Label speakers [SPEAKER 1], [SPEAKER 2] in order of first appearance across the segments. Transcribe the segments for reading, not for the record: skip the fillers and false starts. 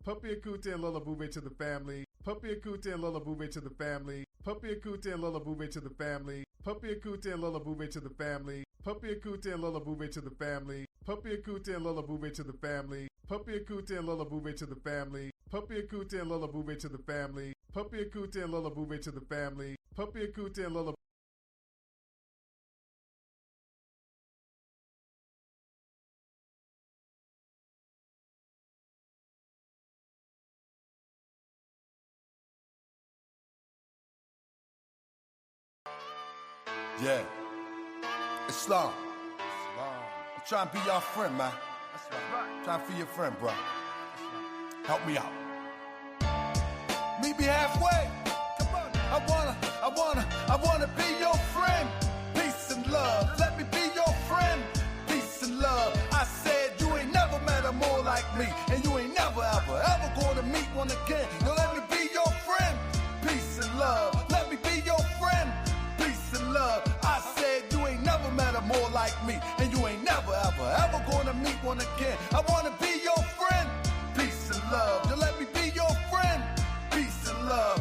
[SPEAKER 1] Puppy Akute and Lola Bube to the family. Puppy Akute and Lola Bube to the family. Puppy Akute and Lola Bube to the family. Puppy Akute and Lola Bube to the family. Puppy Akute and Lola Bube to the family. Puppy Akute and Lola Bube to the family. Puppy Akute and Lola Bube to the family. Puppy Akute and Lola Bube to the family. Puppy Akute and Lola Bube to the family. Puppy Akute and Lola.
[SPEAKER 2] Yeah. Islam. I'm trying to be your friend, man. I'm trying to be your friend, bro. Help me out. Meet me halfway. Come on. I wanna be your friend. Peace and love. Let me be your friend. Peace and love. I said you ain't never met a more like me, and you ain't never ever gonna meet one again. Now let me be your friend. Peace and love. Let me be your friend. Peace and love. I said you ain't never met a more like me, and you ain't never ever gonna meet one again. I wanna be your friend. Peace and love. You let me be your friend. Peace and love.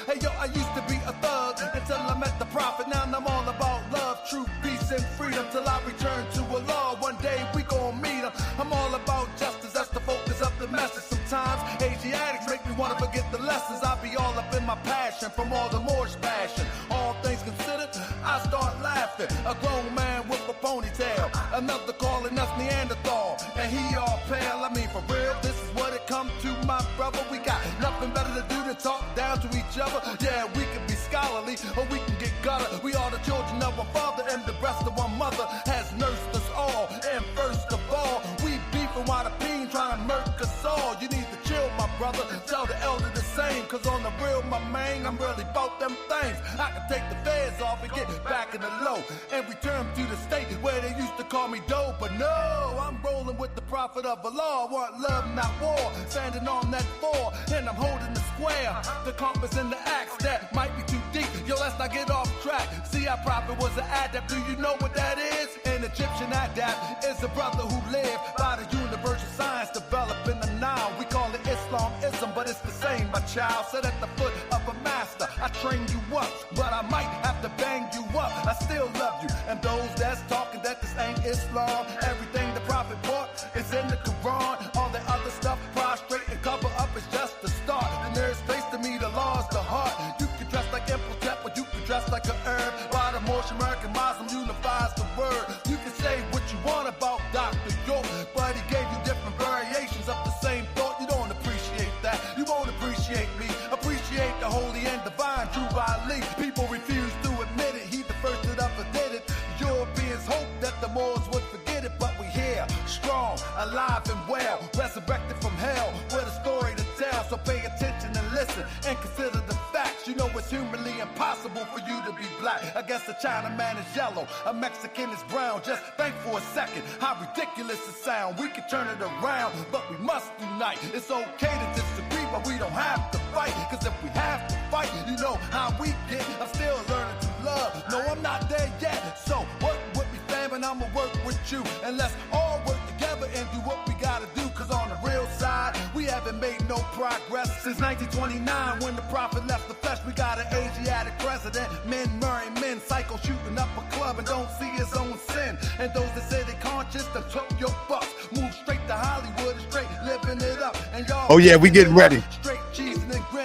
[SPEAKER 2] Hey yo, I used to be a thug until I met the prophet. Now I'm all about love, truth, peace, and freedom till I return to Allah. One day we gon' meet him. I'm all about justice. That's the focus of the message. Sometimes Asiatics make me wanna forget the lessons. I be all up in my passion from all the Moorish passion. All things considered, I start laughing. A grown man with a ponytail, another calling us Neanderthal, and he all pale. I mean, for real, this is what it come to, my brother. We got nothing better to do than talk down to each other. Yeah, we can be scholarly or we can get gutter. We are the children of one father, and the breast of one mother has nursed us all. And first of all, we beefing while the peen trying to murk us all. You need to chill, my brother. Tell the elder the same, cause on the real, my man, I'm really about them things. I can take the feds off and get back in the low and return to the state where they used to call me dope. But no, I'm rolling with the prophet of Allah. I want love, not war. Standing on that floor, and I'm holding the square. The compass and the axe that might be too deep. Yo, let's not get off track. See, our prophet was an adept. Do you know what that is? An Egyptian adept is a brother who lived by the universal science developed in the Nile. We call it Islamism, but it's the same, my child. Sit at the foot of a master. I train you up, but I might have to bang you up. I still love you, and those that's talking that this ain't Islam. Everything the prophet brought is in the Quran. All the other stuff, prostrate and cover up, is just the start. And there's space to me, the law is the heart. You can dress like Imhotep, but you can dress like an herb. Why the Moorish American Muslim unifies the word. You can say what you want about Dr. York, but he gave you different variations of the same thought. You don't appreciate that. You won't appreciate me. Appreciate the holy and divine Drew Ali. People refuse to admit it. He the first that ever did it. Europeans hope that the Moors would forget it, but we here, strong, alive and well, resurrected from hell, with a story to tell. So pay attention and listen, and consider the facts. You know it's humanly impossible for you to be black. I guess a Chinaman is yellow, a Mexican is brown. Just think for a second how ridiculous it sounds. We can turn it around, but we must unite. It's okay to disagree, but we don't have to fight. Cause if we have to fight, you know how we get. I'm still learning to love. No, I'm not there yet. So work with me, fam, and I'ma work with you. And let's all work together and do what we gotta do. Cause on the real side, we haven't made no progress since 1929 when the prophet left the flesh. We got an Asiatic president, men marrying men, psycho shooting up a club and don't see his own sin. And those that say they conscious, that took your bucks, move straight to Hollywood and straight living it up. And y'all,
[SPEAKER 3] oh yeah, we getting ready.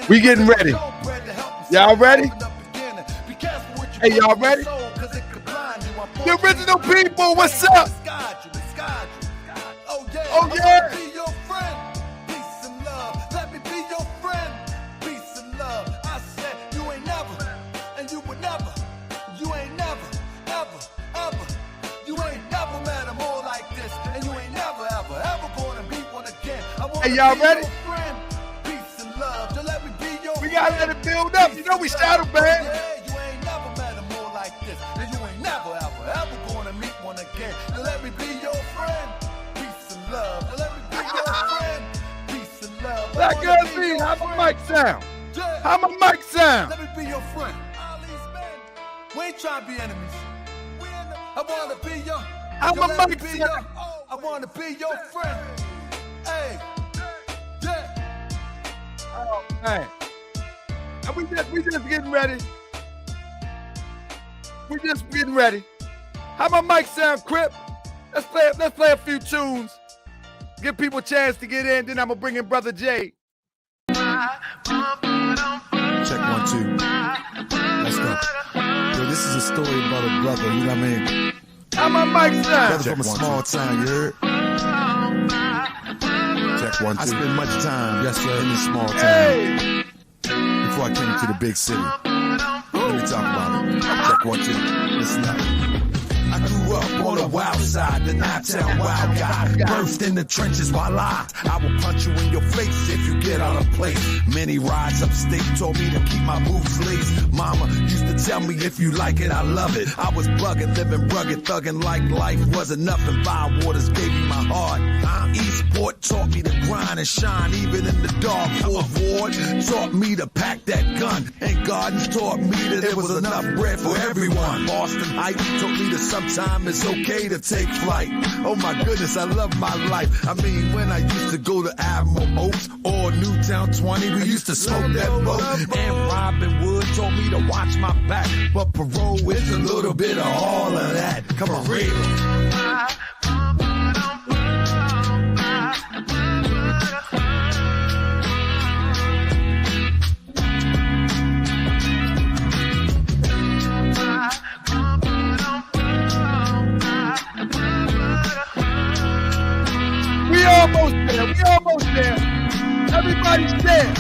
[SPEAKER 3] We getting ready. Y'all ready? Hey, y'all ready? The original people, what's up? Oh yeah.
[SPEAKER 2] Be your friend. Peace and love. Let me be your friend. Peace and love. I said you ain't never, and you would never. You ain't never, ever. You ain't never met a more like this, and you ain't never, ever gonna meet one again.
[SPEAKER 3] Hey, y'all ready?
[SPEAKER 2] Friend. Peace and love. Just let me be your
[SPEAKER 3] We gotta let it build up. You know we shadow band.
[SPEAKER 2] Yeah, you ain't never met a more like this, and you ain't never, ever gonna meet one again. Just let me be your friend. Peace and love. Just let me be your friend. Peace and love.
[SPEAKER 3] Black girl B, how my mic sound? How my mic sound?
[SPEAKER 2] Let me be your friend. We ain't trying to be enemies. I wanna be your.
[SPEAKER 3] How my mic sound?
[SPEAKER 2] I wanna be your friend. Hey, yeah.
[SPEAKER 3] Oh, man. And we just getting ready. We just getting ready. How my mic sound, Crip? Let's play a few tunes. Give people a chance to get in. Then I'm gonna bring in Brother Jay.
[SPEAKER 4] Check 1, 2. Let's go. Yo, this is a story about a brother, you know what I mean?
[SPEAKER 3] How my mic sound?
[SPEAKER 4] Brother from a small town, you heard? Check 1, 2. I spent much time in this small town before I came to the big city. Let me talk about it. Check 1, 2. Listen up. I grew up on the wild side, the nine-town wild guy. Burst in the trenches while I will punch you in your face if you get out of place. Many rides upstate told me to keep my boots laced. Mama used to tell me if you like it, I love it. I was bugging, living rugged, thugging like life wasn't nothing. Waters gave me my heart. E-sport taught me to grind and shine even in the dark. Fourth Ward taught me to pack that gun. And Gardens taught me that there was enough bread for everyone. Boston Heights taught me that sometimes it's okay to take flight. Oh my goodness, I love my life. I mean, when I used to go to Admiral Oaks or Newtown 20, we used to smoke that boat. And Robin Wood told me to watch my back. But parole is a little bit of all of that. Come on, real.
[SPEAKER 3] We almost there. Everybody's there.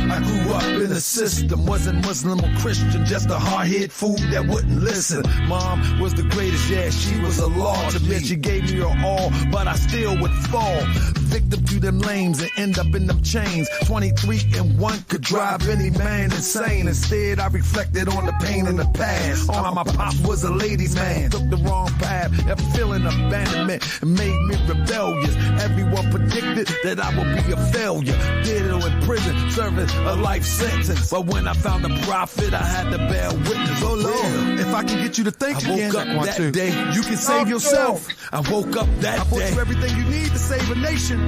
[SPEAKER 4] I grew up in a system, wasn't Muslim or Christian, just a hard-headed fool that wouldn't listen. Mom was the greatest, yeah, she was a law to me. She gave me her all, but I still would fall. Victim to them lames and end up in them chains. 23 and 1 could drive any man insane. Instead, I reflected on the pain in the past. On how my pop was a ladies' man. Took the wrong path, and feeling abandonment made me rebellious. Everyone predicted that I would be a failure. Ditto in prison, serving a life sentence. But when I found the prophet, I had to bear witness. Oh Lord, if I can get you to think again, I woke up that day. You can save yourself. I woke up that day. I bought you everything you need to save a nation.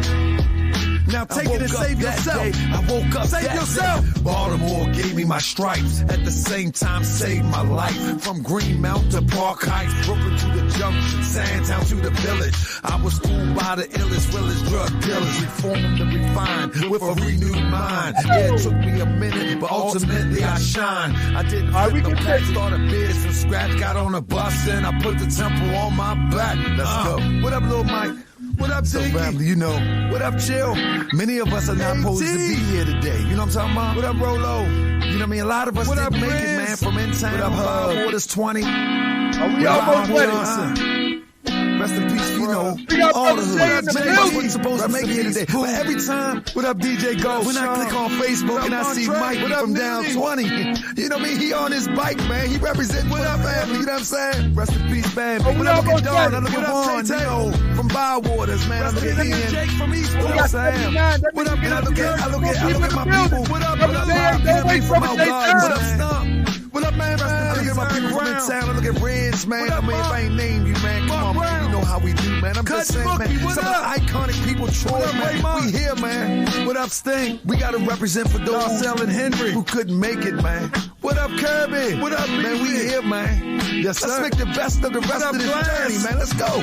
[SPEAKER 4] Now take it and save yourself. I woke up save yourself. Day. Baltimore gave me my stripes. At the same time, saved my life. From Greenmount to Park Heights, Brooklyn to the Junction, Sandtown to the Village. I was schooled by the illest, realest drug dealers. Reformed and refined with a renewed mind. Yeah, it took me a minute, but ultimately I shine. I didn't flip the pack, started biz from scratch, got on a bus and I put the temple on my back. Let's go. What up, little Mike? What up, Ziggy? So family, you know. What up, Chill? Many of us are not supposed to be here today. You know what I'm talking about? What up, Rolo? You know what I mean? A lot of us didn't make it, man, from in town. What up, Waters 20? Are we almost ready? Rest in peace, you know, all the hoods. Many of us weren't supposed to make it here today. But every time, what up, DJ Ghost? When I click on Facebook and I see Mike from down 20, you know what I mean? He on his bike, man. He represents what up, family. You know what I'm saying? Rest in peace, family. When I look at Dawn, I look at Juan, you know, from Bywaters, man. I look at Ian. Jake from East Coast, Sam. What up, and I look at my people. What up, from Mount Garden. What up, Stump? What up, man? I look at my people from in town. I look at Reds, man. I mean, if I ain't named you, man, come on, man. You know how we do, man. I'm just saying, man. Some of the iconic people, Troy, man. We here, man. What up, Sting? We got to represent for Darcel and Henry, who couldn't make it, man. What up, Kirby? What up, man? We here, man. Yes, sir. Let's make the best of the rest of this journey, man. Let's go.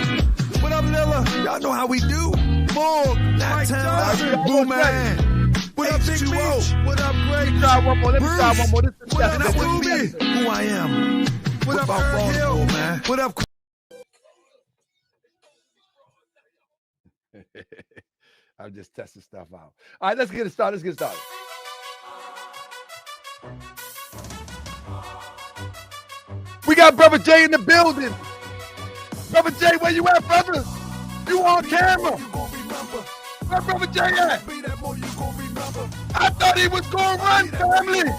[SPEAKER 4] What up, Lilla? Y'all know how we do. Morg, Nat Town, Boo, man. What up, Big Beach? What up, Greg? Let me try one more. What up, Ruby? Who I am. What up, Earl, man? What up?
[SPEAKER 3] I'm just testing stuff out. All right, let's get it started. We got Brother Jay in the building. Brother Jay, where you at, brother? You on camera. Where Brother Jay at? I thought he was going to run, family.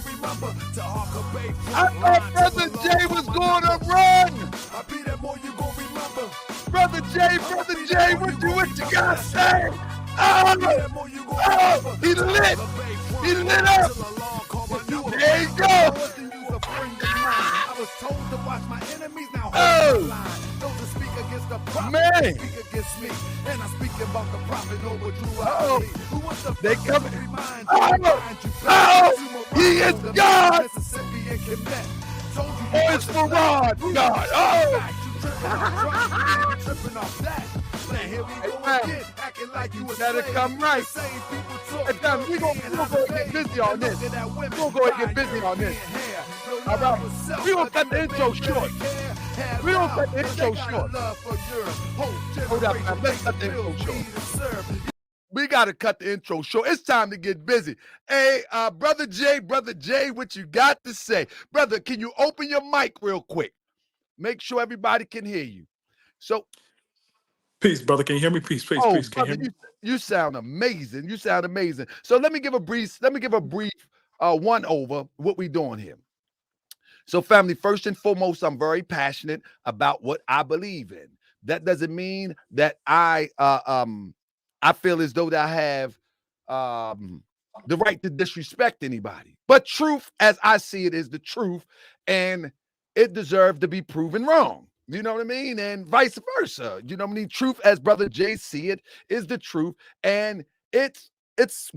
[SPEAKER 3] I thought Brother Jay was going to run. Brother Jay, what you got to say? Oh, he lit. He lit up. There you go.
[SPEAKER 4] was told to watch my enemies, now hold
[SPEAKER 3] Oh.
[SPEAKER 4] the line. Those who speak against the prophet,
[SPEAKER 3] Man.
[SPEAKER 4] speak against me. And I'm speaking about the prophet over Drew
[SPEAKER 3] Uh-oh.
[SPEAKER 4] Ali, who was the
[SPEAKER 3] They
[SPEAKER 4] first
[SPEAKER 3] coming.
[SPEAKER 4] to remind
[SPEAKER 3] Oh.
[SPEAKER 4] you, remind you
[SPEAKER 3] Oh.
[SPEAKER 4] back. You were
[SPEAKER 3] He
[SPEAKER 4] right
[SPEAKER 3] is
[SPEAKER 4] on the
[SPEAKER 3] God.
[SPEAKER 4] Mississippi and Quebec. Told you
[SPEAKER 3] Oh, it's
[SPEAKER 4] wasn't
[SPEAKER 3] Farad,
[SPEAKER 4] black.
[SPEAKER 3] God. Oh.
[SPEAKER 4] You tripping off Trump, you tripping off that. Now here we go
[SPEAKER 3] Hey,
[SPEAKER 4] again, acting like you a
[SPEAKER 3] better
[SPEAKER 4] slave.
[SPEAKER 3] come right.
[SPEAKER 4] The same people talk
[SPEAKER 3] Hey, fam, we gonna go and get busy on this. We gonna go and get busy on this. All right. We gonna cut the intro short. We gonna cut the intro short. Hold up, man. Let's cut the intro short. We got to cut the intro short. It's time to get busy. Hey, Brother Jay, what you got to say? Brother, can you open your mic real quick? Make sure everybody can hear you. So,
[SPEAKER 5] Peace, brother. Can you hear me? Peace. Can you
[SPEAKER 3] brother,
[SPEAKER 5] hear me?
[SPEAKER 3] you sound amazing. You sound amazing. So let me give a brief one over what we doing here. So, family, first and foremost, I'm very passionate about what I believe in. That doesn't mean that I feel as though that I have the right to disrespect anybody. But truth, as I see it, is the truth, and it deserves to be proven wrong. You know what I mean? And vice versa. You know what I mean? Truth, as Brother Jay see it, is the truth, and it's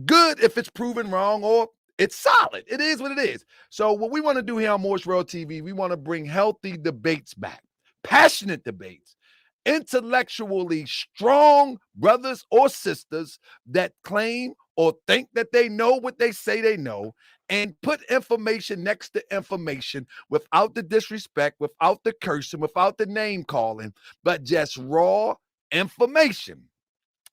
[SPEAKER 3] good if it's proven wrong, or it's solid. It is what it is. So what we want to do here on Moorish World TV, we want to bring healthy debates back, passionate debates, intellectually strong brothers or sisters that claim or think that they know what they say they know, and put information next to information without the disrespect, without the cursing, without the name calling, but just raw information.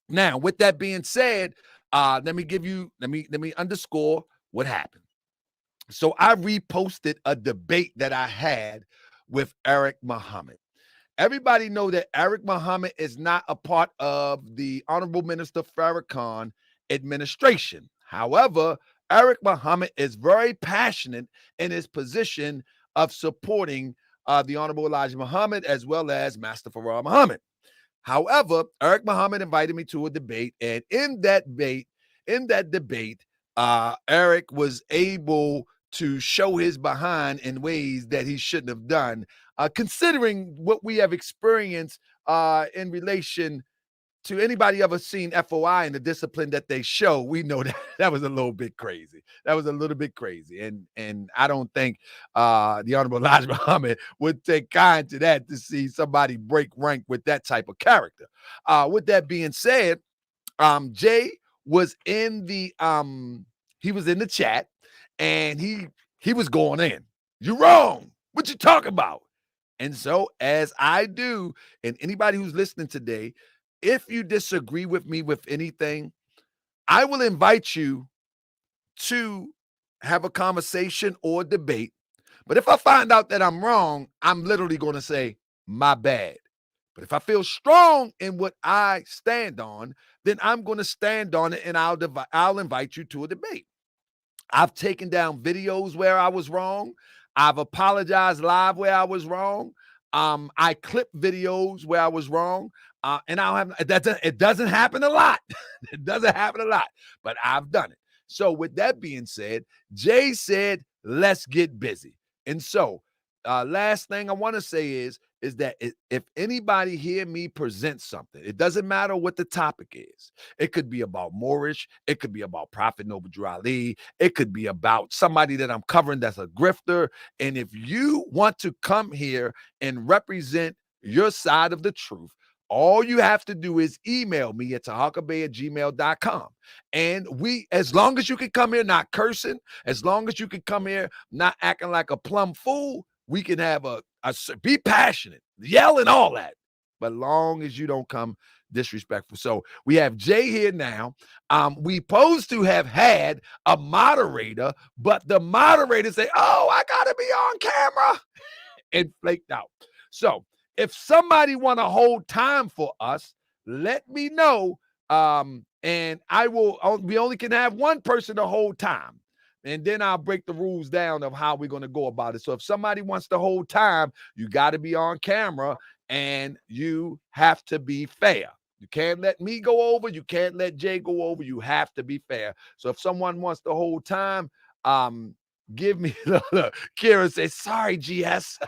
[SPEAKER 3] Now, with that being said, let me underscore what happened. So I reposted a debate that I had with Eric Muhammad. Everybody know that Eric Muhammad is not a part of the Honorable Minister Farrakhan administration. However, Eric Muhammad is very passionate in his position of supporting the Honorable Elijah Muhammad as well as Master Farah Muhammad. However, Eric Muhammad invited me to a debate, and in that debate, Eric was able to show his behind in ways that he shouldn't have done, considering what we have experienced in relation to anybody ever seen FOI and the discipline that they show. We know that that was a little bit crazy. And I don't think the Honorable Elijah Muhammad would take kind to that, to see somebody break rank with that type of character. With that being said, Jay was in the chat, and he was going in. You're wrong. What you talking about? And so, as I do, and anybody who's listening today, if you disagree with me with anything, I will invite you to have a conversation or debate. But if I find out that I'm wrong, I'm literally going to say, my bad. But if I feel strong in what I stand on, then I'm going to stand on it, and I'll invite you to a debate. I've taken down videos where I was wrong. I've apologized live where I was wrong. I clipped videos where I was wrong. And it doesn't happen a lot. It doesn't happen a lot, but I've done it. So with that being said, Jay said, let's get busy. And so last thing I want to say is that if anybody hear me present something, it doesn't matter what the topic is. It could be about Moorish. It could be about Prophet Noble Drew Ali. It could be about somebody that I'm covering that's a grifter. And if you want to come here and represent your side of the truth, all you have to do is email me at taharkabey@gmail.com. And as long as you can come here not cursing, as long as you can come here not acting like a plumb fool, we can have be passionate, yell and all that, but long as you don't come disrespectful. So we have Jay here now. We supposed to have had a moderator, but the moderator say, oh, I gotta be on camera, and flaked out. So if somebody want to hold time for us, let me know. And we only can have one person to hold time. And then I'll break the rules down of how we're going to go about it. So if somebody wants to hold time, you got to be on camera, and you have to be fair. You can't let me go over. You can't let Jay go over. You have to be fair. So if someone wants to hold time, give me look. Kira says, sorry, GS.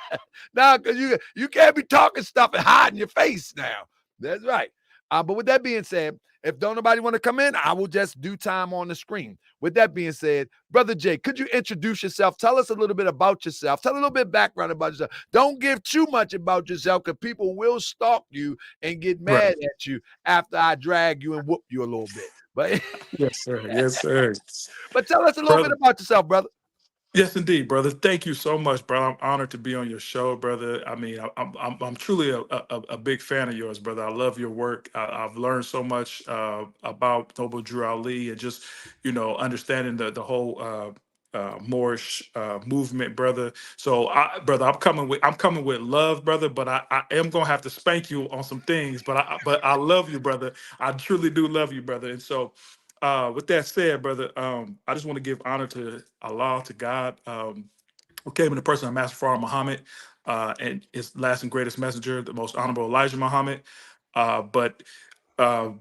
[SPEAKER 3] Now, because you can't be talking stuff and hiding your face now. That's right. But with that being said, if don't nobody want to come in, I will just do time on the screen. With that being said, Brother Jay, could you introduce yourself? Tell us a little bit about yourself. Tell a little bit of background about yourself. Don't give too much about yourself because people will stalk you and get mad at you after I drag you and whoop you a little bit. But
[SPEAKER 5] Yes, sir. Yes, sir.
[SPEAKER 3] but tell us a little bit about yourself, brother.
[SPEAKER 5] Yes, indeed, brother. Thank you so much, brother. I'm honored to be on your show, brother. I mean, I'm truly a big fan of yours, brother. I love your work. I've learned so much about Noble Drew Ali and just understanding the whole Moorish movement, brother. So, brother, I'm coming with love, brother. But I am gonna have to spank you on some things. But I love you, brother. I truly do love you, brother. And so. With that said, brother, I just want to give honor to Allah, to God, who came in the person of Master Farah Muhammad, and his last and greatest messenger, the most honorable Elijah Muhammad. But uh,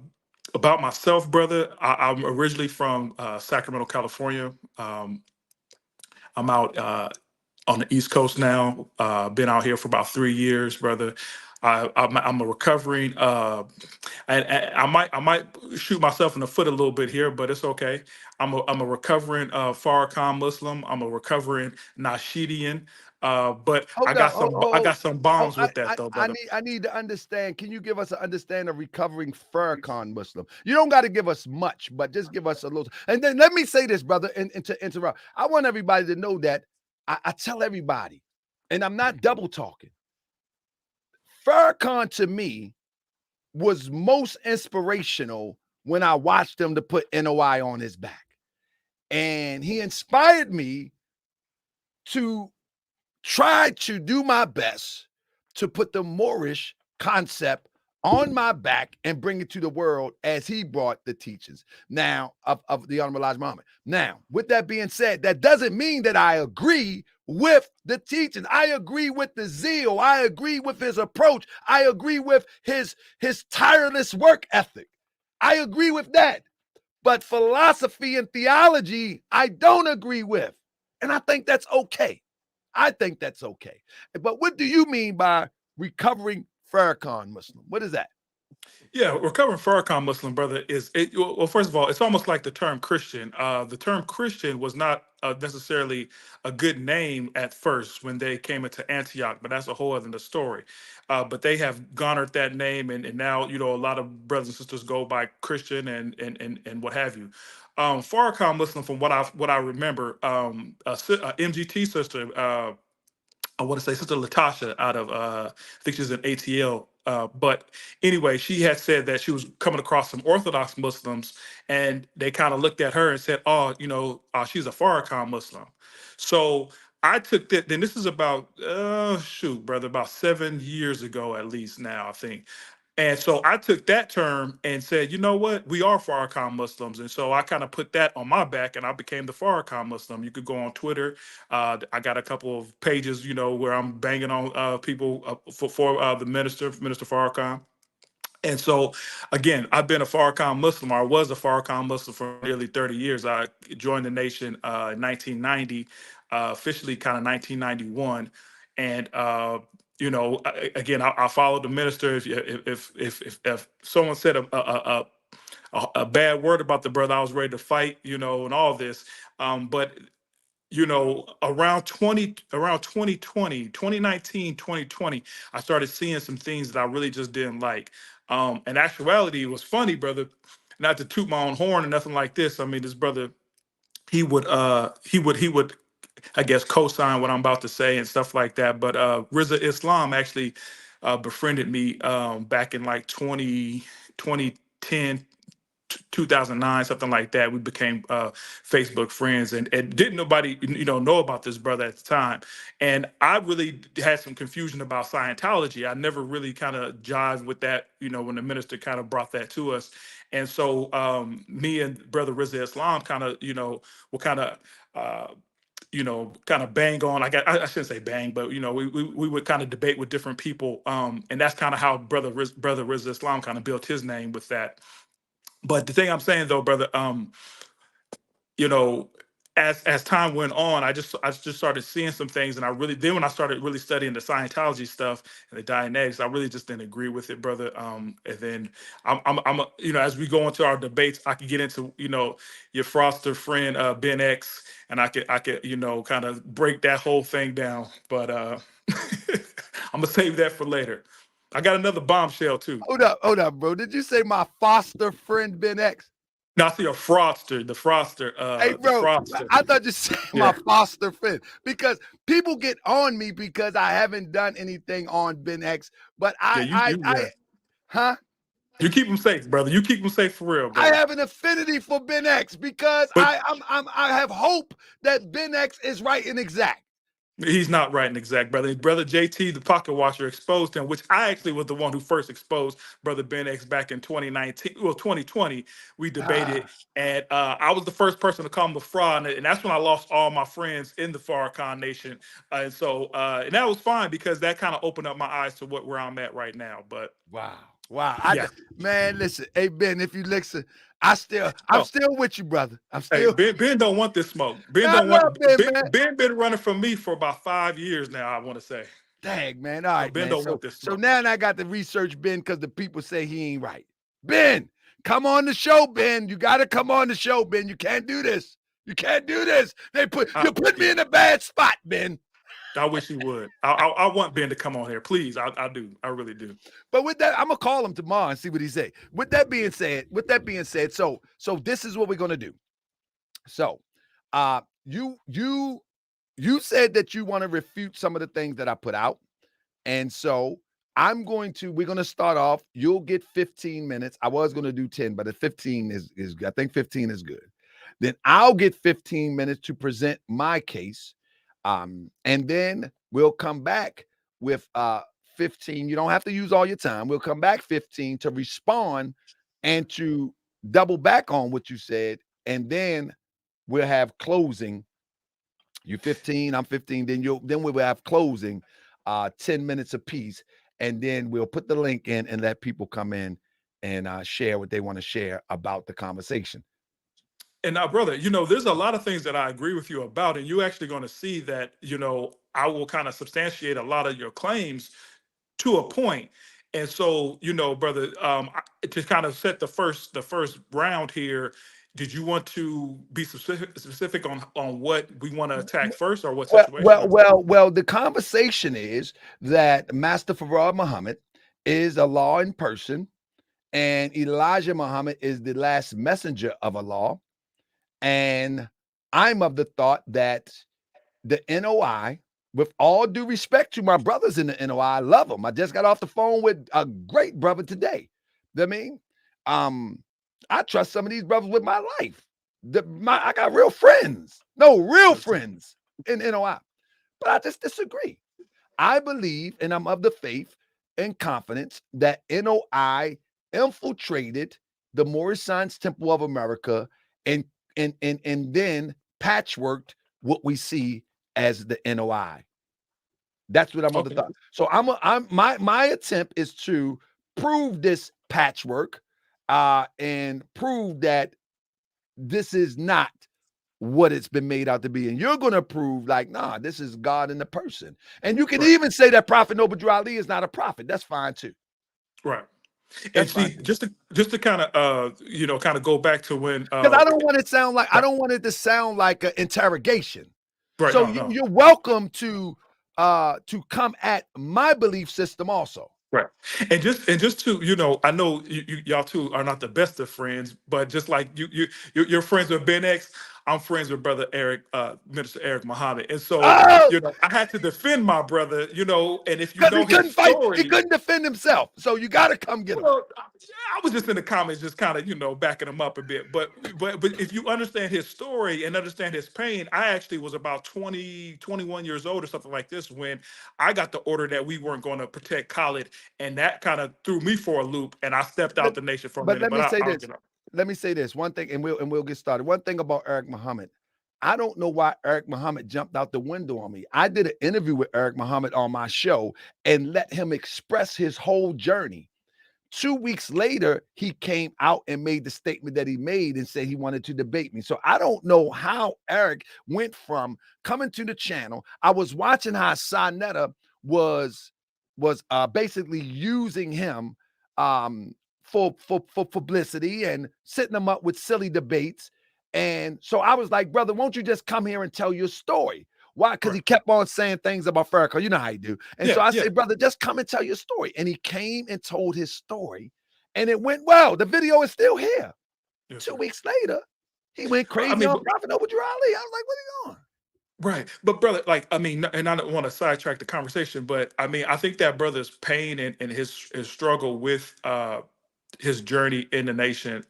[SPEAKER 5] about myself, brother, I'm originally from Sacramento, California. I'm out on the East Coast now. Been out here for about 3 years, brother. I'm a recovering. And I might shoot myself in the foot a little bit here, but it's okay. I'm a recovering Farrakhan Muslim. I'm a recovering Nashidian. But I
[SPEAKER 3] Hold
[SPEAKER 5] got
[SPEAKER 3] on.
[SPEAKER 5] some bombs with that though, brother.
[SPEAKER 3] I need to understand. Can you give us an understanding of recovering Farrakhan Muslim? You don't got to give us much, but just give us a little. And then let me say this, brother, and to interrupt. I want everybody to know that I tell everybody, and I'm not double talking. Farrakhan to me was most inspirational when I watched him to put NOI on his back. And he inspired me to try to do my best to put the Moorish concept on my back and bring it to the world as he brought the teachings now of the Honorable Elijah Muhammad. Now, with that being said, that doesn't mean that I agree with the teachings. I agree with the zeal. I agree with his approach. I agree with his tireless work ethic. I agree with that. But philosophy and theology, I don't agree with. And I think that's okay. I think that's okay. But what do you mean by recovering Farrakhan Muslim? What is that?
[SPEAKER 5] Yeah, recovering Farrakhan Muslim, brother, well, first of all, it's almost like the term Christian. The term Christian was not necessarily a good name at first when they came into Antioch, but that's a whole other story. But they have garnered that name, and now a lot of brothers and sisters go by Christian and what have you. Farrakhan Muslim, from what I remember, a MGT sister. I want to say Sister Latasha out of I think she's in ATL. But anyway, she had said that she was coming across some Orthodox Muslims, and they kind of looked at her and said, "Oh, she's a Farrakhan Muslim." So I took that. Then this is about shoot, brother, about 7 years ago at least now, I think. And so I took that term and said, you know what? We are Farrakhan Muslims. And so I kind of put that on my back and I became the Farrakhan Muslim. You could go on Twitter. I got a couple of pages, where I'm banging on people for the Minister Farrakhan. And so, again, I've been a Farrakhan Muslim. I was a Farrakhan Muslim for nearly 30 years. I joined the nation in 1990, officially kind of 1991. And, again, I followed the minister. If someone said a bad word about the brother, I was ready to fight, and all this. But around 2019, 2020, I started seeing some things that I really just didn't like. In actuality, it was funny, brother. Not to toot my own horn or nothing like this. I mean, this brother, he would I guess co-sign what I'm about to say and stuff like that. But Riza Islam actually befriended me back in like 2010, 2009, something like that. We became Facebook friends, and didn't nobody know about this brother at the time. And I really had some confusion about Scientology. I never really kind of jived with that, when the minister kind of brought that to us. And so me and brother Riza Islam kind of, were kind of kind of bang on. I shouldn't say bang, but we would kind of debate with different people, and that's kind of how brother Riza Islam kind of built his name with that. But the thing I'm saying though, brother, you know, as time went on, I just started seeing some things, and when I started really studying the Scientology stuff and the Dianetics, I really just didn't agree with it, brother. And then as we go into our debates, I could get into your Froster friend Ben X, and I could kind of break that whole thing down. But I'm gonna save that for later. I got another bombshell too.
[SPEAKER 3] Hold up, bro. Did you say my foster friend Ben X?
[SPEAKER 5] No, I see a fraudster, the fraudster.
[SPEAKER 3] Hey, bro,
[SPEAKER 5] the fraudster.
[SPEAKER 3] I thought you said my foster friend, because people get on me because I haven't done anything on Ben X, but
[SPEAKER 5] You keep them safe, brother. You keep them safe for real, brother.
[SPEAKER 3] I have an affinity for Ben X because I have hope that Ben X is right and exact.
[SPEAKER 5] He's not right and exact, brother. Brother JT, the pocket watcher, exposed him, which I actually was the one who first exposed Brother Ben X back in 2020. We debated, and I was the first person to call him a fraud, and that's when I lost all my friends in the Farrakhan Nation. And that was fine, because that kind of opened up my eyes to where I'm at right now. But
[SPEAKER 3] wow. Man, listen, hey Ben, if you listen, I'm still with you, brother. I'm still.
[SPEAKER 5] Hey, Ben don't want this smoke. Ben been running from me for about 5 years now, I want to say.
[SPEAKER 3] Dang, man. All right,
[SPEAKER 5] Ben don't want this smoke.
[SPEAKER 3] So now I got to research Ben, because the people say he ain't right. Ben, come on the show, Ben. You got to come on the show, Ben. You can't do this. You put me in a bad spot, Ben.
[SPEAKER 5] I wish he would. I want Ben to come on here, please. I do. I really do.
[SPEAKER 3] But with that, I'm gonna call him tomorrow and see what he say. With that being said, so this is what we're gonna do. So, you said that you want to refute some of the things that I put out, and so we're gonna start off. You'll get 15 minutes. I was gonna do 10, but 15 is I think 15 is good. Then I'll get 15 minutes to present my case. And then we'll come back with 15. You don't have to use all your time. We'll come back 15 to respond and to double back on what you said. And then we'll have closing. You 15, I'm 15. Then we will have closing, 10 minutes apiece. And then we'll put the link in and let people come in and share what they want to share about the conversation.
[SPEAKER 5] And now, brother, there's a lot of things that I agree with you about, and you're actually going to see that, I will kind of substantiate a lot of your claims to a point. And so, brother, to kind of set the first round here, did you want to be specific on what we want to attack first, or what situation?
[SPEAKER 3] Well, the conversation is that Master Farad Muhammad is a law in person, and Elijah Muhammad is the last messenger of Allah. And I'm of the thought that the NOI, with all due respect to my brothers in the NOI, I love them. I just got off the phone with a great brother today. I trust some of these brothers with my life. I got real friends. Friends in NOI. But I just disagree. I believe, and I'm of the faith and confidence, that NOI infiltrated the Moorish Science Temple of America and then patchworked what we see as the NOI. That's what I'm on the thought. So my attempt is to prove this patchwork and prove that this is not what it's been made out to be. And you're going to prove nah, this is God in the person. And you can even say that Prophet Noble Ali is not a prophet. That's fine too.
[SPEAKER 5] Right. And see, just to kind of go back to when,
[SPEAKER 3] because I don't want it to sound like I don't want it to sound like an interrogation.
[SPEAKER 5] Right.
[SPEAKER 3] So you're welcome to come at my belief system also.
[SPEAKER 5] Right. And just to, I know y'all two are not the best of friends, but just like you're friends with Ben X, I'm friends with Brother Eric, Minister Eric Muhammad. And so, I had to defend my brother, and if you know his story,
[SPEAKER 3] he couldn't defend himself. So you got to come get him.
[SPEAKER 5] I was just in the comments, just kind of, backing him up a bit. But if you understand his story and understand his pain, I actually was about 21 years old or something like this when I got the order that we weren't going to protect Khalid, and that kind of threw me for a loop, and I stepped out the nation for a minute.
[SPEAKER 3] Let me say this one thing, and we'll get started. One thing about Eric Muhammad, I don't know why Eric Muhammad jumped out the window on me. I did an interview with Eric Muhammad on my show and let him express his whole journey. 2 weeks later, he came out and made the statement that he made and said he wanted to debate me. So I don't know how Eric went from coming to the channel. I was watching how Sonetta was basically using him for publicity and setting him up with silly debates. And so I was like, brother, won't you just come here and tell your story? Why? Because he kept on saying things about Farrakhan. You know how he do. And so I said, brother, just come and tell your story. And he came and told his story. And it went well. The video is still here. Yes, 2 weeks later, he went crazy on Prophet Noble Drew Ali. I was like, what are you doing?
[SPEAKER 5] Right. But brother, like, I mean, and I don't want to sidetrack the conversation, but I mean, I think that brother's pain and his struggle with his journey in the nation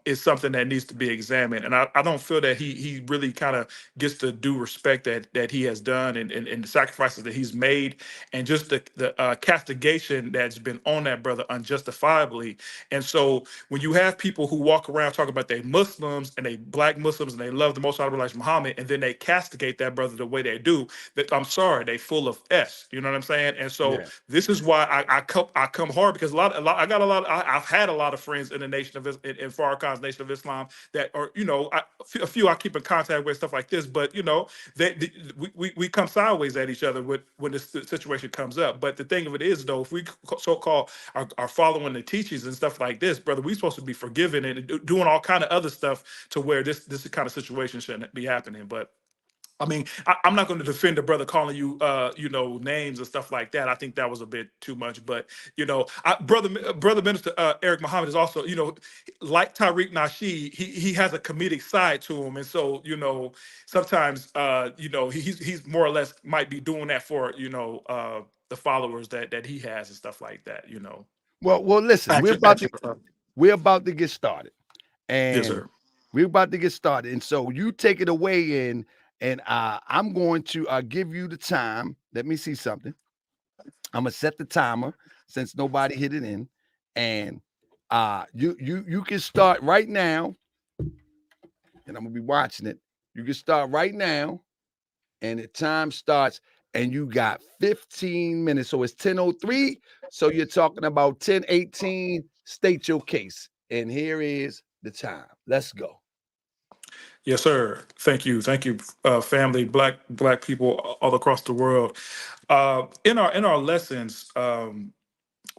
[SPEAKER 5] is something that needs to be examined. And I don't feel that he really kind of gets the due respect that he has done and the sacrifices that he's made and just the castigation that's been on that brother unjustifiably. And so when you have people who walk around talking about they Muslims and they black Muslims and they love the Most Honorable Elijah Muhammad, and then they castigate that brother the way they do, that I'm sorry, they full of S. You know what I'm saying? And so this is why I come hard, because I've had a lot of friends in the Nation of in Farrakhan's Nation of Islam that are, you know, a few I keep in contact with, stuff like this, but you know, we come sideways at each other when this situation comes up. But the thing of it is, though, if we so-called are following the teachings and stuff like this, brother, we supposed to be forgiving and doing all kind of other stuff to where this kind of situation shouldn't be happening. But I mean, I'm not going to defend the brother calling you, you know, names and stuff like that. I think that was a bit too much. But, you know, brother Minister Eric Muhammad is also, you know, like Tariq Nasheed, he has a comedic side to him. And so, you know, sometimes, you know, he's more or less might be doing that for, you know, the followers that he has and stuff like that, you know.
[SPEAKER 3] Well, listen, we're about to get started. And
[SPEAKER 5] yes, sir.
[SPEAKER 3] We're about to get started. And so you take it away and I'm going to give you the time. Let me see something. I'm gonna set the timer since nobody hit it in, and you can start right now. And I'm gonna be watching it. You can start right now, and the time starts. And you got 15 minutes. So it's 10:03. So you're talking about 10:18. State your case. And here is the time. Let's go.
[SPEAKER 5] Yes, sir. Thank you, family, black people all across the world. In our lessons,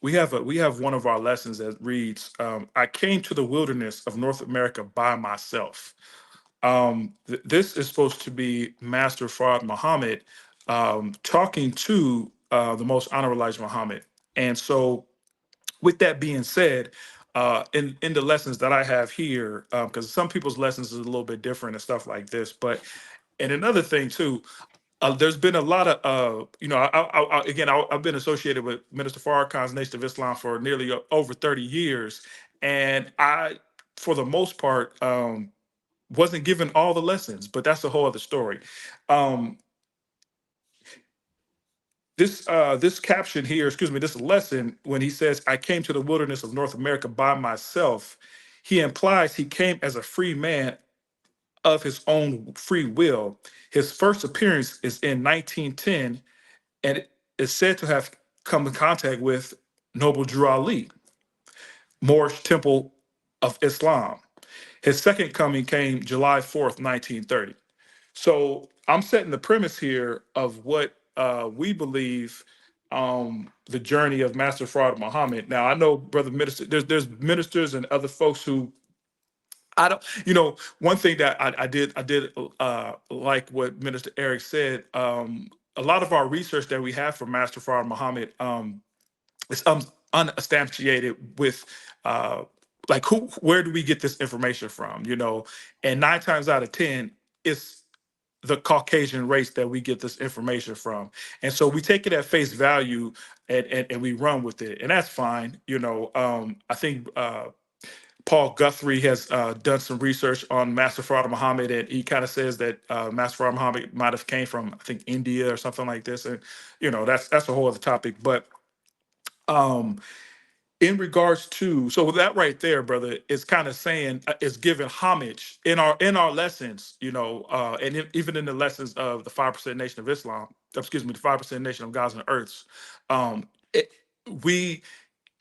[SPEAKER 5] we have one of our lessons that reads, "I came to the wilderness of North America by myself." This is supposed to be Master Fard Muhammad talking to the Most Honorable Elijah Muhammad. And so, with that being said, in the lessons that I have here, because some people's lessons is a little bit different and stuff like this, but and another thing too, there's been a lot of you know, I've been associated with Minister Farrakhan's Nation of Islam for nearly over 30 years, and I, for the most part, wasn't given all the lessons, but that's a whole other story. This caption here, this lesson, when he says, "I came to the wilderness of North America by myself," he implies he came as a free man of his own free will. His first appearance is in 1910, and it is said to have come in contact with Noble Drew Ali, Moorish Temple of Islam. His second coming came July 4th, 1930. So I'm setting the premise here of what we believe the journey of Master Fard Muhammad. Now I know, brother minister, there's ministers and other folks who I don't, you know, one thing that I did like what Minister Eric said. A lot of our research that we have for Master Fard Muhammad is unsubstantiated with like where do we get this information from, you know? And 9 times out of 10, it's the Caucasian race that we get this information from. And so we take it at face value and we run with it. And that's fine. You know, I think Paul Guthrie has done some research on Master Fard Muhammad, and he kind of says that Master Fard Muhammad might have came from, I think, India or something like this. And, you know, that's a whole other topic. But in regards to, so that right there, brother, is kind of saying, is giving homage in our lessons, you know, and even in the lessons of the 5% Nation of Islam, the 5% Nation of Gods and Earths, we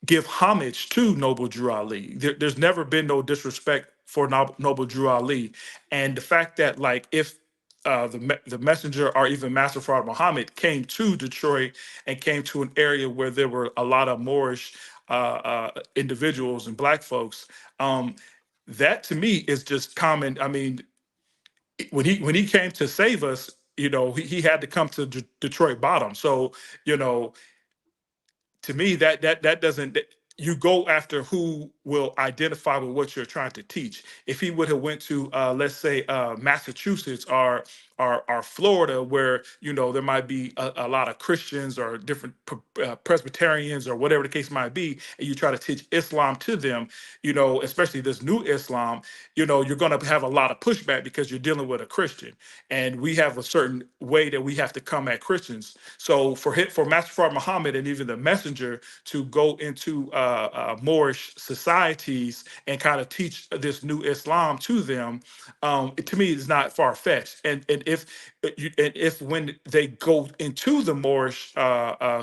[SPEAKER 5] give homage to Noble Drew Ali. There's never been no disrespect for Noble Drew Ali, and the fact that like if the messenger or even Master Fard Muhammad came to Detroit and came to an area where there were a lot of Moorish individuals and black folks, that to me is just common. I mean, when he came to save us, he had to come to Detroit bottom. So, you know, to me that doesn't you go after who will identify with what you're trying to teach. If he would have went to let's say Massachusetts or Florida, where there might be a lot of Christians or different Presbyterians or whatever the case might be, and you try to teach Islam to them, especially this new Islam, you're going to have a lot of pushback because you're dealing with a Christian, and we have a certain way that we have to come at Christians. So for Master Fard Muhammad and even the messenger to go into Moorish societies and kind of teach this new Islam to them, to me is not far fetched. And if when they go into the Moorish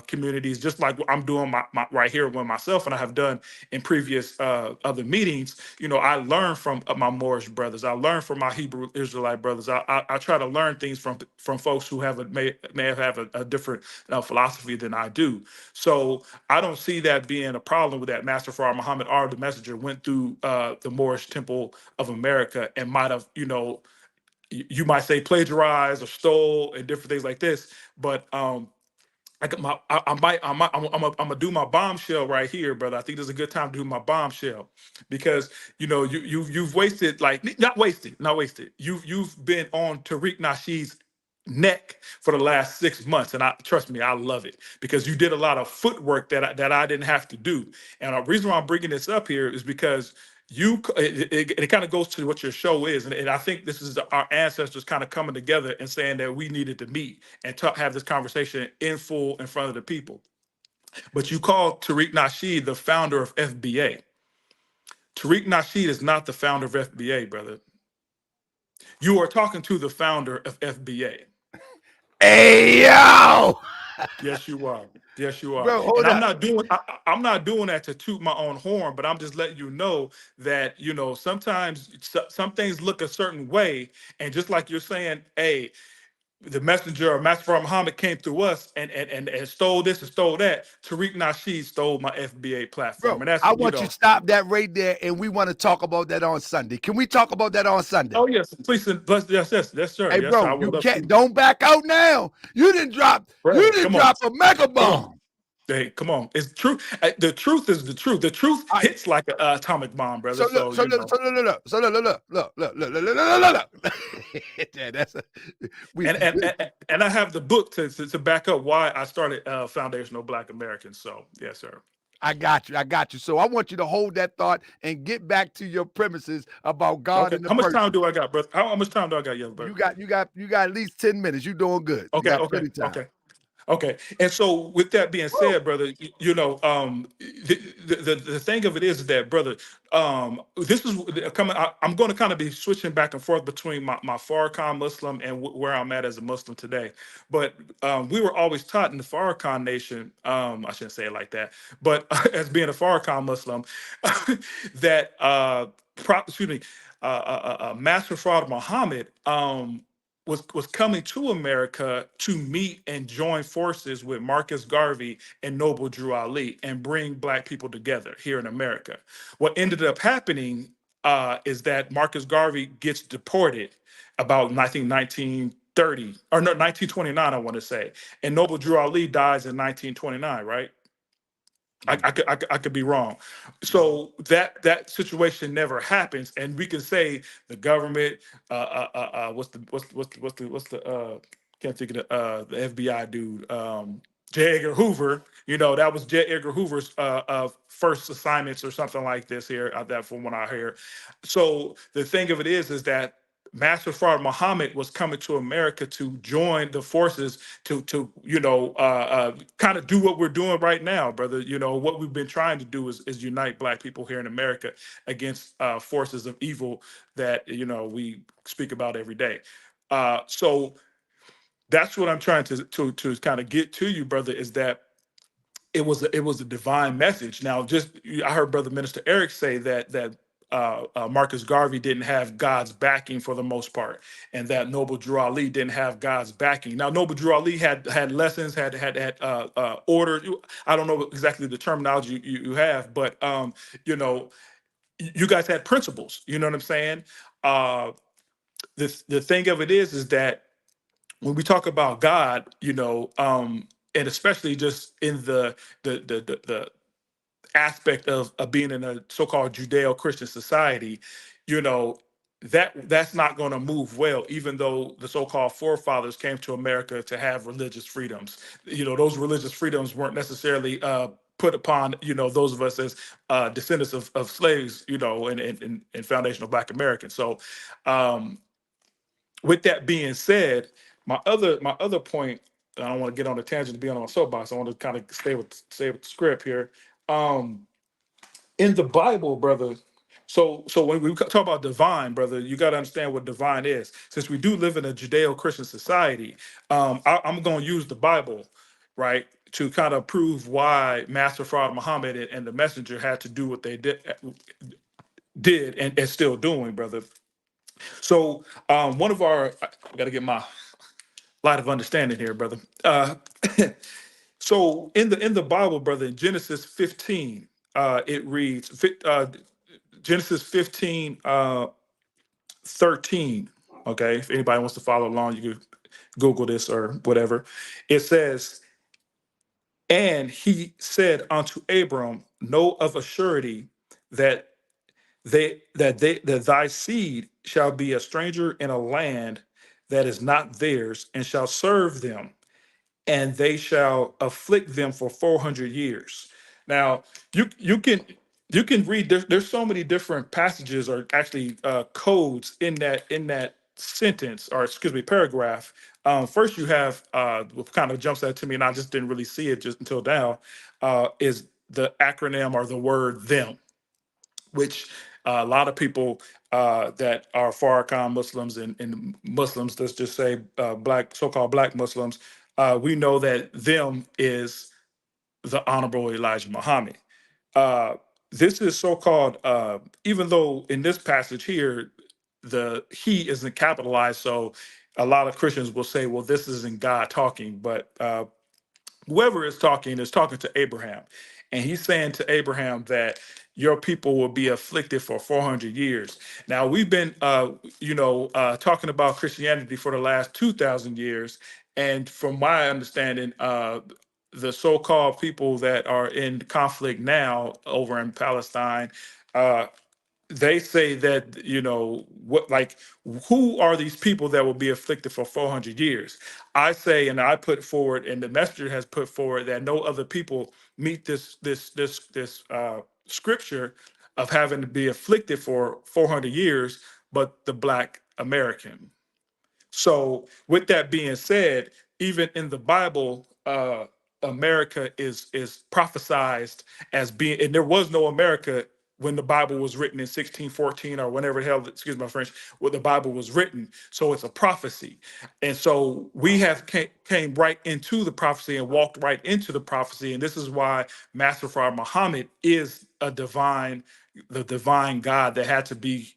[SPEAKER 5] communities, just like I'm doing my right here with myself, and I have done in previous other meetings, I learn from my Moorish brothers. I learn from my Hebrew Israelite brothers. I try to learn things from folks who may have a different philosophy than I do. So I don't see that being a problem with that. Master Fard Muhammad or the messenger went through the Moorish Temple of America and might have, you might say plagiarized or stole and different things like this. But I got my, I'm gonna do my bombshell right here, brother. I think there's a good time to do my bombshell because you've wasted, like, not wasted. You've been on Tariq Nasheed's neck for the last 6 months, and trust me, I love it because you did a lot of footwork that I didn't have to do. And the reason why I'm bringing this up here is because it kind of goes to what your show is, and I think this is our ancestors kind of coming together and saying that we needed to meet and have this conversation in full in front of the people. But you called Tariq Nasheed the founder of FBA. Tariq Nasheed is not the founder of FBA, brother. You are talking to the founder of FBA.
[SPEAKER 3] Hey, yo!
[SPEAKER 5] Yes, you are. Yes, you are.
[SPEAKER 3] Bro, hold
[SPEAKER 5] And I'm
[SPEAKER 3] up.
[SPEAKER 5] I'm not doing that to toot my own horn, but I'm just letting you know that, sometimes some things look a certain way. And just like you're saying, hey, the messenger or Master Fard Muhammad came through us and stole this and stole that. Tariq Nasheed stole my FBA platform.
[SPEAKER 3] Bro,
[SPEAKER 5] And that's,
[SPEAKER 3] I want you to stop that right there, and we want to talk about that on Sunday. Can we talk about that on Sunday?
[SPEAKER 5] Oh, yes. Please, yes, sir.
[SPEAKER 3] Hey,
[SPEAKER 5] Yes, sir. I
[SPEAKER 3] bro,
[SPEAKER 5] would
[SPEAKER 3] you
[SPEAKER 5] love
[SPEAKER 3] can't,
[SPEAKER 5] to.
[SPEAKER 3] don't back out now. You didn't drop
[SPEAKER 5] Come on.
[SPEAKER 3] a mega
[SPEAKER 5] Come on.
[SPEAKER 3] bomb.
[SPEAKER 5] Hey, come on. It's true. The truth is the truth. The truth hits like an atomic bomb, brother.
[SPEAKER 3] Look.
[SPEAKER 5] And I have the book to back up why I started Foundational Black Americans. So, yes, sir.
[SPEAKER 3] I got you. So I want you to hold that thought and get back to your premises about God
[SPEAKER 5] Okay.
[SPEAKER 3] and the
[SPEAKER 5] How much
[SPEAKER 3] person.
[SPEAKER 5] time do I got, brother? How much time do I got, young brother?
[SPEAKER 3] You got at least 10 minutes. You're doing good.
[SPEAKER 5] Okay.
[SPEAKER 3] You got plenty time.
[SPEAKER 5] Okay. And so with that being said, brother, the thing of it is that, brother, this is coming. I'm going to kind of be switching back and forth between my Farrakhan Muslim and where I'm at as a Muslim today. But we were always taught in the Farrakhan nation, I shouldn't say it like that, but as being a Farrakhan Muslim, that Master Fard Muhammad was coming to America to meet and join forces with Marcus Garvey and Noble Drew Ali and bring Black people together here in America. What ended up happening is that Marcus Garvey gets deported about, I think, 1930, or no, 1929, I want to say. And Noble Drew Ali dies in 1929, right? I could be wrong. So that situation never happens, and we can say the government, what's the can't think of the FBI dude, J. Edgar Hoover. That was J. Edgar Hoover's first assignments or something like this here. That from what I hear. So the thing of it is that Master Fard Muhammad was coming to America to join the forces to kind of do what we're doing right now, brother. What we've been trying to do is unite Black people here in America against forces of evil that we speak about every day. So that's what I'm trying to kind of get to you, brother, is that it was a divine message. Now, I heard Brother Minister Eric say that Marcus Garvey didn't have God's backing for the most part, and that Noble Drew Ali didn't have God's backing. Now, Noble Drew Ali had lessons, had order. I don't know exactly the terminology you have, but you know, you guys had principles. You know what I'm saying? The thing of it is that when we talk about God, you know, and especially just in the aspect of being in a so-called Judeo-Christian society, you know, that's not going to move well, even though the so-called forefathers came to America to have religious freedoms. You know, those religious freedoms weren't necessarily put upon, you know, those of us as descendants of slaves, you know, and foundational Black Americans. So with that being said, my other point, I don't want to get on a tangent to be on a soapbox. I want to kind of stay with the script here. In the Bible, brother. So when we talk about divine, brother, you got to understand what divine is. Since we do live in a Judeo-Christian society, I'm going to use the Bible, right, to kind of prove why Master Fraud Muhammad and the messenger had to do what they did and still doing, brother. So one of our, I got to get my light of understanding here, brother. So in the Bible, brother, in Genesis 15, it reads Genesis 15, 13. Okay, if anybody wants to follow along, you can Google this or whatever. It says, "And he said unto Abram, Know of a surety that that thy seed shall be a stranger in a land that is not theirs, and shall serve them, and they shall afflict them for 400 years." Now, you can read. There's so many different passages, or actually codes in that sentence, or excuse me, paragraph. First, you have what kind of jumps out to me, and I just didn't really see it just until now. Is the acronym or the word "them," which a lot of people that are Farrakhan Muslims and Muslims, let's just say black, so-called black Muslims, we know that them is the Honorable Elijah Muhammad. Uh, this is so-called, even though in this passage here, the he isn't capitalized, so a lot of Christians will say, well, this isn't God talking, but whoever is talking to Abraham. And he's saying to Abraham that your people will be afflicted for 400 years. Now, we've been, talking about Christianity for the last 2,000 years. And from my understanding, the so-called people that are in conflict now over in Palestine, uh, they say that, you know, what, like, who are these people that will be afflicted for 400 years? I say, and I put forward, and the messenger has put forward, that no other people meet this scripture of having to be afflicted for 400 years but the Black American. So, with that being said, even in the Bible, America is prophesized as being, and there was no America when the Bible was written in 1614 or whenever the hell, excuse my French, when the Bible was written. So it's a prophecy, and so we have came right into the prophecy and walked right into the prophecy, and this is why Master Fard Muhammad is the divine God that had to be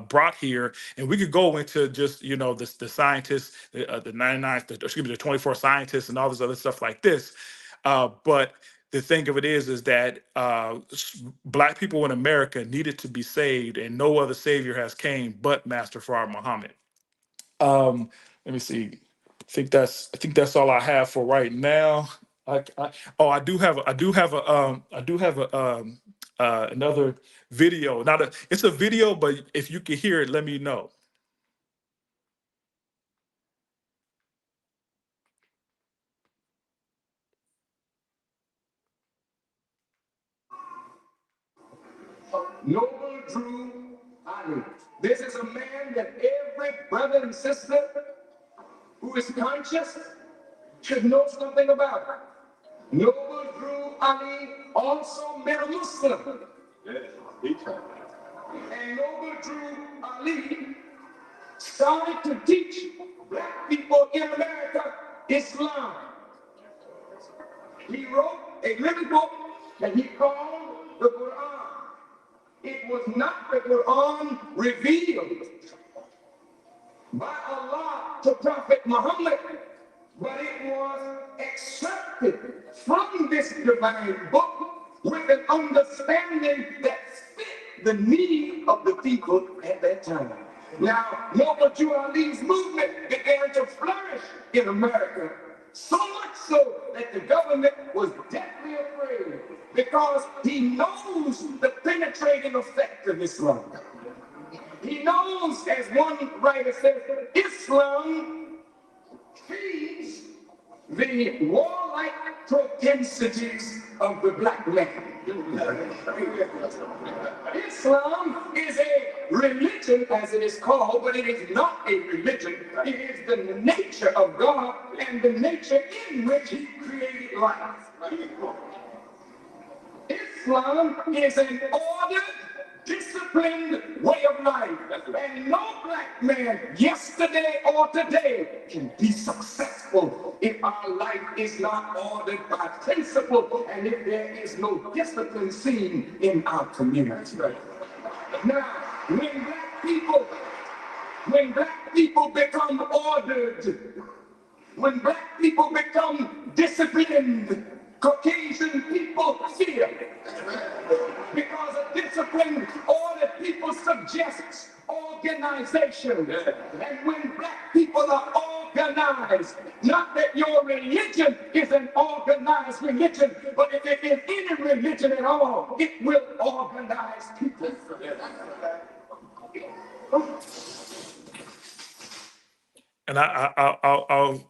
[SPEAKER 5] brought here. And we could go into just, you know, the scientists, the 99, the 24 scientists and all this other stuff like this. But the thing of it is that Black people in America needed to be saved, and no other savior has came but Master Fard Muhammad. Let me see. I think that's all I have for right now. I do have another video. It's a video, but if you can hear it, let me know. Noble Drew Ali. This is a man that every brother and sister who is conscious should know something about. Noble Drew Ali also met a Muslim. And Noble Drew Ali started to teach Black people in America Islam. He wrote
[SPEAKER 6] a little book that he called the Quran. It was not the Quran revealed by Allah to Prophet Muhammad, but it was accepted from this divine book with an understanding that fit the need of the people at that time. Now, Noble Drew Ali's movement began to flourish in America, so much so that the government was deathly afraid because he knows the penetrating effect of Islam. He knows, as one writer says, Islam feeds the warlike propensities of the black man. Islam is a religion, as it is called, but it is not a religion. It is the nature of God and the nature in which he created life. Islam is an ordered, disciplined way of life. And no black man, yesterday or today, can be successful if our life is not ordered by principle and if there is no discipline seen in our community. Now, when black people become ordered, when black people become disciplined, Caucasian people fear. Because a disciplined, ordered people suggests organization. And when black people are organized, not that your religion is an organized religion, but if it is any religion at all, it will organize people.
[SPEAKER 5] And I'll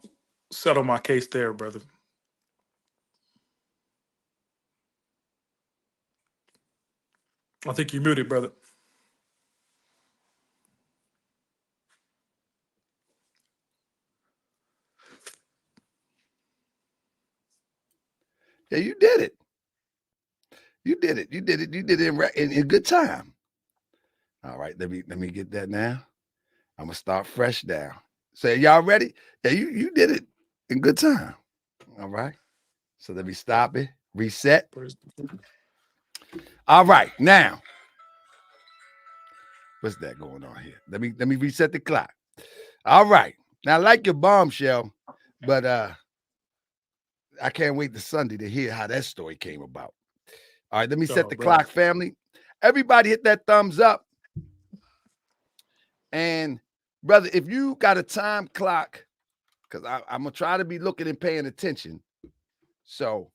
[SPEAKER 5] settle my case there, brother. I think you're muted, brother.
[SPEAKER 3] Yeah, you did it. You did it. You did it. You did it in good time. All right, let me get that now. I'm gonna start fresh now. So y'all ready? Yeah, you did it in good time. All right. So let me stop it. Reset. All right, now. What's that going on here? Let me reset the clock. All right. Now, I like your bombshell, but I can't wait to Sunday to hear how that story came about. All right, let me set the clock, family. Everybody hit that thumbs up. And brother, if you got a time clock, because I'm gonna try to be looking and paying attention. So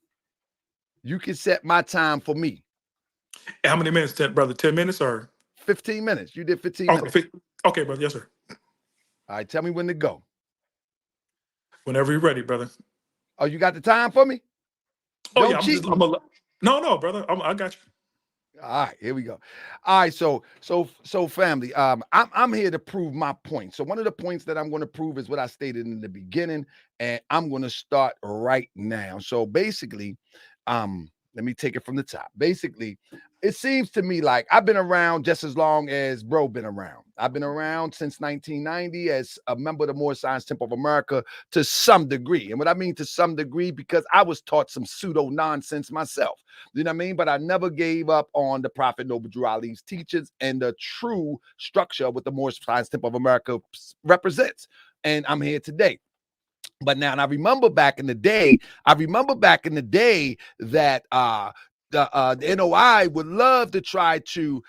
[SPEAKER 3] you can set my time for me.
[SPEAKER 5] How many minutes, brother? 10 minutes or
[SPEAKER 3] 15 minutes? You did 15 minutes.
[SPEAKER 5] Okay, brother. Yes, sir.
[SPEAKER 3] All right, tell me when to go.
[SPEAKER 5] Whenever you're ready, brother.
[SPEAKER 3] Oh, you got the time for me?
[SPEAKER 5] Oh, yeah. No, brother. I got you.
[SPEAKER 3] All right, here we go. All right, so family, I'm here to prove my point. So one of the points that I'm going to prove is what I stated in the beginning, and I'm going to start right now. So basically, let me take it from the top. Basically, it seems to me like I've been around just as long as bro been around. I've been around since 1990 as a member of the Moorish Science Temple of America to some degree. And what I mean to some degree, because I was taught some pseudo nonsense myself. You know what I mean? But I never gave up on the Prophet Noble Drew Ali's teachings and the true structure of what the Moorish Science Temple of America represents. And I'm here today. But now, and I remember back in the day that the NOI would love to try to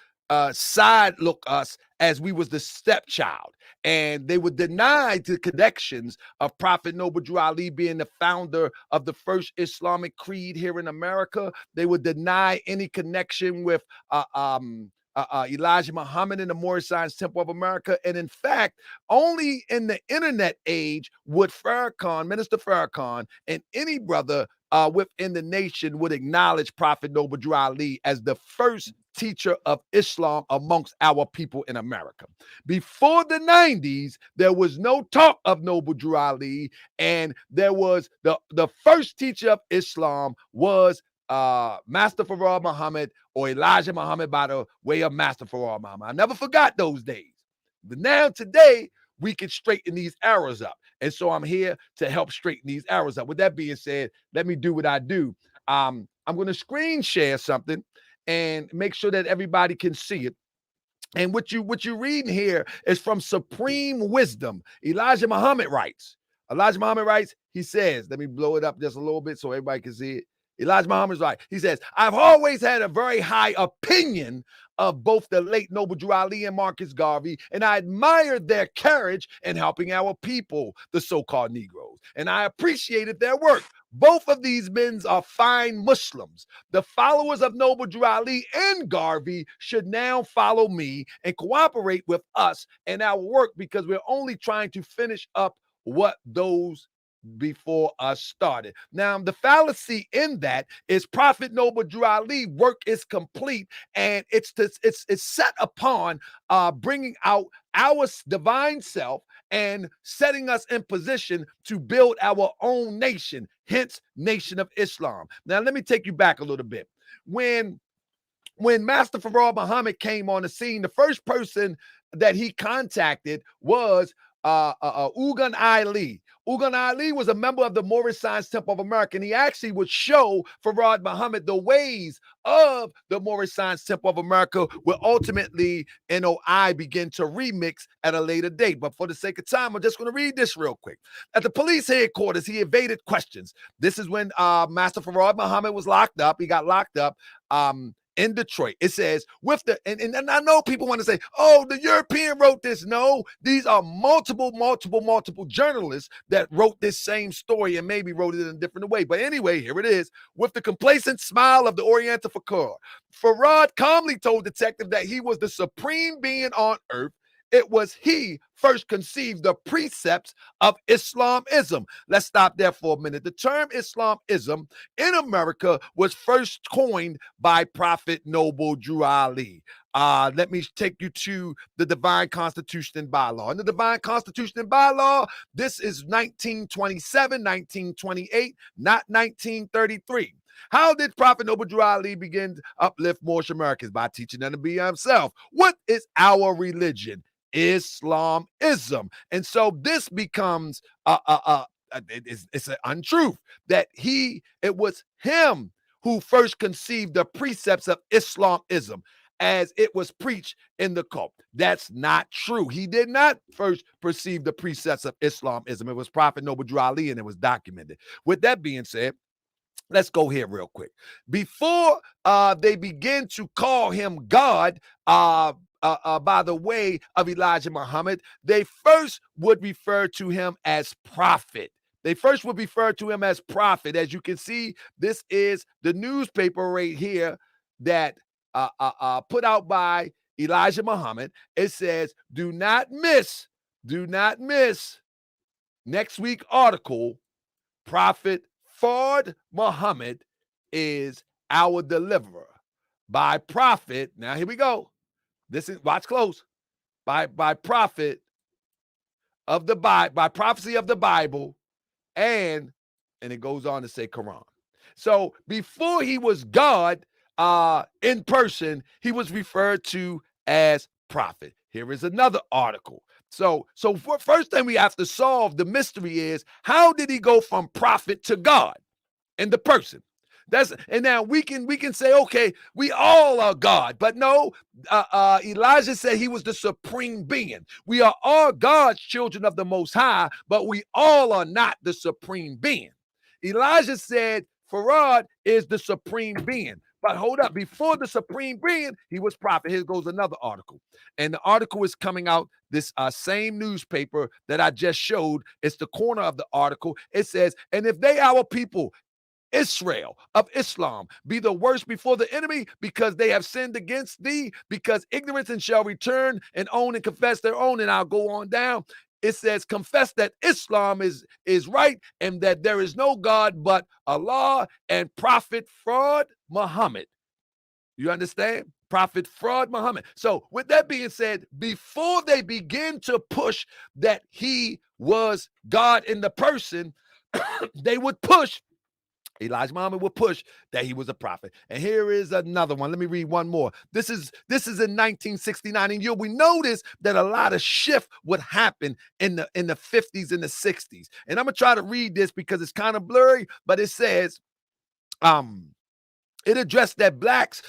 [SPEAKER 3] side look us as we was the stepchild. And they would deny the connections of Prophet Noble Drew Ali being the founder of the first Islamic creed here in America. They would deny any connection with Elijah Muhammad in the Moorish Science Temple of America. And in fact, only in the internet age would Minister Farrakhan, and any brother within the nation would acknowledge Prophet Noble Drew Ali as the first teacher of Islam amongst our people in America. Before the 90s, there was no talk of Noble Drew Ali, and there was the first teacher of Islam was Master Farah Muhammad or Elijah Muhammad by the way of Master Farah Muhammad. I never forgot those days. But now today, we can straighten these errors up. And so I'm here to help straighten these errors up. With that being said, let me do what I do. I'm going to screen share something and make sure that everybody can see it. And what you reading here is from Supreme Wisdom. Elijah Muhammad writes. He says, let me blow it up just a little bit so everybody can see it. Elijah Muhammad's right. He says, I've always had a very high opinion of both the late Noble Drew Ali and Marcus Garvey, and I admired their courage in helping our people, the so-called Negroes, and I appreciated their work. Both of these men are fine Muslims. The followers of Noble Drew Ali and Garvey should now follow me and cooperate with us and our work, because we're only trying to finish up what those before us started. Now, the fallacy in that is Prophet Noble Drew Ali work is complete, and it's set upon bringing out our divine self and setting us in position to build our own nation, hence Nation of Islam. Now, let me take you back a little bit. When Master Farad Muhammad came on the scene, the first person that he contacted was Ugan Ali. Ugan Ali was a member of the Moorish Science Temple of America, and he actually would show Farad Muhammad the ways of the Moorish Science Temple of America, where ultimately NOI begin to remix at a later date. But for the sake of time, I'm just going to read this real quick. At the police headquarters, he evaded questions. This is when Master Farad Muhammad was locked up. He got locked up. In Detroit, it says, with the, and I know people want to say, oh, the European wrote this. No, these are multiple journalists that wrote this same story and maybe wrote it in a different way. But anyway, here it is. With the complacent smile of the Oriental Fakir, Farad calmly told detective that he was the supreme being on earth. It was he first conceived the precepts of Islamism. Let's stop there for a minute. The term Islamism in America was first coined by Prophet Noble Drew Ali. Let me take you to the Divine Constitution and Bylaw. In the Divine Constitution and Bylaw, this is 1927, 1928, not 1933. How did Prophet Noble Drew Ali begin to uplift Moorish Americans? By teaching them to be himself. What is our religion? Islamism. And so this becomes it's an untruth that it was him who first conceived the precepts of Islamism as it was preached in the cult. That's not true. He did not first perceive the precepts of Islamism. It was Prophet Noble Drew Ali, and it was documented. With that being said, let's go here real quick. Before they begin to call him God, by the way of Elijah Muhammad, they first would refer to him as prophet. As you can see, this is the newspaper right here that put out by Elijah Muhammad. It says, do not miss next week article. Prophet Farad Muhammad is our deliverer. By prophet, now here we go. This is, watch close. By prophet of the Bible, by prophecy of the Bible, and it goes on to say Quran. So before he was God in person, he was referred to as prophet. Here is another article. So first thing we have to solve the mystery is, how did he go from prophet to God in the person? And now we can say, okay, we all are God, but no, Elijah said he was the supreme being. We are all God's children of the Most High, but we all are not the supreme being. Elijah said Farad is the supreme being. But hold up, before the supreme being, he was prophet. Here goes another article. And the article is coming out, this same newspaper that I just showed. It's the corner of the article. It says, and if they, our people, Israel of Islam, be the worst before the enemy, because they have sinned against thee, because ignorance and shall return and own and confess their own. And I'll go on down. It says, confess that Islam is right and that there is no God but Allah and Prophet Farad Muhammad. You understand? Prophet Farad Muhammad. So with that being said, before they begin to push that he was God in the person, they would push, Elijah Muhammad would push that he was a prophet. And here is another one. Let me read one more. This is in 1969. And we notice that a lot of shift would happen in the 50s and the 60s. And I'm going to try to read this because it's kind of blurry, but it says, It addressed that blacks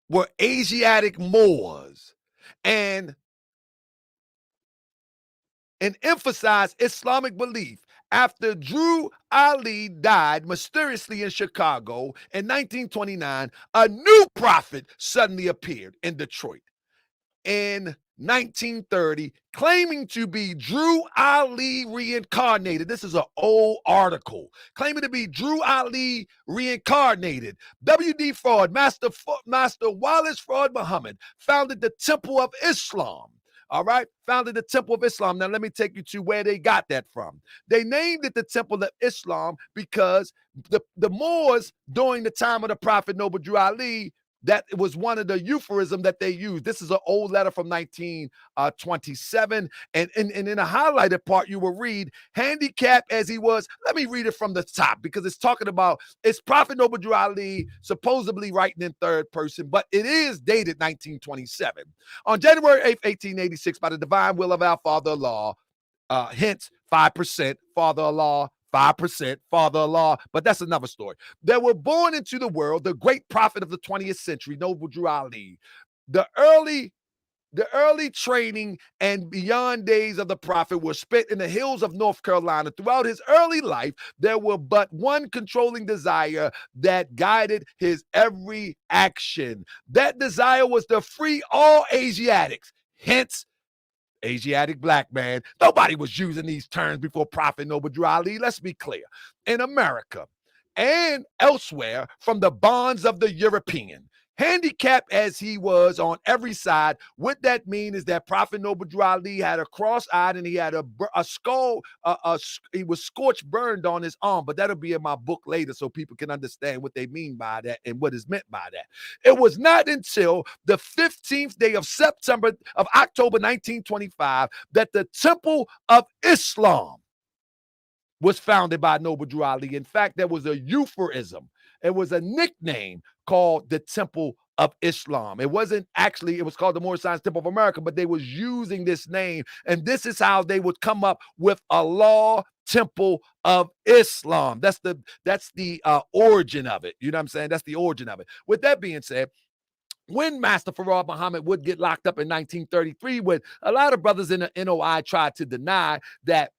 [SPEAKER 3] were Asiatic Moors and emphasized Islamic belief. After Drew Ali died mysteriously in Chicago in 1929, a new prophet suddenly appeared in Detroit in 1930, claiming to be Drew Ali reincarnated. This is an old article. Claiming to be Drew Ali reincarnated. W.D. Fraud, Master Wallace Fraud Muhammad, founded the Temple of Islam. All right, founded the Temple of Islam. Now, let me take you to where they got that from. They named it the Temple of Islam because the Moors, during the time of the Prophet Noble Drew Ali, that was one of the euphemisms that they used. This is an old letter from 1927. And in the highlighted part, you will read, handicapped as he was. Let me read it from the top because it's talking about, it's Prophet Noble Drew Ali supposedly writing in third person, but it is dated 1927. On January 8th, 1886, by the divine will of our Father-in-law, hence 5% Father-in-law, 5% Father-in-law, but that's another story. There were born into the world the great prophet of the 20th century, Noble Drew Ali. The early training and beyond days of the prophet were spent in the hills of North Carolina. Throughout his early life, there were but one controlling desire that guided his every action. That desire was to free all Asiatics, hence Asiatic black man. Nobody was using these terms before Prophet Noble Drew Ali. Let's be clear. In America and elsewhere, from the bonds of the European, handicapped as he was on every side, what that means is that Prophet Noble Drew Ali had a cross-eyed and he had a skull, he was scorched, burned on his arm, but that'll be in my book later so people can understand what they mean by that and what is meant by that. It was not until the 15th day of October 1925 that the Temple of Islam was founded by Noble Drew Ali. In fact, there was a euphemism. It was a nickname called the Temple of Islam. It wasn't actually, it was called the Moorish Temple of America, but they was using this name. And this is how they would come up with Allah Temple of Islam. That's the origin of it. You know what I'm saying? That's the origin of it. With that being said, when Master Farad Muhammad would get locked up in 1933, when a lot of brothers in the NOI tried to deny that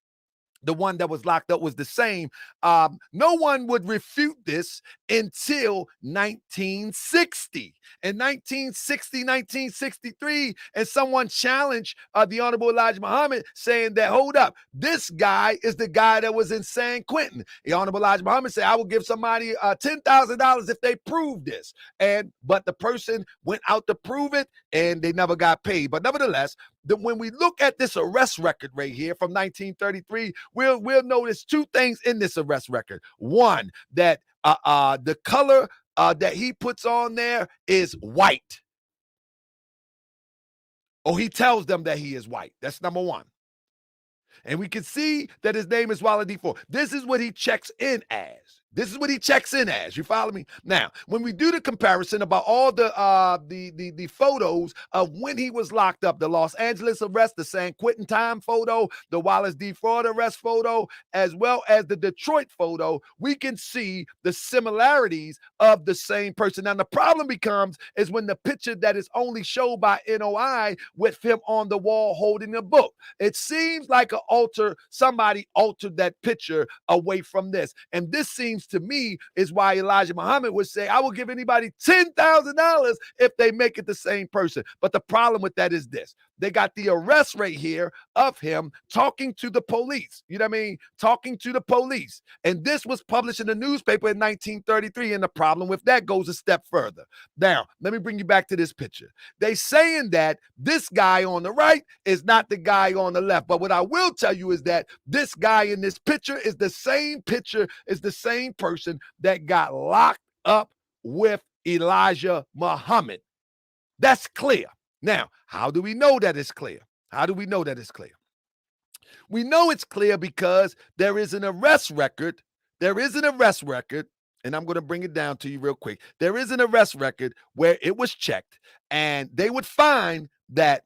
[SPEAKER 3] the one that was locked up was the same, no one would refute this until 1960. In 1960, 1963, and someone challenged the Honorable Elijah Muhammad saying that, hold up, this guy is the guy that was in San Quentin. The Honorable Elijah Muhammad said, I will give somebody $10,000 if they prove this. But the person went out to prove it and they never got paid. But nevertheless, when we look at this arrest record right here from 1933, we'll notice two things in this arrest record. One, that the color that he puts on there is white. Or he tells them that he is white. That's number one. And we can see that his name is Walid D4. This is what he checks in as. This is what he checks in as. You follow me? Now, when we do the comparison about all the photos of when he was locked up, the Los Angeles arrest, the San Quentin time photo, the Wallace D. Ford arrest photo, as well as the Detroit photo, we can see the similarities of the same person. Now, the problem becomes is when the picture that is only shown by NOI with him on the wall holding a book. It seems like somebody altered that picture away from this. And this seems to me is why Elijah Muhammad would say, I will give anybody $10,000 if they make it the same person. But the problem with that is this. They got the arrest right here of him talking to the police. You know what I mean? Talking to the police. And this was published in the newspaper in 1933. And the problem with that goes a step further. Now, let me bring you back to this picture. They saying that this guy on the right is not the guy on the left. But what I will tell you is that this guy in this picture is the same person that got locked up with Elijah Muhammad. That's clear. Now, how do we know that it's clear? How do we know that it's clear? We know it's clear because there is an arrest record. There is an arrest record, and I'm going to bring it down to you real quick. There is an arrest record where it was checked, and they would find that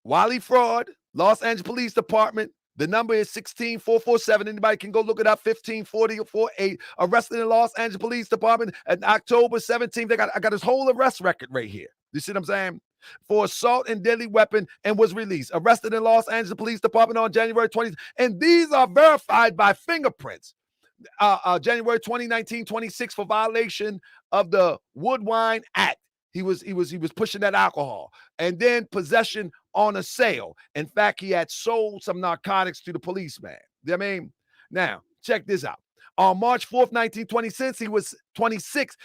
[SPEAKER 3] Wally Fraud, Los Angeles Police Department, The number is 16447. Anybody can go look it up. 154048. Arrested in Los Angeles Police Department on October 17th. I got his whole arrest record right here. You see what I'm saying? For assault and deadly weapon, and was released. Arrested in Los Angeles Police Department on January 20th. And these are verified by fingerprints. January 2019, 26 for violation of the Woodwine Act. He was pushing that alcohol, and then possession on a sale. In fact, he had sold some narcotics to the policeman. I mean, now check this out. On March 4th, 1926,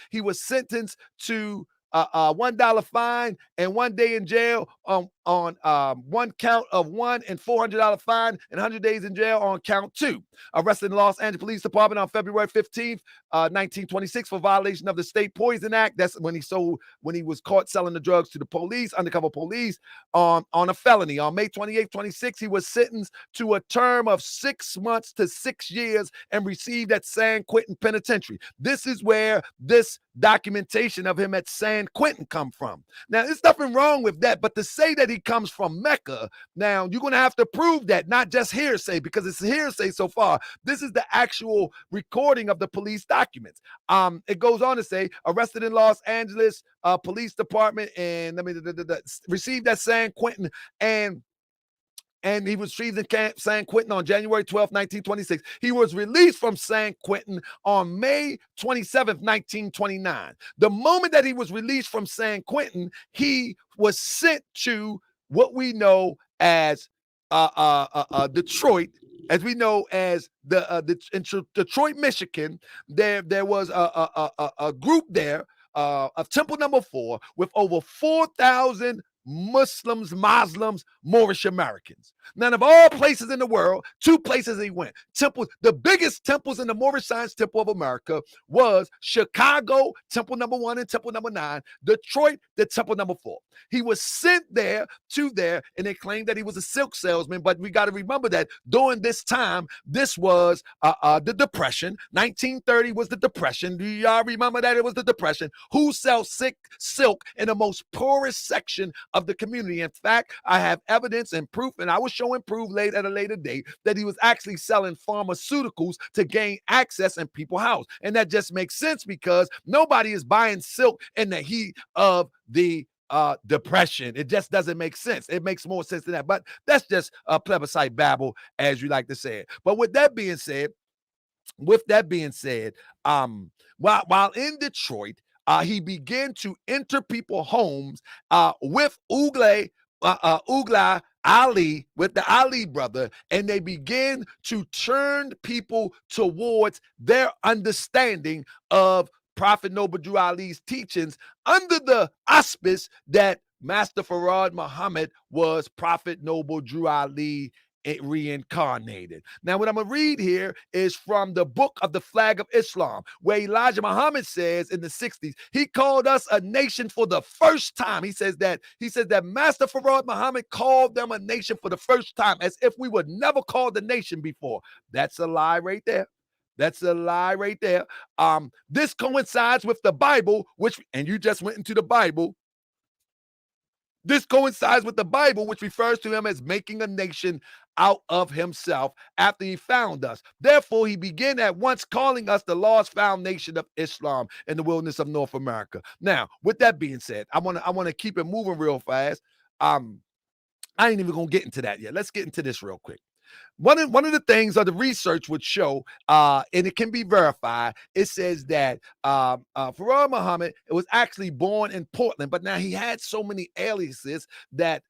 [SPEAKER 3] he was sentenced to $1 fine and 1 day in jail on one count of one, and $400 fine and 100 days in jail on count 2. Arrested in the Los Angeles Police Department on February 15th, 1926 for violation of the State Poison Act. That's when he was caught selling the drugs to the police, undercover police, on a felony. On May 28th, 26, he was sentenced to a term of 6 months to 6 years and received at San Quentin Penitentiary. This is where this documentation of him at San Quentin come from. Now, there's nothing wrong with that, but to say that he comes from Mecca, now you're going to have to prove that, not just hearsay, because it's hearsay so far. This is the actual recording of the police documents. It goes on to say, arrested in Los Angeles Police Department, and received at San Quentin, and he was retrieved in San Quentin on January 12, 1926. He was released from San Quentin on May 27, 1929. The moment that he was released from San Quentin, he was sent to what we know as Detroit, as we know as in Detroit, Michigan. There was a group there of Temple Number 4 with over 4,000 Muslims, Moorish Americans. None of all places in the world, 2 places he went. The biggest temples in the Moorish Science Temple of America was Chicago, Temple Number 1 and Temple Number 9, Detroit, the Temple Number 4. He was sent there, and they claimed that he was a silk salesman, but we got to remember that during this time, this was the Depression. 1930 was the Depression. Do y'all remember that? It was the Depression. Who sells silk in the most poorest section of the community? In fact, I have evidence and proof, and I will show and prove at a later date that he was actually selling pharmaceuticals to gain access in people's house. And that just makes sense because nobody is buying silk in the heat of the Depression. It just doesn't make sense. It makes more sense than that. But that's just plebiscite babble, as you like to say it. But with that being said, while in Detroit, he began to enter people's homes with Ugla Ali, with the Ali brother, and they began to turn people towards their understanding of Prophet Noble Drew Ali's teachings under the auspice that Master Farad Muhammad was Prophet Noble Drew Ali reincarnated. Now, what I'm going to read here is from the book of the Flag of Islam, where Elijah Muhammad says in the 60s, he called us a nation for the first time. He says that Master Farad Muhammad called them a nation for the first time, as if we were never called a nation before. That's a lie right there. That's a lie right there. This coincides with the Bible, and you just went into the Bible. This coincides with the Bible, which refers to him as making a nation out of himself after he found us. Therefore, he began at once calling us the lost foundation of Islam in the wilderness of North America. Now, with that being said, I want to keep it moving real fast. I ain't even gonna get into that yet. Let's get into this real quick. One of the things of the research would show, and it can be verified, it says that Farad Muhammad was actually born in Portland, but now he had so many aliases that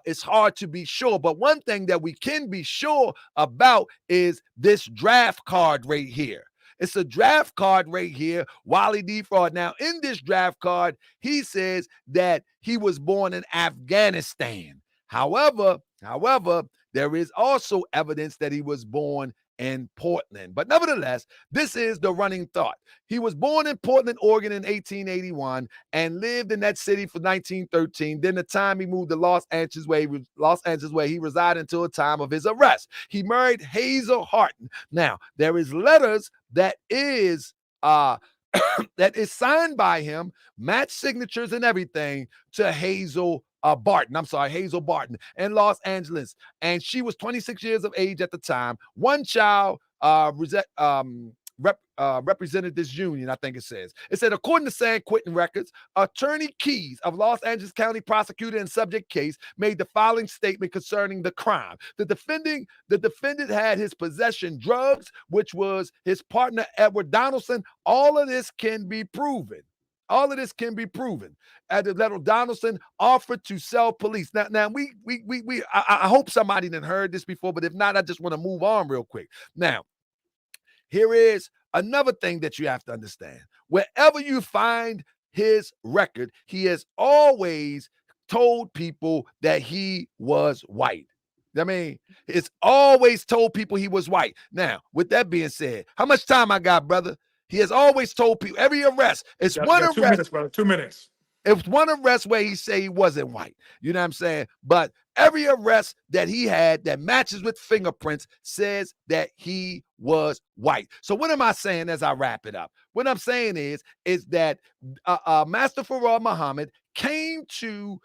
[SPEAKER 3] it's hard to be sure. But one thing that we can be sure about is this draft card right here. It's a draft card right here, Wally D. Fraud. Now, in this draft card, he says that he was born in Afghanistan. However, there is also evidence that he was born in Portland. But nevertheless, this is the running thought. He was born in Portland, Oregon in 1881 and lived in that city for 1913. Then the time he moved to Los Angeles, where he resided until the time of his arrest. He married Hazel Harton. Now, there is letters that is that is signed by him, match signatures and everything, to Hazel Barton. I'm sorry, Hazel Barton in Los Angeles. And she was 26 years of age at the time. One child represented this union, I think it says. It said, according to San Quentin records, Attorney Keys of Los Angeles County prosecutor in subject case made the following statement concerning the crime. The defendant had his possession drugs, which was his partner, Edward Donaldson. All of this can be proven. All of this can be proven. Edward Donaldson offered to sell police. Now, I hope somebody done heard this before, but if not, I just want to move on real quick. Now, here is another thing that you have to understand. Wherever you find his record, he has always told people that he was white. I mean, it's always told people he was white. Now, with that being said, how much time I got, brother? He has always told people, every arrest, it's one arrest.
[SPEAKER 5] 2 minutes, brother, 2 minutes.
[SPEAKER 3] It was one arrest where he said he wasn't white. You know what I'm saying? But every arrest that he had that matches with fingerprints says that he was white. So what am I saying as I wrap it up? What I'm saying is that Master Farah Muhammad came to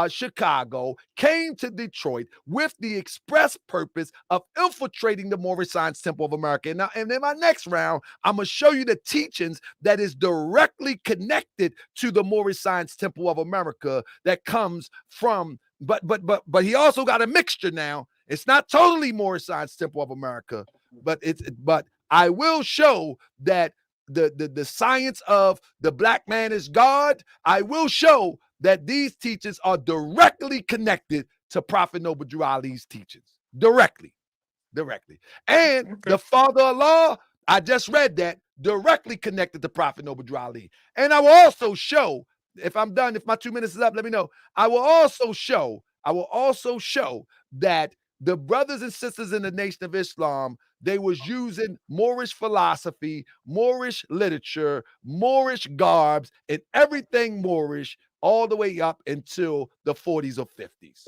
[SPEAKER 3] Chicago, came to Detroit with the express purpose of infiltrating the Moorish Science Temple of America. And in my next round, I'm going to show you the teachings that is directly connected to the Moorish Science Temple of America that comes from, but he also got a mixture now. It's not totally Moorish Science Temple of America, but I will show that the science of the black man is God. I will show that these teachings are directly connected to Prophet Noble Drew Ali's teachings. Directly. And the Father Allah, I just read that, directly connected to Prophet Noble Drew Ali. And I will also show, if I'm done, if my 2 minutes is up, let me know. I will also show that the brothers and sisters in the Nation of Islam, they was using Moorish philosophy, Moorish literature, Moorish garbs, and everything Moorish all the way up until the 40s or 50s.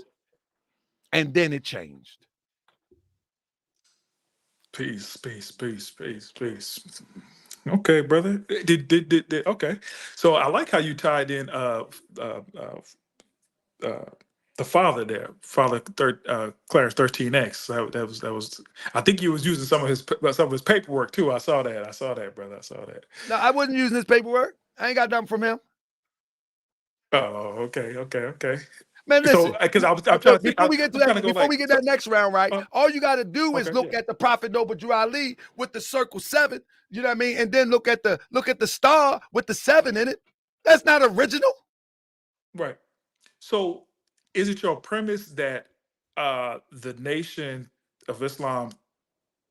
[SPEAKER 3] And then it changed.
[SPEAKER 5] Peace. Okay, brother. Okay. So I like how you tied in the father there, Father Clarence 13X. That was. I think he was using some of his paperwork too. I saw that, brother. I saw that.
[SPEAKER 3] No, I wasn't using his paperwork. I ain't got nothing from him.
[SPEAKER 5] Oh, okay.
[SPEAKER 3] Man, listen.
[SPEAKER 5] Because I'm trying to think,
[SPEAKER 3] before we get to that, before we get that next round right, all you got to do is look at the Prophet Noble Drew Ali with the circle 7. You know what I mean? And then look at the star with the 7 in it. That's not original,
[SPEAKER 5] right? So, is it your premise that the Nation of Islam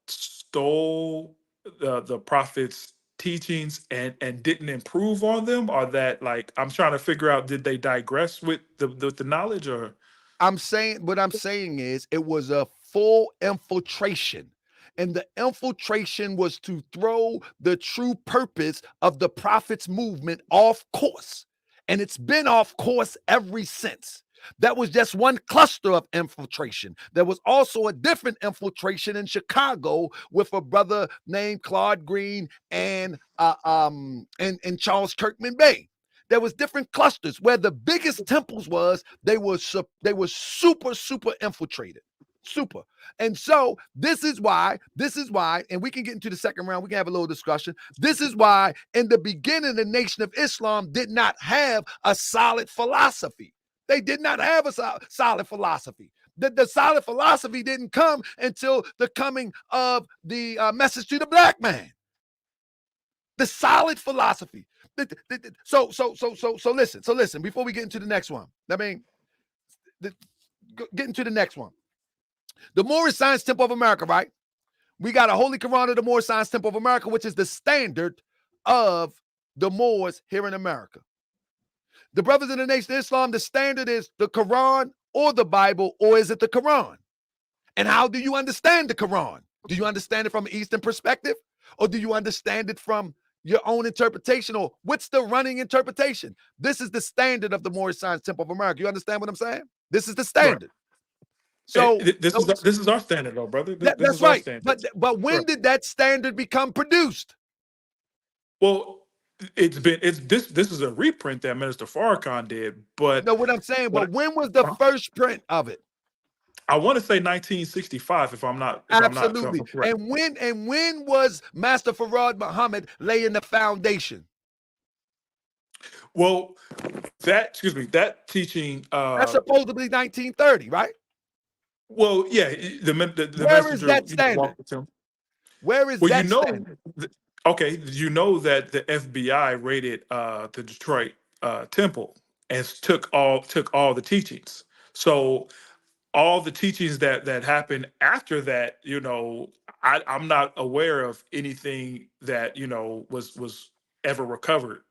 [SPEAKER 5] stole the Prophet's teachings and didn't improve on them, or that, like, I'm trying to figure out, did they digress with the knowledge, or?
[SPEAKER 3] What I'm saying is it was a full infiltration, and the infiltration was to throw the true purpose of the Prophet's movement off course, and it's been off course ever since. That was just one cluster of infiltration. There was also a different infiltration in Chicago with a brother named Claude Green and Charles Kirkman Bey. There was different clusters where the biggest temples was. They were super infiltrated. Super. And so this is why, and we can get into the second round, we can have a little discussion. This is why in the beginning, the Nation of Islam did not have a solid philosophy. They did not have a solid philosophy. The solid philosophy didn't come until the coming of the message to the black man. The solid philosophy. So listen, before we get into the next one, get into the next one. The Moorish Science Temple of America, right? We got a Holy Quran of the Moorish Science Temple of America, which is the standard of the Moors here in America. The brothers in the Nation of Islam, the standard is the Quran or the Bible, or is it the Quran? And how do you understand the Quran? Do you understand it from an Eastern perspective? Or do you understand it from your own interpretation? Or what's the running interpretation? This is the standard of the Moorish Science Temple of America. You understand what I'm saying? This is the standard.
[SPEAKER 5] Right. So this is our standard, though, brother. This is
[SPEAKER 3] right.
[SPEAKER 5] Our standard.
[SPEAKER 3] But when did that standard become produced?
[SPEAKER 5] Well, This is a reprint that Minister Farrakhan did, but
[SPEAKER 3] No, what I'm saying,
[SPEAKER 5] what
[SPEAKER 3] but when was the
[SPEAKER 5] uh,
[SPEAKER 3] first print of it?
[SPEAKER 5] I want to say 1965, if I'm
[SPEAKER 3] Absolutely.
[SPEAKER 5] correct.
[SPEAKER 3] And when was Master Farad Muhammad laying the foundation?
[SPEAKER 5] Well, that teaching.
[SPEAKER 3] That's supposedly 1930, right?
[SPEAKER 5] Well, yeah, the
[SPEAKER 3] Where is
[SPEAKER 5] messenger
[SPEAKER 3] that standard?
[SPEAKER 5] walked with him.
[SPEAKER 3] Where is
[SPEAKER 5] Well,
[SPEAKER 3] that standard?
[SPEAKER 5] okay, you know that the FBI raided the Detroit temple and took all the teachings. So all the teachings that happened after that, I'm not aware of anything that was ever recovered.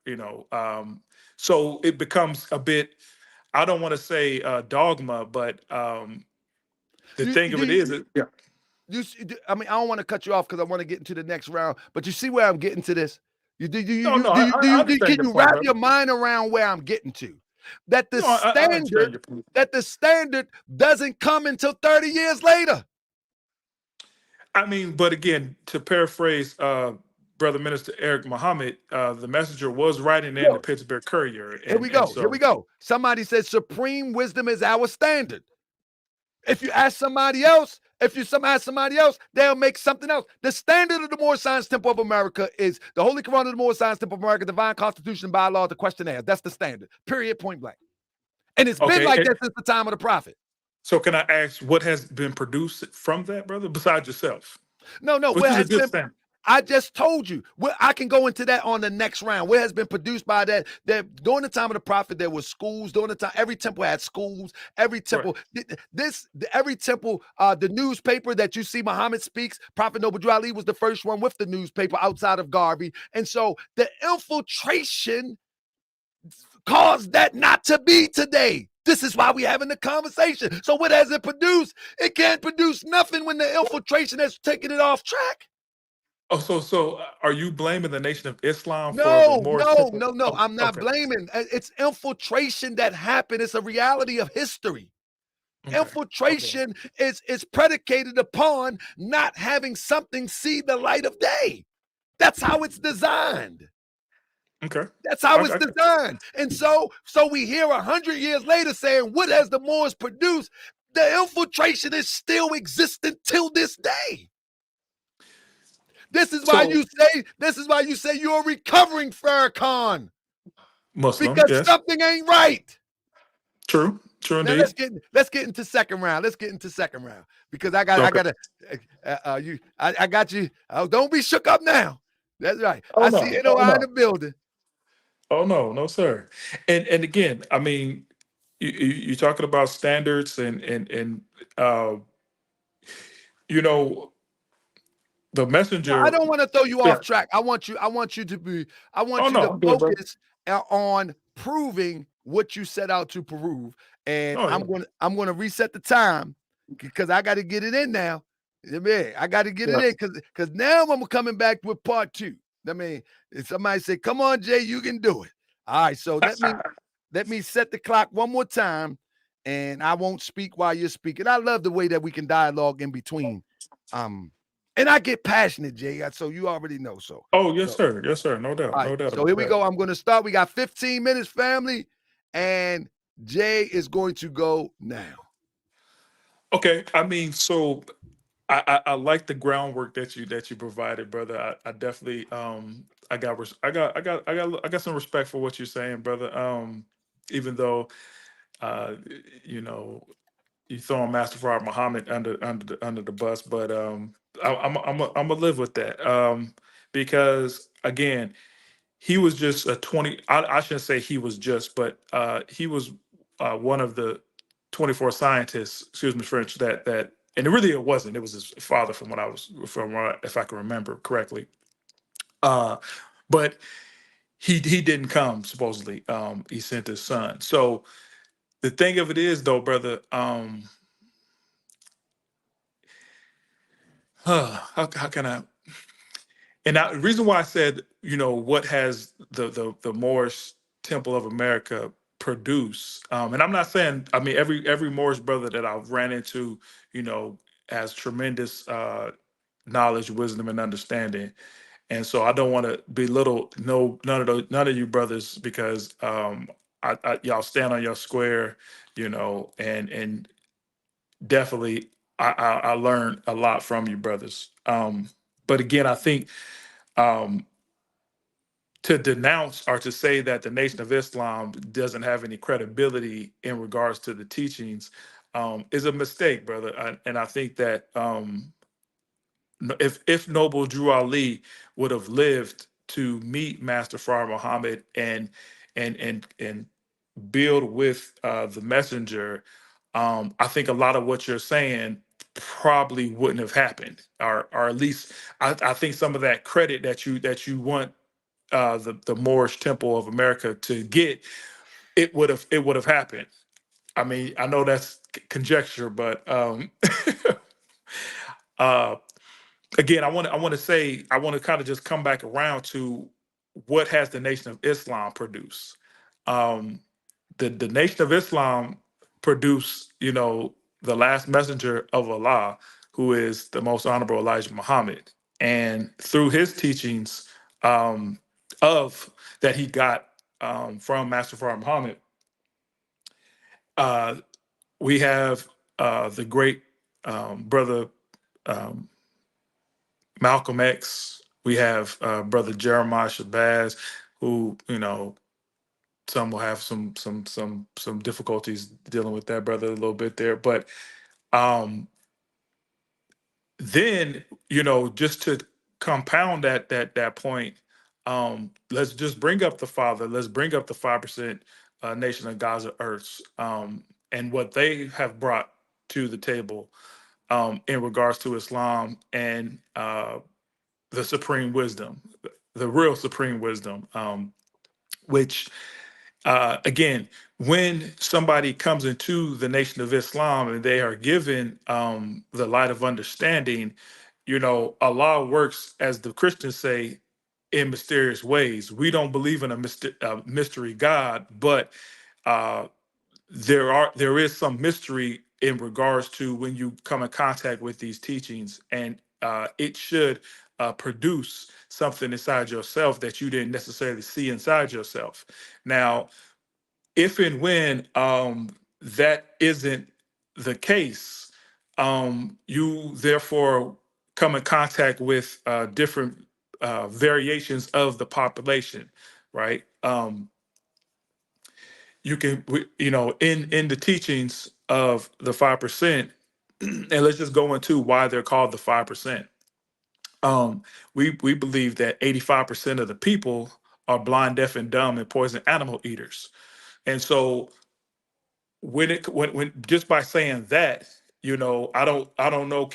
[SPEAKER 5] So it becomes a bit. I don't want to say dogma, but the
[SPEAKER 3] You,
[SPEAKER 5] thing of it
[SPEAKER 3] you,
[SPEAKER 5] is, yeah.
[SPEAKER 3] I mean, I don't want to cut you off because I want to get into the next round. But you see where I'm getting to this.
[SPEAKER 5] No, I understand
[SPEAKER 3] Can
[SPEAKER 5] your
[SPEAKER 3] you
[SPEAKER 5] point,
[SPEAKER 3] wrap
[SPEAKER 5] brother.
[SPEAKER 3] your mind around where I'm getting to? That the
[SPEAKER 5] No, I understand your point.
[SPEAKER 3] standard doesn't come until 30 years later.
[SPEAKER 5] I mean, but again, to paraphrase Brother Minister Eric Muhammad, the messenger was writing in the
[SPEAKER 3] Look,
[SPEAKER 5] Pittsburgh Courier,
[SPEAKER 3] here we
[SPEAKER 5] and
[SPEAKER 3] go. Here we
[SPEAKER 5] so
[SPEAKER 3] go. Somebody said supreme wisdom is our standard. If you ask somebody else, they'll make something else. The standard of the Moorish Science Temple of America is the Holy Quran of the Moorish Science Temple of America, divine constitution, bylaws, the questionnaire. That's the standard, period, point blank. And it's been
[SPEAKER 5] okay.
[SPEAKER 3] like that since the time of the prophet.
[SPEAKER 5] So can I ask what has been produced from that, brother, besides yourself?
[SPEAKER 3] No,
[SPEAKER 5] Which
[SPEAKER 3] what
[SPEAKER 5] is a
[SPEAKER 3] has
[SPEAKER 5] good
[SPEAKER 3] been,
[SPEAKER 5] standard.
[SPEAKER 3] I just told you. I can go into that on the next round. What has been produced by that? That during the time of the prophet, there was schools. During the time, every temple had schools. Every temple, every temple, the newspaper that you see Muhammad speaks, Prophet Noble Ali was the first one with the newspaper outside of Garvey. And so the infiltration caused that not to be today. This is why we're having the conversation. So what has it produced? It can't produce nothing when the infiltration has taken it off track.
[SPEAKER 5] Oh, so are you blaming the Nation of Islam for the
[SPEAKER 3] No,
[SPEAKER 5] Moorish
[SPEAKER 3] no,
[SPEAKER 5] temple?
[SPEAKER 3] no, no.
[SPEAKER 5] Oh,
[SPEAKER 3] I'm not
[SPEAKER 5] okay,
[SPEAKER 3] blaming. It's infiltration that happened. It's a reality of history.
[SPEAKER 5] okay, okay,
[SPEAKER 3] Infiltration is predicated upon not having something see the light of day. That's how it's designed.
[SPEAKER 5] okay.
[SPEAKER 3] That's how it's
[SPEAKER 5] I
[SPEAKER 3] designed. And so we hear 100 years later saying, what has the Moors produced? The infiltration is still existent till this day. This is why you say you're a recovering Farrakhan.
[SPEAKER 5] Muslim,
[SPEAKER 3] Because
[SPEAKER 5] yes,
[SPEAKER 3] something ain't right.
[SPEAKER 5] true
[SPEAKER 3] Now
[SPEAKER 5] indeed.
[SPEAKER 3] let's get into second round. Let's get into second round because I
[SPEAKER 5] Okay.
[SPEAKER 3] got you. Oh, don't be shook up now. That's right.
[SPEAKER 5] Oh
[SPEAKER 3] I
[SPEAKER 5] no,
[SPEAKER 3] see
[SPEAKER 5] oh
[SPEAKER 3] NOI in the
[SPEAKER 5] no,
[SPEAKER 3] building.
[SPEAKER 5] oh no, sir. And again, I mean, you're talking about standards and uh, you know the
[SPEAKER 3] No, I
[SPEAKER 5] messenger.
[SPEAKER 3] don't want to throw you
[SPEAKER 5] Yeah.
[SPEAKER 3] off track. I want you
[SPEAKER 5] Oh
[SPEAKER 3] to
[SPEAKER 5] no, I'm good, brother.
[SPEAKER 3] focus on proving what you set out to prove. And
[SPEAKER 5] Oh yeah.
[SPEAKER 3] I'm gonna reset the time because I got to get it in now. Man, I got to get it
[SPEAKER 5] Yeah.
[SPEAKER 3] in because now I'm coming back with part two. I mean, if somebody say, "Come on, Jay, you can do it." All right, so let me set the clock one more time, and I won't speak while you're speaking. I love the way that we can dialogue in between. And I get passionate, Jay. So you already know.
[SPEAKER 5] Oh yes, sir. Yes, sir. No doubt.
[SPEAKER 3] All right.
[SPEAKER 5] No doubt
[SPEAKER 3] So here
[SPEAKER 5] about
[SPEAKER 3] we
[SPEAKER 5] that.
[SPEAKER 3] go. I'm going to start. We got 15 minutes, family, and Jay is going to go now.
[SPEAKER 5] Okay. I mean, so I like the groundwork that you provided, brother. I definitely I got some respect for what you're saying, brother. Even though uh you know you throwing Master Farad Muhammad under the bus, but I'm gonna live with that. Because again, he was just a 20. I shouldn't say he was just, but he was one of the 24 scientists, excuse me, French, that and it wasn't. It was his father, if I can remember correctly. But he didn't come supposedly. He sent his son. So the thing of it is, though, brother, how can I? And the reason why I said, what has the Moorish Temple of America produce, and I'm not saying, I mean, every Moorish brother that I've ran into, has tremendous knowledge, wisdom, and understanding. And so I don't want to belittle none of you brothers, because y'all stand on your square, and definitely I learned a lot from you brothers. But again, I think to denounce or to say that the Nation of Islam doesn't have any credibility in regards to the teachings is a mistake, brother. And I think that if Noble Drew Ali would have lived to meet Master Farah Muhammad and build with the messenger, I think a lot of what you're saying probably wouldn't have happened, or at least I think some of that credit that you want the Moorish Temple of America to get, it would have happened. I mean, I know that's conjecture, but uh, again, I want to kind of just come back around to what has the Nation of Islam produced. Um, the Nation of Islam produced, the last messenger of Allah, who is the most honorable Elijah Muhammad, and through his teachings of that he got from Master Farah Muhammad, uh, we have the great brother um, Malcolm X. We have brother Jeremiah Shabazz, who some will have some difficulties dealing with that brother a little bit there, but um, then just to compound that point, let's just bring up the father. Let's bring up the 5% Nation of Gaza Earths, and what they have brought to the table in regards to Islam and the supreme wisdom, the real supreme wisdom, which again, when somebody comes into the Nation of Islam and they are given the light of understanding, Allah works, as the Christians say, in mysterious ways. We don't believe in a mystery God, but uh, there is some mystery in regards to when you come in contact with these teachings, and it should produce something inside yourself that you didn't necessarily see inside yourself. Now, if and when that isn't the case, you therefore come in contact with different variations of the population, right? You can, in the teachings of the 5%, and let's just go into why they're called the 5%. We believe that 85% of the people are blind, deaf, and dumb, and poison animal eaters. And so when just by saying that, I don't know,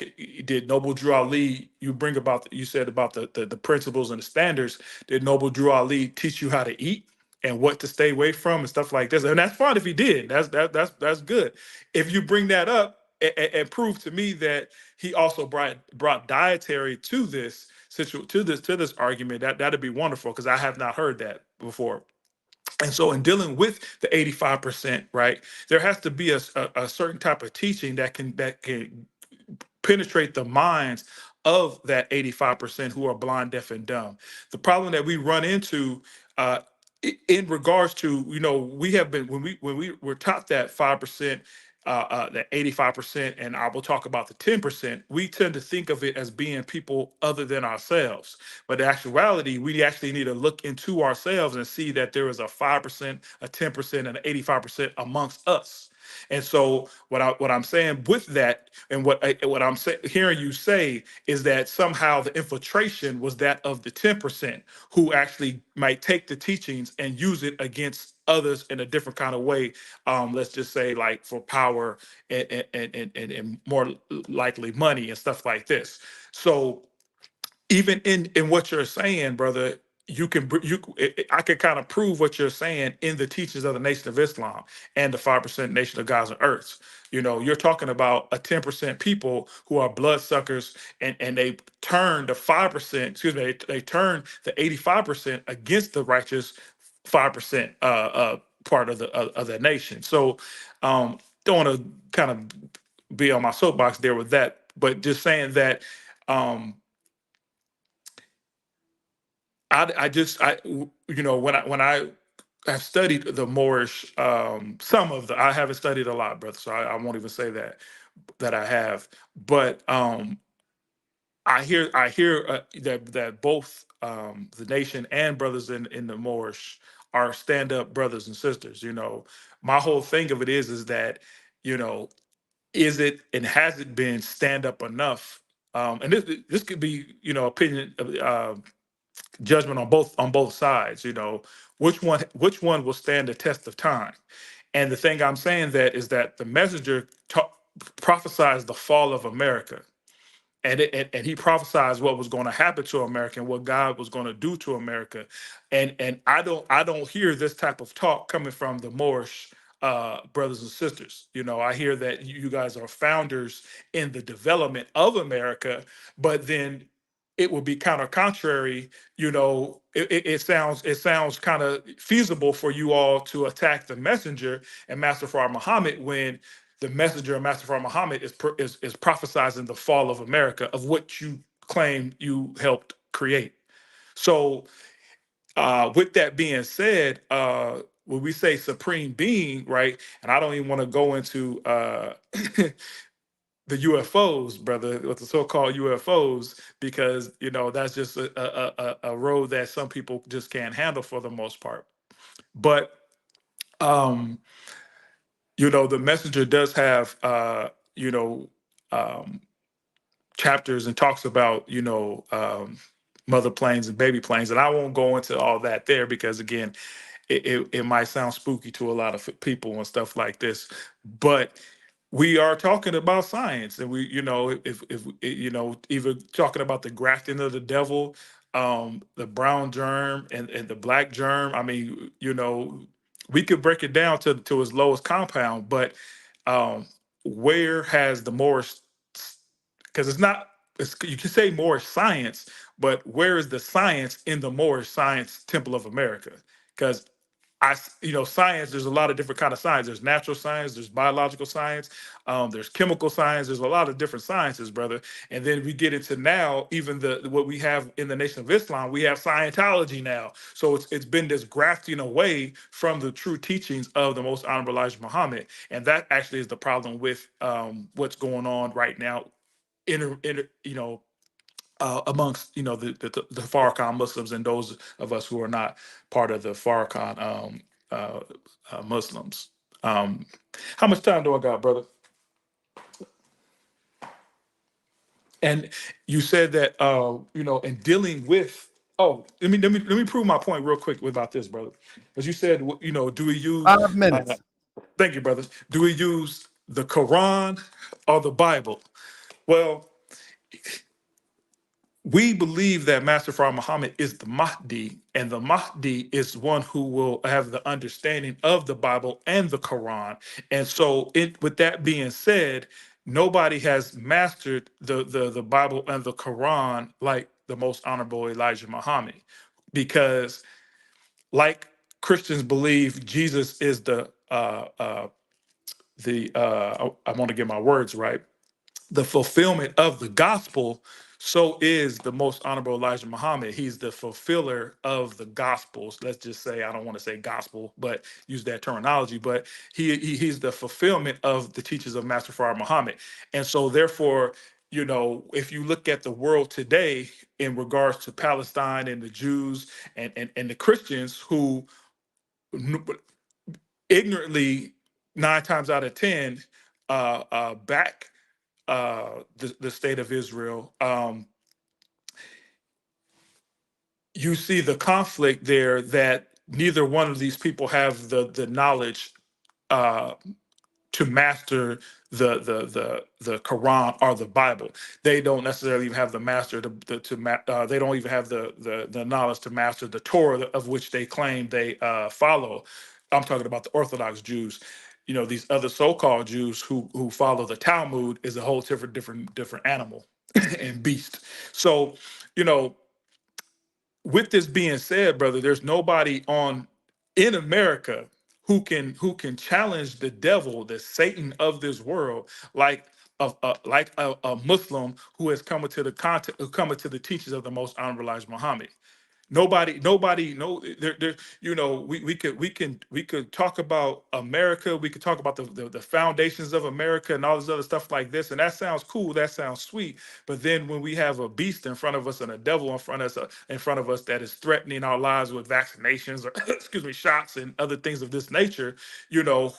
[SPEAKER 5] did Noble Drew Ali, you said about the principles and the standards, did Noble Drew Ali teach you how to eat and what to stay away from and stuff like this? And that's fine if he did. That's good. If you bring that up and prove to me that he also brought dietary to this to this argument, that'd be wonderful, because I have not heard that before. And so, in dealing with the 85%, right, there has to be a certain type of teaching that can penetrate the minds of that 85% who are blind, deaf, and dumb. The problem that we run into in regards to, we have been, when we were taught that 5%, that 85%, and I will talk about the 10%, we tend to think of it as being people other than ourselves. But in actuality, we actually need to look into ourselves and see that there is a 5%, a 10%, and an 85% amongst us. And so what I'm saying with that, and what I'm hearing you say, is that somehow the infiltration was that of the 10%, who actually might take the teachings and use it against others in a different kind of way. Let's just say, like, for power and more likely money and stuff like this. So even in what you're saying, brother, I can kind of prove what you're saying in the teachings of the Nation of Islam and the 5% Nation of Gaza Earths. You're talking about a 10% people who are bloodsuckers, and they turn the 5%, excuse me, they turn the 85% against the righteous 5% part of the nation. So don't want to kind of be on my soapbox there with that, but just saying that um when I have studied the Moorish, I haven't studied a lot, brother. So I won't even say that I have, but I hear that both the nation and brothers in the Moorish are stand up brothers and sisters. My whole thing of it is that you know is it and has it been stand up enough? And this could be opinion judgment on both sides. Which one will stand the test of time? And the thing I'm saying that is that the messenger prophesies the fall of America, and he prophesied what was going to happen to America and what God was going to do to America, and I don't hear this type of talk coming from the Moorish brothers and sisters. I hear that you guys are founders in the development of America, but then it would be kind of contrary. It sounds kind of feasible for you all to attack the messenger and Master Fard Muhammad when the messenger of Master Fard Muhammad is prophesizing the fall of America, of what you claim you helped create. So, with that being said, when we say supreme being, right, and I don't even want to go into the UFOs, brother, with the so-called UFOs, because that's just a road that some people just can't handle for the most part. But um, the messenger does have you know um, chapters and talks about mother planes and baby planes, and I won't go into all that there because again, it might sound spooky to a lot of people and stuff like this, but we are talking about science, and if even talking about the grafting of the devil, the brown germ and the black germ. I mean, we could break it down to its lowest compound, but um, where has the Moorish? Because you can say Moorish science, but where is the science in the Moorish Science Temple of America? Because science, there's a lot of different kind of science. There's natural science, there's biological science, there's chemical science, there's a lot of different sciences, brother. And then we get into now, even what we have in the Nation of Islam, we have Scientology now. So it's been this grafting away from the true teachings of the Most Honorable Elijah Muhammad. And that actually is the problem with what's going on right now amongst the Farrakhan Muslims and those of us who are not part of the Farrakhan Muslims. How much time do I got, brother? And you said that in dealing with. Oh, let me prove my point real quick about this, brother. Because you said, do we use?
[SPEAKER 3] 5 minutes.
[SPEAKER 5] Thank you, brother. Do we use the Quran or the Bible? Well, we believe that Master Fard Muhammad is the Mahdi, and the Mahdi is one who will have the understanding of the Bible and the Quran. And so, with that being said, nobody has mastered the Bible and the Quran like the Most Honorable Elijah Muhammad, because, like Christians believe Jesus is I want to get my words right, the fulfillment of the gospel, so is the Most Honorable Elijah Muhammad. He's the fulfiller of the gospels. Let's just say, I don't want to say gospel, but use that terminology. But he's the fulfillment of the teachings of Master Fard Muhammad. And so, therefore, if you look at the world today in regards to Palestine and the Jews and the Christians who ignorantly, 9 times out of 10, back the state of Israel, you see the conflict there, that neither one of these people have the knowledge uh, to master the Quran or the Bible. They don't necessarily even have the master they don't even have the knowledge to master the Torah of which they claim they follow. I'm talking about the Orthodox Jews. These other so-called Jews who follow the Talmud is a whole different animal and beast. So, you know, with this being said, brother, there's nobody in America who can challenge the devil, the Satan of this world, like a Muslim who has come into the teachings of the Most Honorable Elijah Muhammad. Nobody, no, you know, we could talk about America. We could talk about the foundations of America and all this other stuff like this. And that sounds cool. That sounds sweet. But then when we have a beast in front of us and a devil in front of us that is threatening our lives with vaccinations or excuse me, shots and other things of this nature, you know,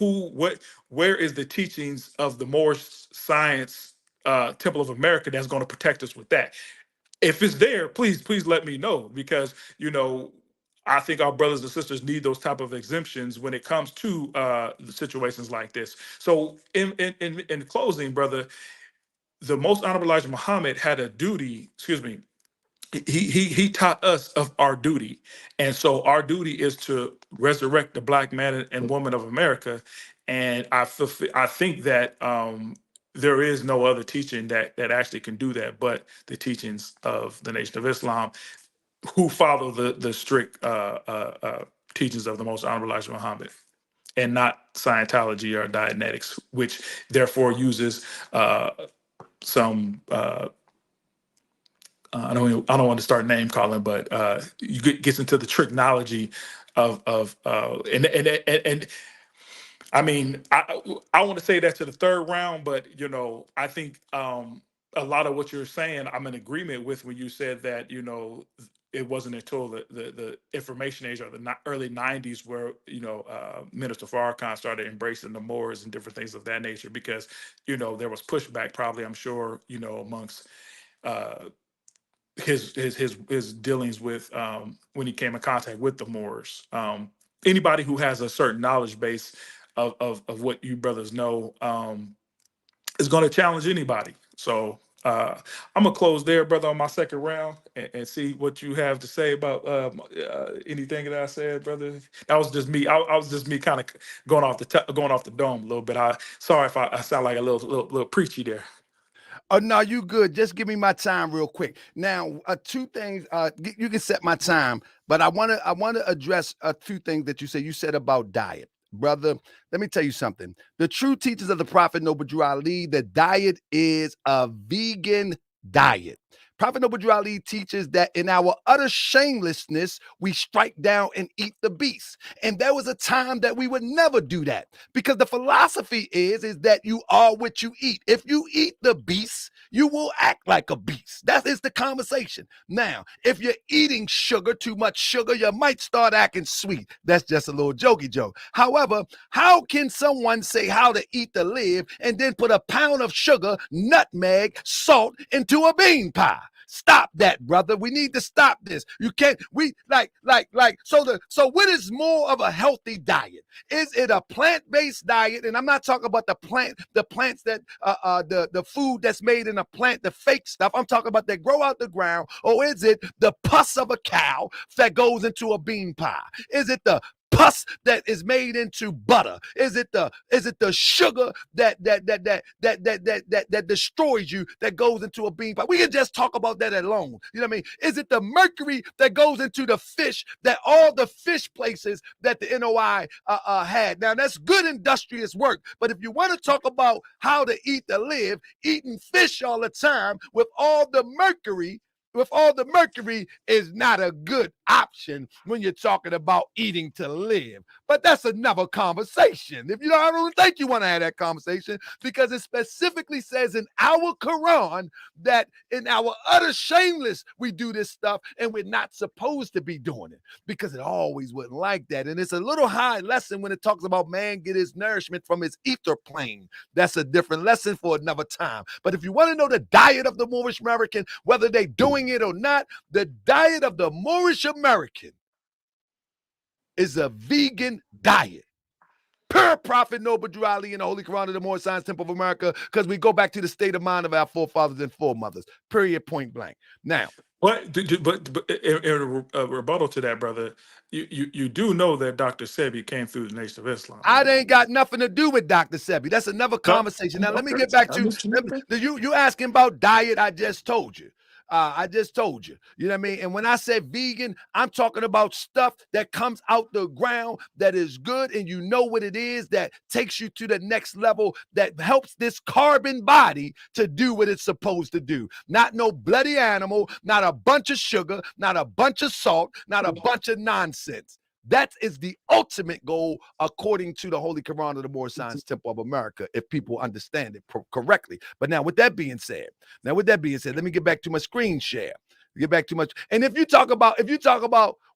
[SPEAKER 5] where is the teachings of the Moorish science Temple of America that's going to protect us with that? If it's there, please let me know, because you know I think our brothers and sisters need those type of exemptions when it comes to situations like this. So in closing, brother, the most honorable Elijah Muhammad had a duty. Excuse me. He taught us of our duty, and so our duty is to resurrect the black man and woman of America. And I think that there is no other teaching that actually can do that, but the teachings of the Nation of Islam, who follow the strict teachings of the most honorable Elijah Muhammad, and not Scientology or Dianetics, which therefore uses some. I don't want to start name calling, but gets into the tricknology of and I mean I want to say that to the third round, but you know I think a lot of what you're saying I'm in agreement with when you said that, you know, it wasn't until the information age or the early 90s where, you know, Minister Farrakhan started embracing the Moors and different things of that nature, because, you know, there was pushback probably, I'm sure, you know, amongst his dealings with when he came in contact with the Moors. Anybody who has a certain knowledge base of what you brothers know is going to challenge anybody. So I'm gonna close there, brother, on my second round, and see what you have to say about anything that I said, brother. That was just me. I was just me, kind of going off the dome a little bit. Sorry if I sound like a little preachy there.
[SPEAKER 3] Oh, no, you good. Just give me my time real quick. Now, two things. You can set my time, but I want to address two things that you said. You said about diet, brother. Let me tell you something. The true teachings of the Prophet Noble Drew Ali, the diet is a vegan diet. Prophet Noble Drew Ali teaches that in our utter shamelessness, we strike down and eat the beast. And there was a time that we would never do that, because the philosophy is that you are what you eat. If you eat the beast, you will act like a beast. That is the conversation. Now, if you're eating sugar, too much sugar, you might start acting sweet. That's just a little jokey joke. However, how can someone say how to eat to live and then put a pound of sugar, nutmeg, salt into a bean pie? Stop that, brother. We need to stop this. You can't, so what is more of a healthy diet? Is it a plant-based diet? And I'm not talking about the plants that, the food that's made in a plant, the fake stuff. I'm talking about that grow out the ground. Or is it the pus of a cow that goes into a bean pie? Is it the pus that is made into butter? Is it the sugar that destroys you that goes into a bean pie? We can just talk about that alone. You know what I mean? Is it the mercury that goes into the fish, that all the fish places that the NOI had? Now that's good industrious work, but if you want to talk about how to eat to live, eating fish all the time with all the mercury is not a good option when you're talking about eating to live. But that's another conversation. If you know, I don't think you want to have that conversation, because it specifically says in our Quran that in our utter shameless, we do this stuff and we're not supposed to be doing it, because it always wasn't like that. And it's a little high lesson when it talks about man get his nourishment from his ether plane. That's a different lesson for another time. But if you want to know the diet of the Moorish American, whether they're doing it or not, the diet of the Moorish American is a vegan diet. Per Prophet Noble Drew Ali in the Holy Quran of the Moorish Science Temple of America, because we go back to the state of mind of our forefathers and foremothers. Period, point blank. Now,
[SPEAKER 5] But in a rebuttal to that, brother, you do know that Dr. Sebi came through the Nation of Islam.
[SPEAKER 3] Right? I ain't got nothing to do with Dr. Sebi. That's another conversation. Now, let me get back to you asking about diet. I just told you. I just told you. You know what I mean? And when I say vegan, I'm talking about stuff that comes out the ground that is good, and you know what it is, that takes you to the next level, that helps this carbon body to do what it's supposed to do. Not no bloody animal, not a bunch of sugar, not a bunch of salt, not a bunch of nonsense. That is the ultimate goal, according to the Holy Quran of the Moorish Science Temple of America, if people understand it correctly. But now, with that being said, let me get back to my screen share. Get back to much. And if you talk about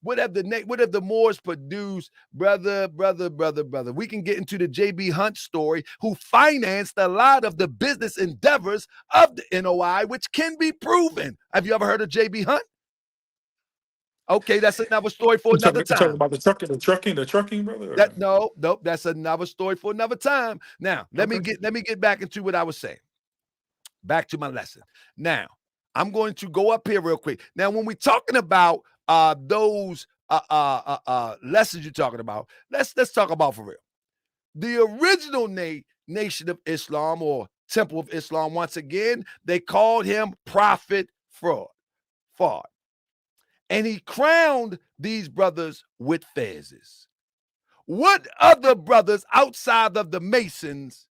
[SPEAKER 3] what have the Moors produced, brother, we can get into the J.B. Hunt story, who financed a lot of the business endeavors of the NOI, which can be proven. Have you ever heard of J.B. Hunt? Okay, that's another story for another time.
[SPEAKER 5] Talking about the trucking, brother.
[SPEAKER 3] Nope, that's another story for another time. Now, let me get back into what I was saying. Back to my lesson. Now, I'm going to go up here real quick. Now, when we're talking about those lessons you're talking about, let's talk about for real. The original Nation of Islam, or Temple of Islam, once again, they called him Prophet Fraud. And he crowned these brothers with fezzes. What other brothers outside of the Masons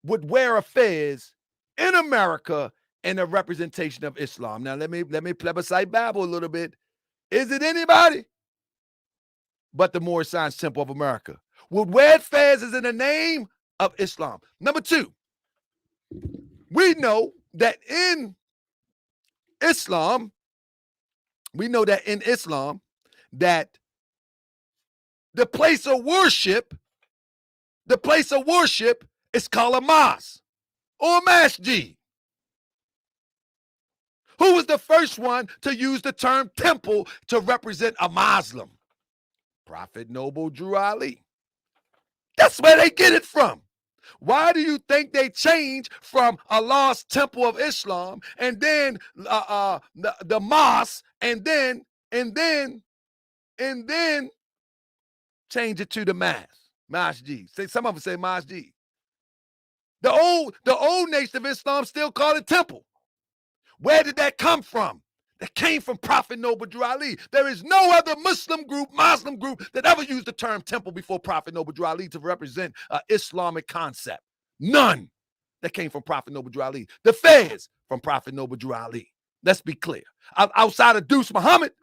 [SPEAKER 3] would wear a fez in America in a representation of Islam? Now, let me plebiscite Bible a little bit. Is it anybody but the Moorish Science Temple of America would wear fezzes in the name of Islam? Number two, we know that in Islam, that the place of worship is called a mosque or a masjid. Who was the first one to use the term temple to represent a Muslim? Prophet Noble Drew Ali. That's where they get it from. Why do you think they change from Allah's Temple of Islam and then the mosque and then change it to the masjid? Some of them say masjid. The old Nation of Islam still call it temple. Where did that come from? That came from Prophet Noble Drew Ali. There is no other Muslim group that ever used the term temple before Prophet Noble Drew Ali to represent an Islamic concept. None. That came from Prophet Noble Drew Ali. The fez from Prophet Noble Drew Ali. Let's be clear. Outside of Deuce Muhammad,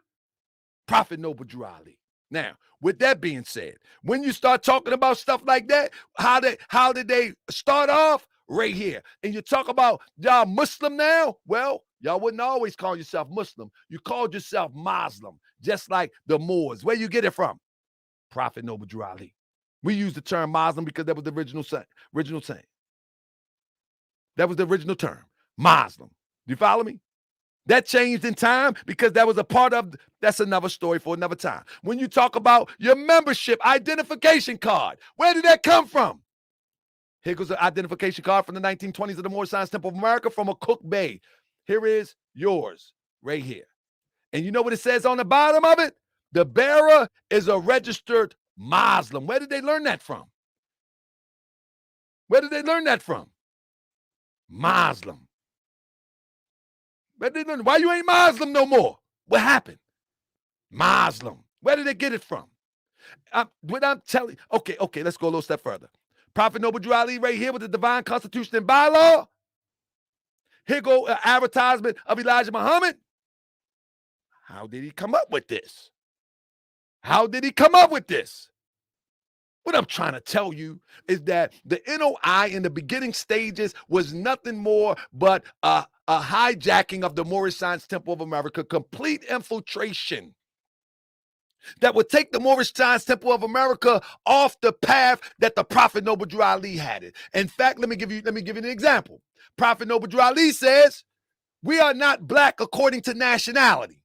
[SPEAKER 3] Prophet Noble Drew Ali. Now, with that being said, when you start talking about stuff like that, how did they start off? Right here. And you talk about y'all Muslim now? Well, y'all wouldn't always call yourself Muslim. You called yourself Muslim, just like the Moors. Where you get it from? Prophet Noble Drew Ali. We use the term Muslim because that was the original saying. That was the original term, Muslim. Do you follow me? That changed in time because that was a part of, that's another story for another time. When you talk about your membership identification card, where did that come from? Here goes the identification card from the 1920s of the Moorish Science Temple of America from a Cook Bay. Here is yours right here. And you know what it says on the bottom of it? The bearer is a registered Muslim. Where did they learn that from? Muslim. Where did they learn? Why you ain't Muslim no more? What happened? Muslim. Where did they get it from? What I'm telling you. Okay, let's go a little step further. Prophet Noble Drew Ali right here with the divine constitution and bylaw. Here go an advertisement of Elijah Muhammad. How did he come up with this? What I'm trying to tell you is that the NOI in the beginning stages was nothing more but a hijacking of the Moorish Science Temple of America, complete infiltration that would take the Moorish Science Temple of America off the path that the Prophet Noble Drew Ali had it. In fact, let me give you an example. Prophet Noble Drew Ali says, we are not black according to nationality.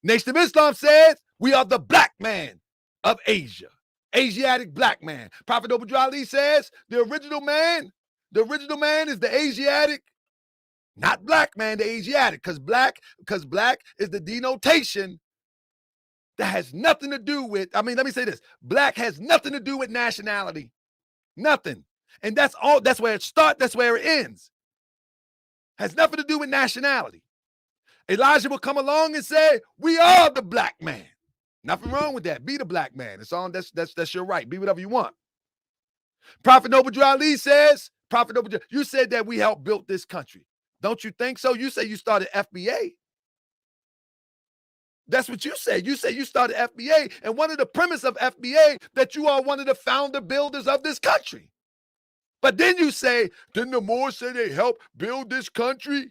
[SPEAKER 3] Nation of Islam says, we are the black man of Asia, Asiatic black man. Prophet Noble Drew Ali says, the original man is the Asiatic, not black man, the Asiatic, because black is the denotation. That has nothing to do with, let me say this. Black has nothing to do with nationality. Nothing. And that's all. That's where it starts. That's where it ends. Has nothing to do with nationality. Elijah will come along and say, we are the black man. Nothing wrong with that. Be the black man. It's on. That's your right. Be whatever you want. Prophet Noble Drew Ali says, Prophet Noble Drew, you said that we helped build this country. Don't you think so? You say you started FBA. That's what you said. You said you started FBA, and one of the premise of FBA that you are one of the founder builders of this country. But then you say, didn't the Moors say they helped build this country?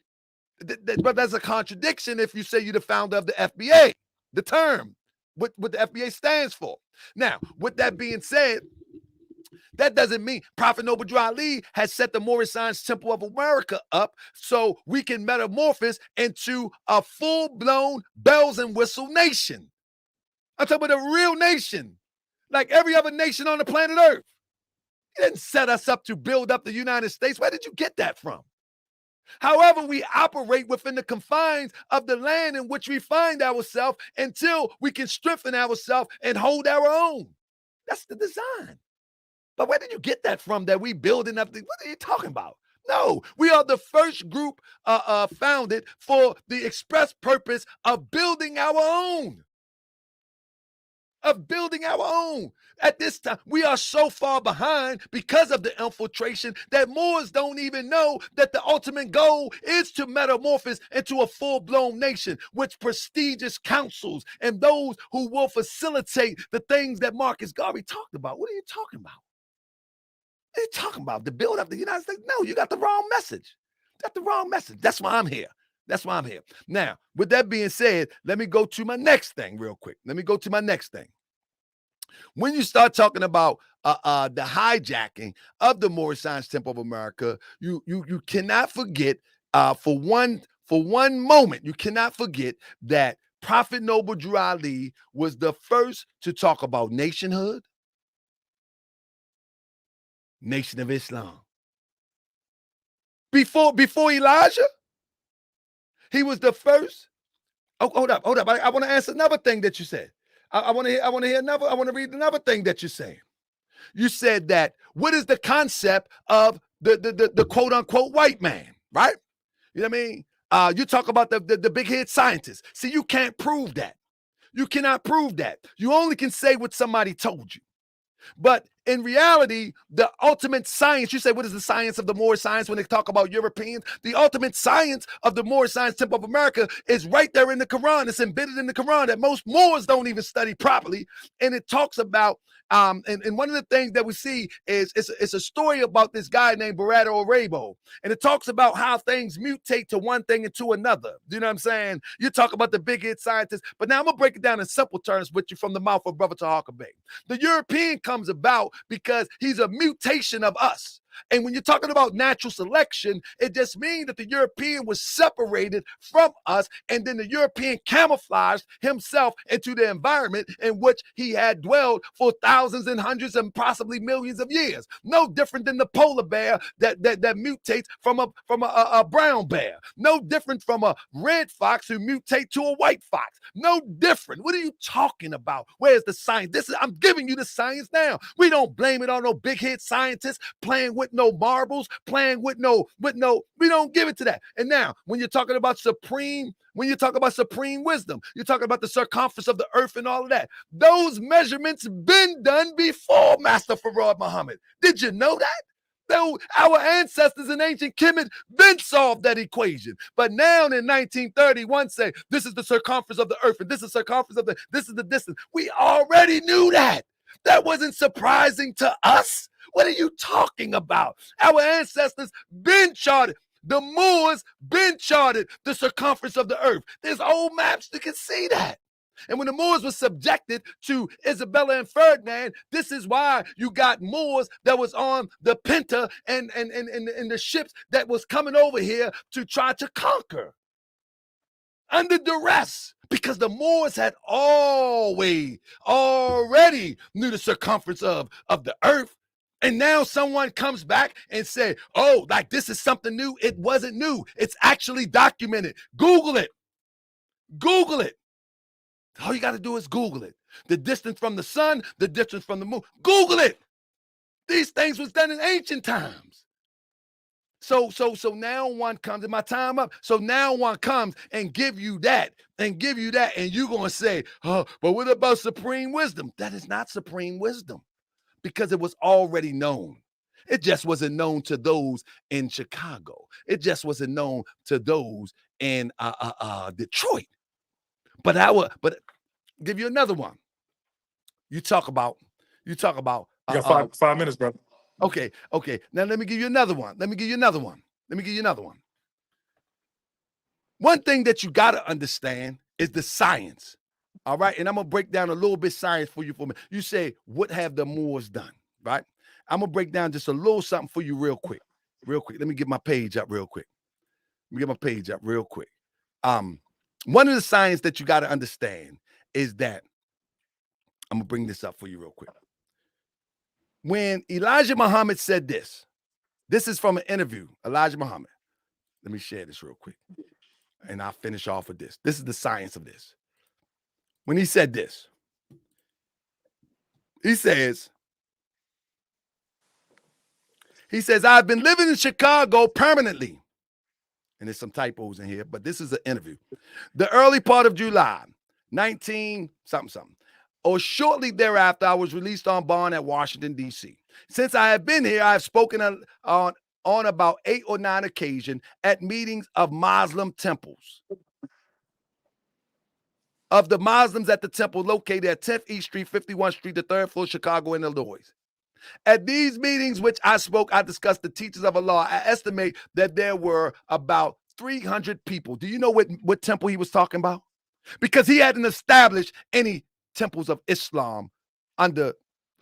[SPEAKER 3] But that's a contradiction if you say you're the founder of the FBA, the term, what the FBA stands for. Now, with that being said, that doesn't mean Prophet Noble Drew Ali has set the Moorish Science Temple of America up so we can metamorphose into a full-blown bells and whistle nation. I'm talking about a real nation, like every other nation on the planet Earth. He didn't set us up to build up the United States. Where did you get that from? However, we operate within the confines of the land in which we find ourselves until we can strengthen ourselves and hold our own. That's the design. But where did you get that from, that we building up? What are you talking about? No, we are the first group founded for the express purpose of building our own. At this time, we are so far behind because of the infiltration that Moors don't even know that the ultimate goal is to metamorphose into a full-blown nation, which prestigious councils and those who will facilitate the things that Marcus Garvey talked about. What are you talking about? What are you talking about? The build up the United States? No, you got the wrong message. That's why I'm here. Now, with that being said, let me go to my next thing real quick. When you start talking about the hijacking of the Moorish Science Temple of America, you cannot forget for one moment, you cannot forget that Prophet Noble Drew Ali was the first to talk about nationhood, Nation of Islam. Before Elijah, he was the first. Oh, hold up. I want to answer another thing that you said. I want to read another thing that you're saying. You said that what is the concept of the quote unquote white man, right? You know what I mean? You talk about the big head scientists. See, you can't prove that. You cannot prove that. You only can say what somebody told you. But in reality, the ultimate science, you say, what is the science of the Moorish science when they talk about Europeans? The ultimate science of the Moorish Science Temple of America is right there in the Quran. It's embedded in the Quran that most Moors don't even study properly. And it talks about, and one of the things that we see is it's a story about this guy named Barada Orebo. And it talks about how things mutate to one thing and to another. You know what I'm saying? You talk about the big head scientists, but now I'm going to break it down in simple terms with you from the mouth of Brother Taharka Bey. The European comes about because he's a mutation of us. And when you're talking about natural selection, it just means that the European was separated from us, and then the European camouflaged himself into the environment in which he had dwelled for thousands and hundreds and possibly millions of years. No different than the polar bear that mutates from a brown bear. No different from a red fox who mutate to a white fox. No different. What are you talking about? Where's the science? I'm giving you the science now. We don't blame it on no big head scientists playing with no marbles, we don't give it to that. And now, when you're talking about supreme wisdom, you're talking about the circumference of the earth and all of that. Those measurements been done before Master Farad Muhammad. Did you know that? Though our ancestors in ancient Kemet been solved that equation. But now in 1931 say, this is the circumference of the earth, and this is the circumference of this is the distance. We already knew that. That wasn't surprising to us. What are you talking about? Our ancestors been charted. The Moors been charted the circumference of the earth. There's old maps that can see that. And when the Moors were subjected to Isabella and Ferdinand, this is why you got Moors that was on the Pinta and the ships that was coming over here to try to conquer under duress. Because the Moors had already knew the circumference of the earth. And now someone comes back and say, oh, like this is something new. It wasn't new. It's actually documented. Google it. All you got to do is Google it. The distance from the sun, the distance from the moon. Google it. These things was done in ancient times. So now one comes, and my time up. So now one comes and give you that, and you're gonna say, oh, but what about supreme wisdom? That is not supreme wisdom, because it was already known. It just wasn't known to those in Chicago. It just wasn't known to those in Detroit. But give you another one. You talk about.
[SPEAKER 5] You got 5 minutes, brother.
[SPEAKER 3] Okay. Now let me give you another one. One thing that you got to understand is the science. All right. And I'm going to break down a little bit science for you for a minute. You say, what have the Moors done? Right. I'm going to break down just a little something for you real quick. Let me get my page up real quick. One of the science that you got to understand is that, I'm going to bring this up for you real quick. When Elijah Muhammad said this is from an interview, Elijah Muhammad. Let me share this real quick, and I'll finish off with this. This is the science of this. When he said this, he says, I've been living in Chicago permanently. And there's some typos in here, but this is an interview. The early part of July, 19 something. Or shortly thereafter, I was released on bond at Washington, D.C. Since I have been here, I have spoken on about 8 or 9 occasions at meetings of Muslim temples. Of the Muslims at the temple located at 10th East Street, 51st Street, the 3rd floor, Chicago, Illinois. At these meetings which I spoke, I discussed the teachings of Allah. I estimate that there were about 300 people. Do you know what temple he was talking about? Because he hadn't established any temples of Islam under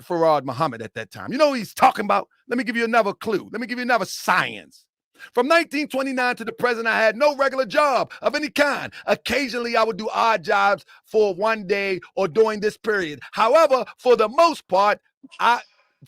[SPEAKER 3] Farad Muhammad at that time. You know what he's talking about? Let me give you another clue. Let me give you another science. From 1929 to the present, I had no regular job of any kind. Occasionally, I would do odd jobs for one day or during this period. However, for the most part,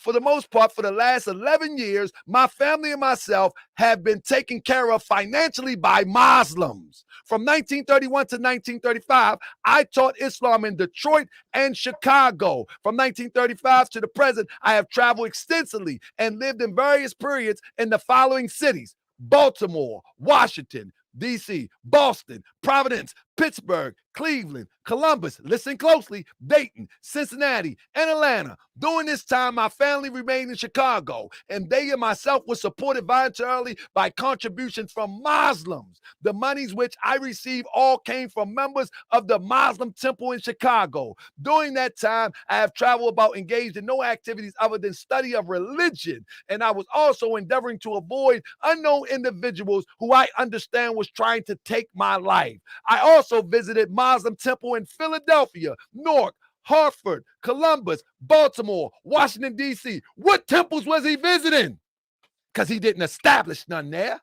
[SPEAKER 3] for the last 11 years, my family and myself have been taken care of financially by Muslims. From 1931 to 1935, I taught Islam in Detroit and Chicago. From 1935 to the present, I have traveled extensively and lived in various periods in the following cities: Baltimore, Washington, D.C., Boston, Providence, Pittsburgh, Cleveland, Columbus, listen closely, Dayton, Cincinnati, and Atlanta. During this time, my family remained in Chicago, and they and myself were supported voluntarily by contributions from Muslims. The monies which I received all came from members of the Muslim temple in Chicago. During that time, I have traveled about, engaged in no activities other than study of religion, and I was also endeavoring to avoid unknown individuals who I understand was trying to take my life. I also visited Muslim temple in Philadelphia, Newark, Hartford, Columbus, Baltimore, Washington, D.C. What temples was he visiting? Because he didn't establish none there.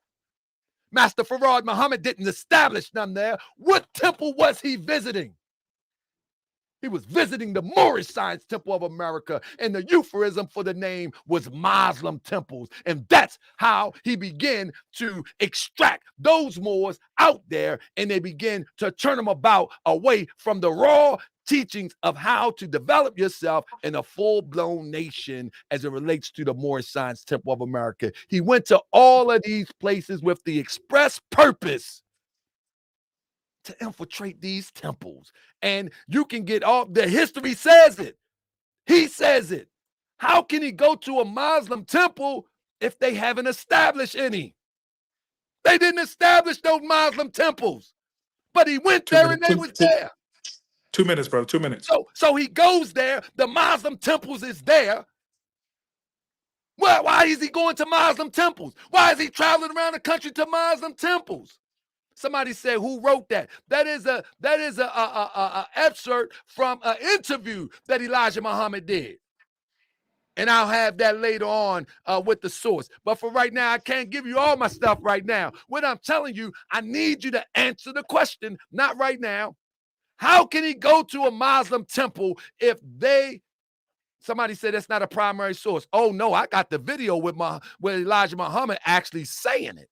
[SPEAKER 3] Master Farad Muhammad didn't establish none there. What temple was he visiting? He was visiting the Moorish Science Temple of America, and the euphemism for the name was Muslim temples. And that's how he began to extract those Moors out there, and they begin to turn them about away from the raw teachings of how to develop yourself in a full-blown nation as it relates to the Moorish Science Temple of America. He went to all of these places with the express purpose to infiltrate these temples. And you can get all the history says it. He says it. How can he go to a Muslim temple if they haven't established any? They didn't establish those Muslim temples, but he went there and they was there.
[SPEAKER 5] 2 minutes, bro. 2 minutes.
[SPEAKER 3] So he goes there. The Muslim temples is there. Well, why is he going to Muslim temples? Why is he traveling around the country to Muslim temples? Somebody said, who wrote that? That is a excerpt from an interview that Elijah Muhammad did. And I'll have that later on with the source. But for right now, I can't give you all my stuff right now. What I'm telling you, I need you to answer the question, not right now. How can he go to a Muslim temple if somebody said that's not a primary source? Oh, no, I got the video with Elijah Muhammad actually saying it.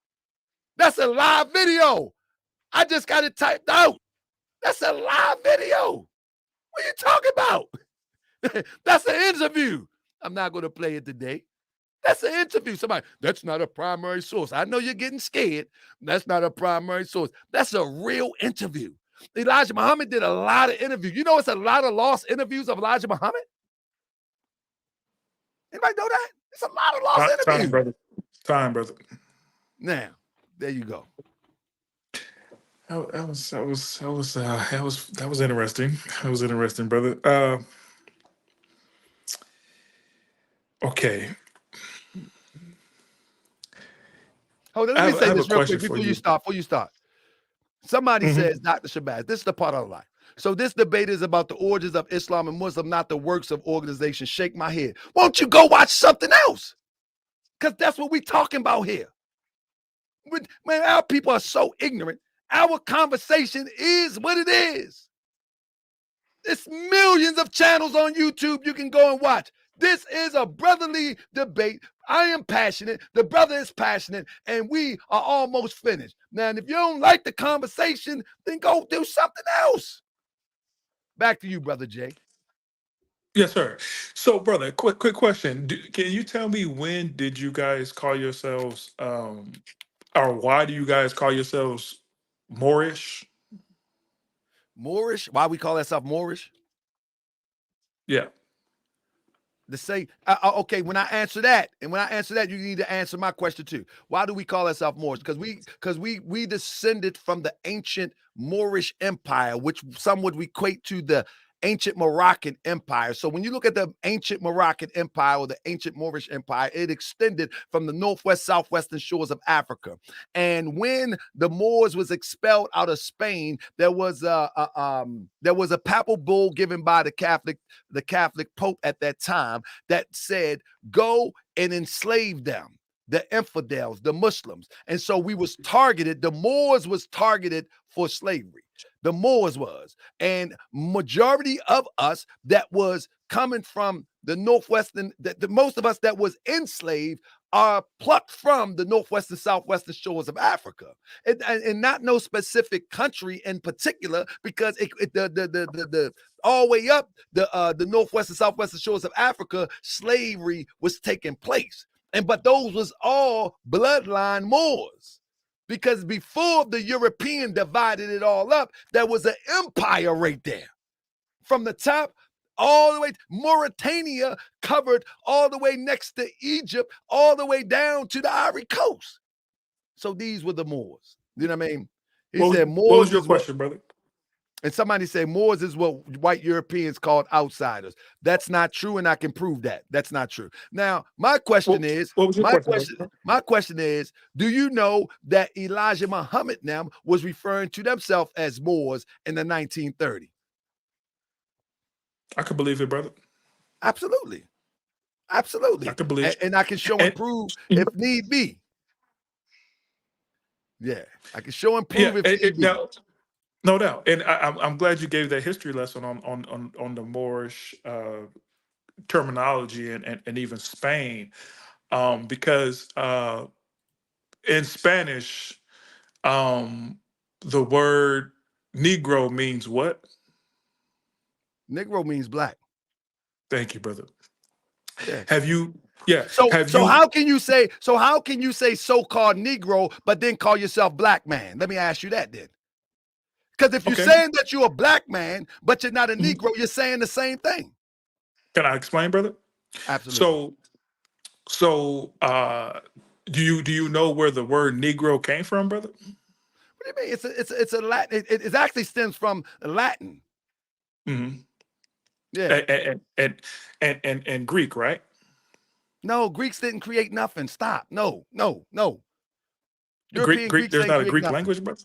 [SPEAKER 3] That's a live video. I just got it typed out. That's a live video. What are you talking about? That's an interview. I'm not going to play it today. That's an interview. Somebody, that's not a primary source. I know you're getting scared. That's not a primary source. That's a real interview. Elijah Muhammad did a lot of interviews. You know, it's a lot of lost interviews of Elijah Muhammad. Anybody know that? It's a lot of lost interviews.
[SPEAKER 5] Time, brother. Time, brother.
[SPEAKER 3] Now, there you go.
[SPEAKER 5] That was interesting. That was interesting, brother. Okay.
[SPEAKER 3] Hold on, let me say this real quick
[SPEAKER 5] before
[SPEAKER 3] you start. Somebody says, Dr. Shabazz, this is the part I don't like. So this debate is about the origins of Islam and Muslim, not the works of organizations. Shake my head. Won't you go watch something else? Because that's what we're talking about here. Man, our people are so ignorant. Our conversation is what it is. There's millions of channels on YouTube you can go and watch. This is a brotherly debate. I am passionate. The brother is passionate. And we are almost finished. Now, if you don't like the conversation, then go do something else. Back to you, Brother Jay.
[SPEAKER 5] Yes, sir. So, brother, quick question. Can you tell me when did you guys call yourselves, or why do you guys call yourselves Moorish?
[SPEAKER 3] Moorish? Why we call ourselves Moorish?
[SPEAKER 5] Yeah.
[SPEAKER 3] To say, okay, when I answer that, you need to answer my question too. Why do we call ourselves Moorish? Because we descended from the ancient Moorish Empire, which some would equate to the ancient Moroccan Empire. So when you look at the ancient Moroccan Empire or the ancient Moorish Empire, it extended from the northwest, southwestern shores of Africa. And when the Moors was expelled out of Spain, there was a papal bull given by the Catholic Pope at that time that said, go and enslave them, the infidels, the Muslims. And so we was targeted. The Moors was targeted for slavery. The Moors was. And majority of us that was coming from the northwestern, the most of us that was enslaved are plucked from the northwestern, southwestern shores of Africa, and not no specific country in particular, because the all the way up the northwestern, southwestern shores of Africa, slavery was taking place, but those was all bloodline Moors. Because before the European divided it all up, there was an empire right there. From the top all the way, Mauritania covered all the way next to Egypt, all the way down to the Ivory Coast. So these were the Moors. You know what I mean? He said Moors.
[SPEAKER 5] What was your question, brother?
[SPEAKER 3] And somebody said Moors is what white Europeans called outsiders. That's not true, and I can prove that. That's not true. Now, my question is, do you know that Elijah Muhammad now was referring to themselves as Moors in the 1930s?
[SPEAKER 5] I could believe it, brother.
[SPEAKER 3] Absolutely. Absolutely.
[SPEAKER 5] I could believe it.
[SPEAKER 3] And I can show and prove if need be. Yeah, I can show and prove if need be.
[SPEAKER 5] No doubt, and I'm glad you gave that history lesson on the Moorish terminology and even Spain, because in Spanish, the word Negro means what?
[SPEAKER 3] Negro means black.
[SPEAKER 5] Thank you, brother.
[SPEAKER 3] Yeah.
[SPEAKER 5] Have you? Yeah.
[SPEAKER 3] So how can you say so-called Negro but then call yourself black man? Let me ask you that then. Because if you're saying that you're a black man, but you're not a Negro, you're saying the same thing. Can
[SPEAKER 5] I explain, brother?
[SPEAKER 3] Absolutely.
[SPEAKER 5] So do you know where the word Negro came from, brother?
[SPEAKER 3] What do you mean? It's a Latin. It actually stems from Latin.
[SPEAKER 5] Mm-hmm.
[SPEAKER 3] Yeah.
[SPEAKER 5] And Greek, right?
[SPEAKER 3] No, Greeks didn't create nothing. Stop. No.
[SPEAKER 5] Greek. There's not a Greek language, brother.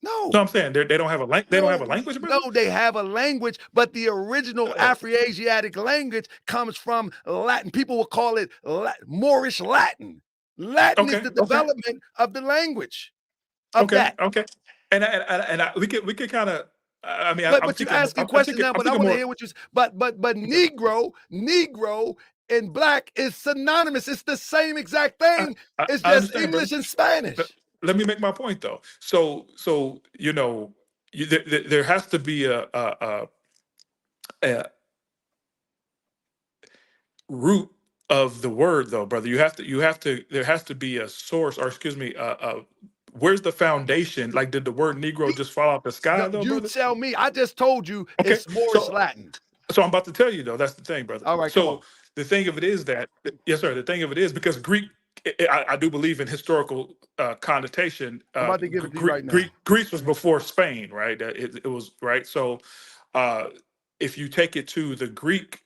[SPEAKER 3] No,
[SPEAKER 5] I'm saying they don't have a language. They don't have a language, brother?
[SPEAKER 3] No, they have a language, but the original Afro-Asiatic language comes from Latin. People will call it Moorish Latin. Latin is the development of the language. That.
[SPEAKER 5] Okay. And we could kind of. I mean,
[SPEAKER 3] but you're asking questions now. But I want to hear what you. But Negro and black is synonymous. It's the same exact thing. It's just English and Spanish.
[SPEAKER 5] Let me make my point though. So you know, there has to be a root of the word, though, brother. There has to be a source, or excuse me, where's the foundation? Like, did the word Negro just fall out the sky, though,
[SPEAKER 3] You
[SPEAKER 5] brother?
[SPEAKER 3] tell me. I just told you
[SPEAKER 5] Okay,
[SPEAKER 3] it's Moorish Latin.
[SPEAKER 5] so I'm about to tell you, though. That's the thing, brother.
[SPEAKER 3] All right, come on.
[SPEAKER 5] So the thing of it is that, yes, sir. The thing of it is because Greek, I do believe in historical connotation.
[SPEAKER 3] I'm about to give it to you right now.
[SPEAKER 5] Greece was before Spain, right? It was right. So if you take it to the Greek,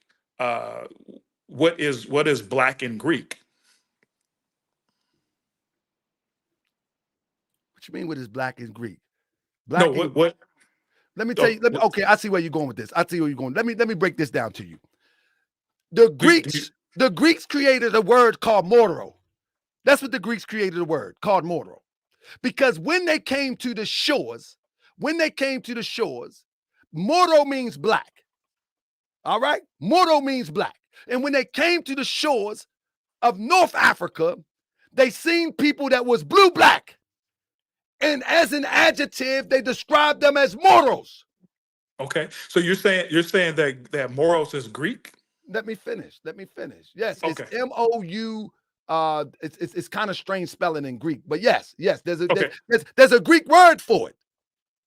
[SPEAKER 5] what is black in Greek?
[SPEAKER 3] What you mean? What is black in Greek?
[SPEAKER 5] Black. No, what?
[SPEAKER 3] Let me tell you. Okay, I see where you're going with this. I see where you're going. Let me break this down to you. The Greeks created a word called moro. That's what the Greeks created a word called moro. Because when they came to the shores, moro means black. All right? Moro means black. And when they came to the shores of North Africa, they seen people that was blue-black. And as an adjective, they described them as Moros.
[SPEAKER 5] Okay, so you're saying that Moros is Greek?
[SPEAKER 3] Let me finish. Yes,
[SPEAKER 5] okay.
[SPEAKER 3] It's M-O-U. It's kind of strange spelling in Greek, but yes, there's a Greek word for it.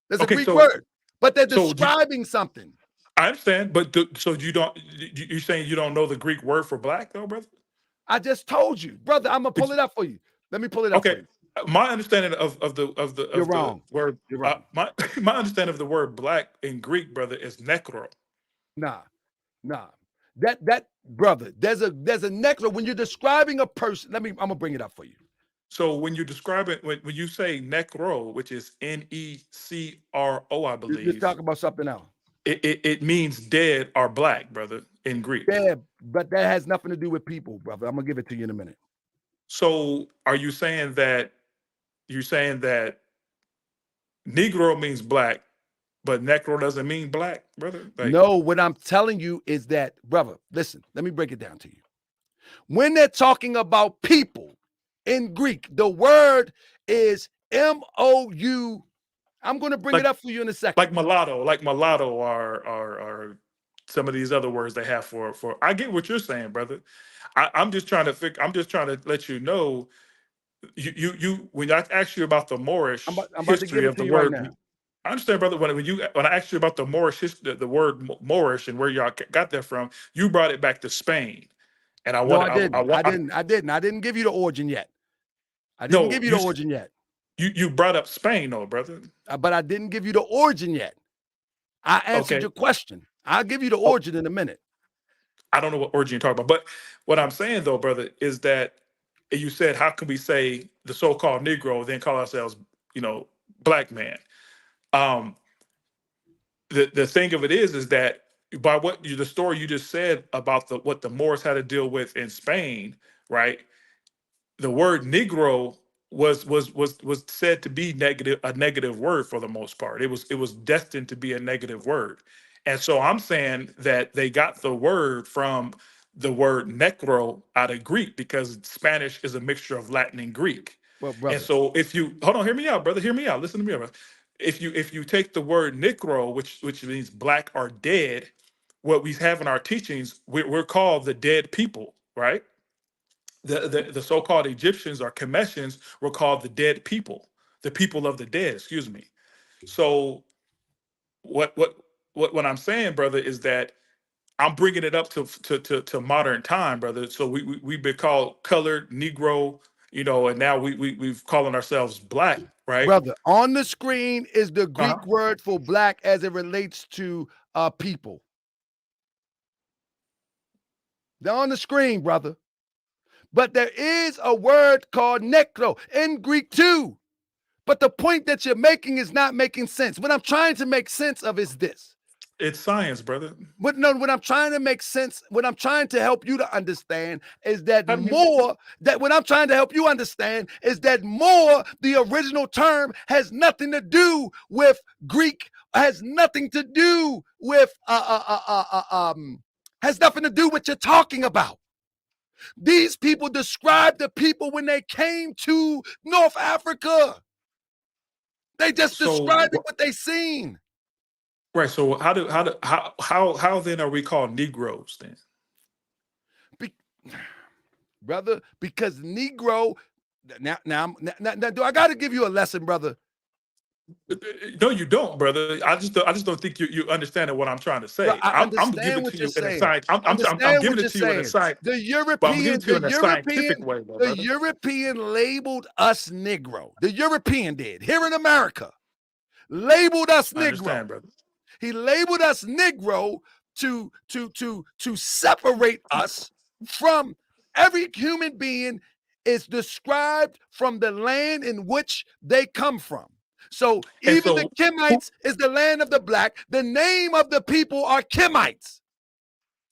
[SPEAKER 3] There's a Greek word, but they're describing something.
[SPEAKER 5] I understand, but you're saying you don't know the Greek word for black, though, brother?
[SPEAKER 3] I just told you, brother. I'm gonna pull it up for you. Let me pull it up for you.
[SPEAKER 5] My understanding of the
[SPEAKER 3] You're wrong.
[SPEAKER 5] Word.
[SPEAKER 3] You're wrong.
[SPEAKER 5] My understanding of the word black in Greek, brother, is necro.
[SPEAKER 3] Nah. That brother, there's a necro. When you're describing a person, I'm gonna bring it up for you.
[SPEAKER 5] So when you describe it, when you say necro, which is Necro, I believe
[SPEAKER 3] you're talking about something else.
[SPEAKER 5] It means dead or black, brother, in Greek.
[SPEAKER 3] Dead, but that has nothing to do with people, brother. I'm gonna give it to you in a minute.
[SPEAKER 5] So are you saying that Negro means black, but necro doesn't mean black, brother?
[SPEAKER 3] No, what I'm telling you is that, brother, listen, let me break it down to you. When they're talking about people in Greek, the word is M-O-U. I'm going to bring it up for you in a second.
[SPEAKER 5] Like mulatto or some of these other words they have for. I get what you're saying, brother. I'm just trying to let you know. You when I asked you about the Moorish history of the word, right, I understand, brother. When I asked you about the Moorish history, the word Moorish and where y'all got that from, you brought it back to Spain, and I
[SPEAKER 3] didn't give you the origin yet.
[SPEAKER 5] You brought up Spain, though, brother.
[SPEAKER 3] But I didn't give you the origin yet. I answered your question. I'll give you the origin in a minute.
[SPEAKER 5] I don't know what origin you're talking about, but what I'm saying, though, brother, is that you said, how can we say the so-called Negro, then call ourselves, black man? The thing of it is that by the story you just said about what the Moors had to deal with in Spain, right? The word Negro was said to be a negative word for the most part. It was destined to be a negative word. And so I'm saying that they got the word from the word necro out of Greek because Spanish is a mixture of Latin and Greek.
[SPEAKER 3] Well, brother.
[SPEAKER 5] And so if you hear me out, brother, hear me out. Listen to me, brother. If you take the word necro, which means black or dead, what we have in our teachings, we're called the dead people, right? The so-called Egyptians or Cometians were called the dead people, the people of the dead, excuse me. So what I'm saying, brother, is that I'm bringing it up to modern time, brother. So we've been called colored, Negro, and now we've calling ourselves black, right?
[SPEAKER 3] Brother, on the screen is the Greek word for black as it relates to people. They're on the screen, brother. But there is a word called necro in Greek too. But the point that you're making is not making sense. What I'm trying to make sense of is this.
[SPEAKER 5] It's science, brother.
[SPEAKER 3] What I'm trying to make sense, what I'm trying to help you to understand is that more, the original term has nothing to do with Greek, has nothing to do with what you're talking about. These people described the people when they came to North Africa. They just described what they seen.
[SPEAKER 5] Right. So how then are we called Negroes then?
[SPEAKER 3] brother, because Negro. Now, do I got to give you a lesson, brother?
[SPEAKER 5] No, you don't, brother. I just don't think you understand what I'm trying to
[SPEAKER 3] Bro,
[SPEAKER 5] say.
[SPEAKER 3] I
[SPEAKER 5] I'm
[SPEAKER 3] understand
[SPEAKER 5] giving it
[SPEAKER 3] what
[SPEAKER 5] to
[SPEAKER 3] you're
[SPEAKER 5] you in a
[SPEAKER 3] saying.
[SPEAKER 5] science. I'm
[SPEAKER 3] Understand what
[SPEAKER 5] giving
[SPEAKER 3] you're
[SPEAKER 5] it to you in a
[SPEAKER 3] saying.
[SPEAKER 5] science.
[SPEAKER 3] The
[SPEAKER 5] But I'm giving it to you in a scientific way, though, brother.
[SPEAKER 3] European labeled us Negro. The European did here in America. Labeled us Negro.
[SPEAKER 5] I understand, brother.
[SPEAKER 3] He labeled us Negro to separate us from every human being is described from the land in which they come from. So even the Kemites is the land of the black. The name of the people are Kemites.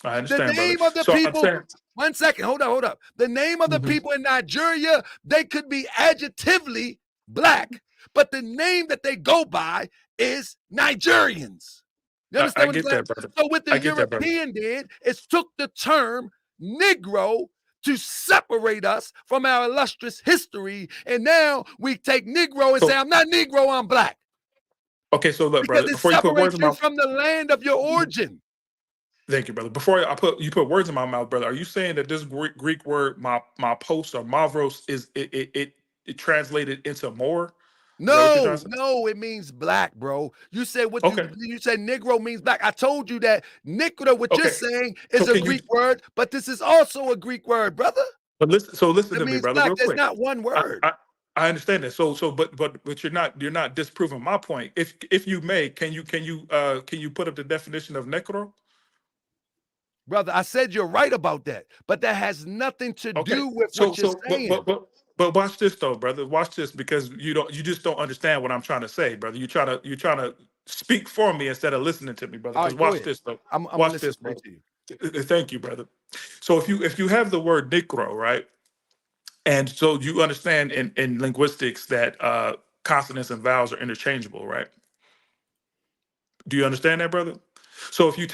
[SPEAKER 5] I understand,
[SPEAKER 3] the name
[SPEAKER 5] brother.
[SPEAKER 3] of the people. One second, hold up. The name of the people in Nigeria, they could be adjectively black, but the name that they go by is Nigerians. You understand what I'm saying?
[SPEAKER 5] That, brother.
[SPEAKER 3] So what the European did is took the term Negro to separate us from our illustrious history, and now we take Negro and say, I'm not Negro, I'm black.
[SPEAKER 5] Okay, so look,
[SPEAKER 3] because
[SPEAKER 5] brother,
[SPEAKER 3] it
[SPEAKER 5] before you put words in my mouth,
[SPEAKER 3] from the land of your origin.
[SPEAKER 5] Thank you, brother. Before you put words in my mouth, brother, are you saying that this Greek word, my post or mavros, is it translated into more?
[SPEAKER 3] No, it means black, bro. You said you said Negro means black. I told you that Negro, what you're saying is a Greek word, but this is also a Greek word, brother.
[SPEAKER 5] But listen to me, brother,
[SPEAKER 3] black.
[SPEAKER 5] real quick.
[SPEAKER 3] There's not one word.
[SPEAKER 5] I understand that. But you're not disproving my point. If you may, can you put up the definition of necro?
[SPEAKER 3] Brother, I said you're right about that, but that has nothing to do with what you're saying.
[SPEAKER 5] But watch this though, brother. Watch this, because you just don't understand what I'm trying to say, brother. You're trying to speak for me instead of listening to me, brother. Because watch this though. Watch this, brother. Thank you, brother. So if you have the word Negro, right, and so you understand in linguistics that consonants and vowels are interchangeable, right? Do you understand that, brother? So if you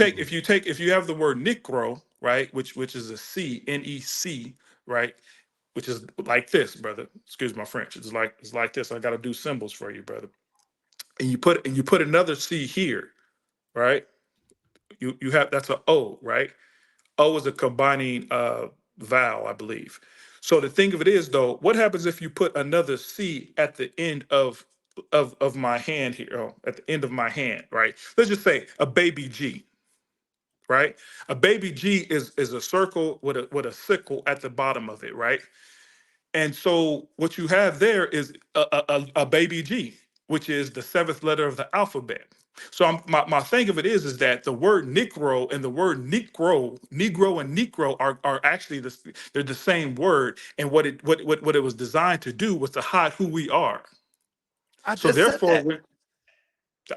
[SPEAKER 5] have the word Negro, right, which is a C, N-E-C, right, which is like this, brother. Excuse my French. It's like this. I got to do symbols for you, brother. And you put another C here, right? You have, that's an O, right? O is a combining vowel, I believe. So the thing of it is, though, what happens if you put another C at the end of my hand here, at the end of my hand, right? Let's just say a baby G, right? A baby G is a circle with a sickle at the bottom of it, right? And so what you have there is a baby G, which is the seventh letter of the alphabet. So my thing of it is that the word Negro and the word Negro and Negro are actually they're the same word. And what it was designed to do was to hide who we are. So therefore,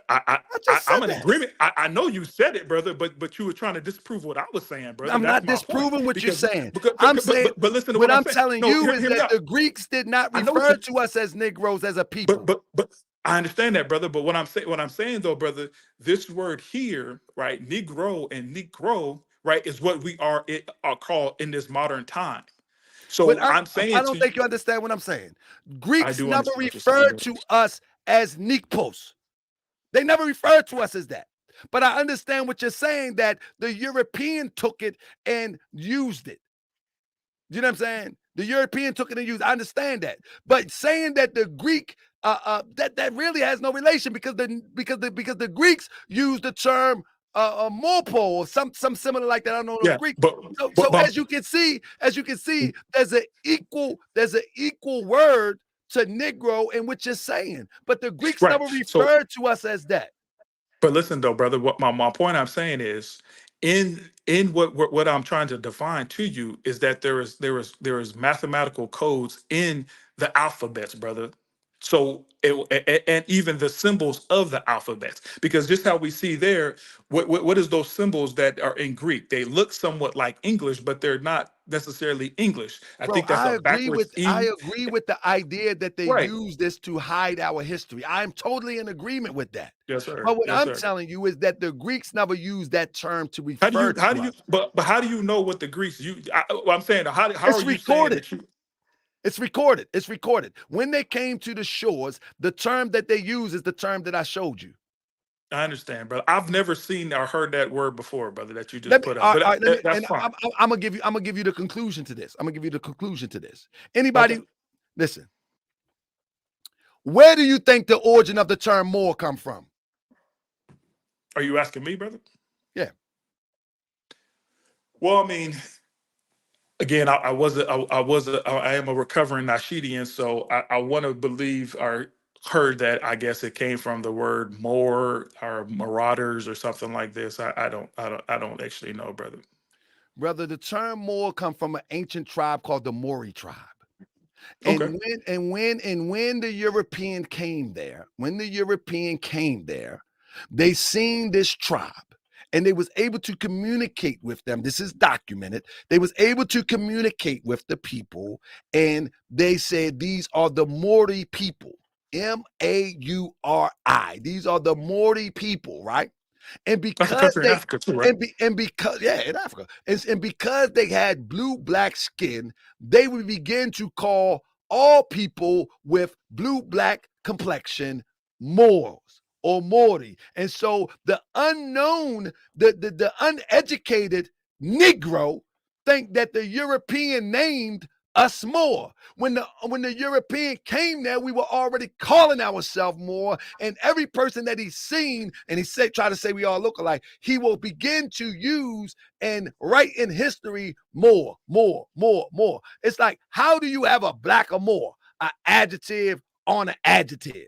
[SPEAKER 5] I'm in agreement. I know you said it, brother, but you were trying to disprove what I was saying, brother.
[SPEAKER 3] I'm not disproving what you're saying. I'm saying,
[SPEAKER 5] but listen to what I'm saying.
[SPEAKER 3] Telling you is that the Greeks did not refer to us as Negroes as a people.
[SPEAKER 5] But I understand that, brother. But what I'm saying though, brother, this word here, right, Negro and Negro, right, is what we are called in this modern time. So I'm saying,
[SPEAKER 3] I don't think you understand what I'm saying. Greeks never referred to us as Nikpos. They never referred to us as that. But I understand what you're saying, that the European took it and used it. You know what I'm saying? The European took it and used it. I understand that. But saying that the Greek, that really has no relation, because the Greeks used the term morpo or some similar like that. I don't know the Greek. So as you can see, there's an equal word to Negro in what you're saying, but the Greeks never referred to us as that.
[SPEAKER 5] But listen though, brother, what my point I'm saying is, in what I'm trying to define to you is that there is mathematical codes in the alphabets, brother. So and even the symbols of the alphabets, because just how we see there, what is those symbols that are in Greek? They look somewhat like English, but they're not necessarily English. I think that's a backwards E.
[SPEAKER 3] I agree with the idea that they use this to hide our history. I'm totally in agreement with that.
[SPEAKER 5] Yes, sir.
[SPEAKER 3] But what I'm telling you is that the Greeks never used that term to refer to us.
[SPEAKER 5] But how do you know what the Greeks use? I'm saying, how are you
[SPEAKER 3] recorded.
[SPEAKER 5] saying that
[SPEAKER 3] It's recorded. It's recorded. When they came to the shores, the term that they use is the term that I showed you.
[SPEAKER 5] I understand, brother. I've never seen or heard that word before, brother, that you just put up. But that's fine.
[SPEAKER 3] I'm gonna give you the conclusion to this. Anybody,
[SPEAKER 5] Okay.
[SPEAKER 3] listen. Where do you think the origin of the term Moor come from?
[SPEAKER 5] Are you asking me, brother?
[SPEAKER 3] Yeah.
[SPEAKER 5] Well, I mean, again, I am a recovering Nashidian, so I want to believe or heard that I guess it came from the word Moor or marauders or something like this. I don't actually know, brother.
[SPEAKER 3] Brother, the term Moor come from an ancient tribe called the Moorish tribe. And
[SPEAKER 5] Okay.
[SPEAKER 3] when the European came there, they seen this tribe and they was able to communicate with them. This is documented. They was able to communicate with the people, and they said these are the Maori people. Mauri. These are the Maori people, right? And
[SPEAKER 5] That's a
[SPEAKER 3] because
[SPEAKER 5] country in
[SPEAKER 3] they
[SPEAKER 5] Africa too, right?
[SPEAKER 3] and because in Africa, and because they had blue-black skin, they would begin to call all people with blue-black complexion Moors or Maori. And so the unknown, the uneducated Negro think that the European named us Moor. When the European came there, we were already calling ourselves Moor, and every person that he's seen, and he try to say we all look alike, he will begin to use and write in history more. It's like, how do you have a black or more? An adjective on an adjective.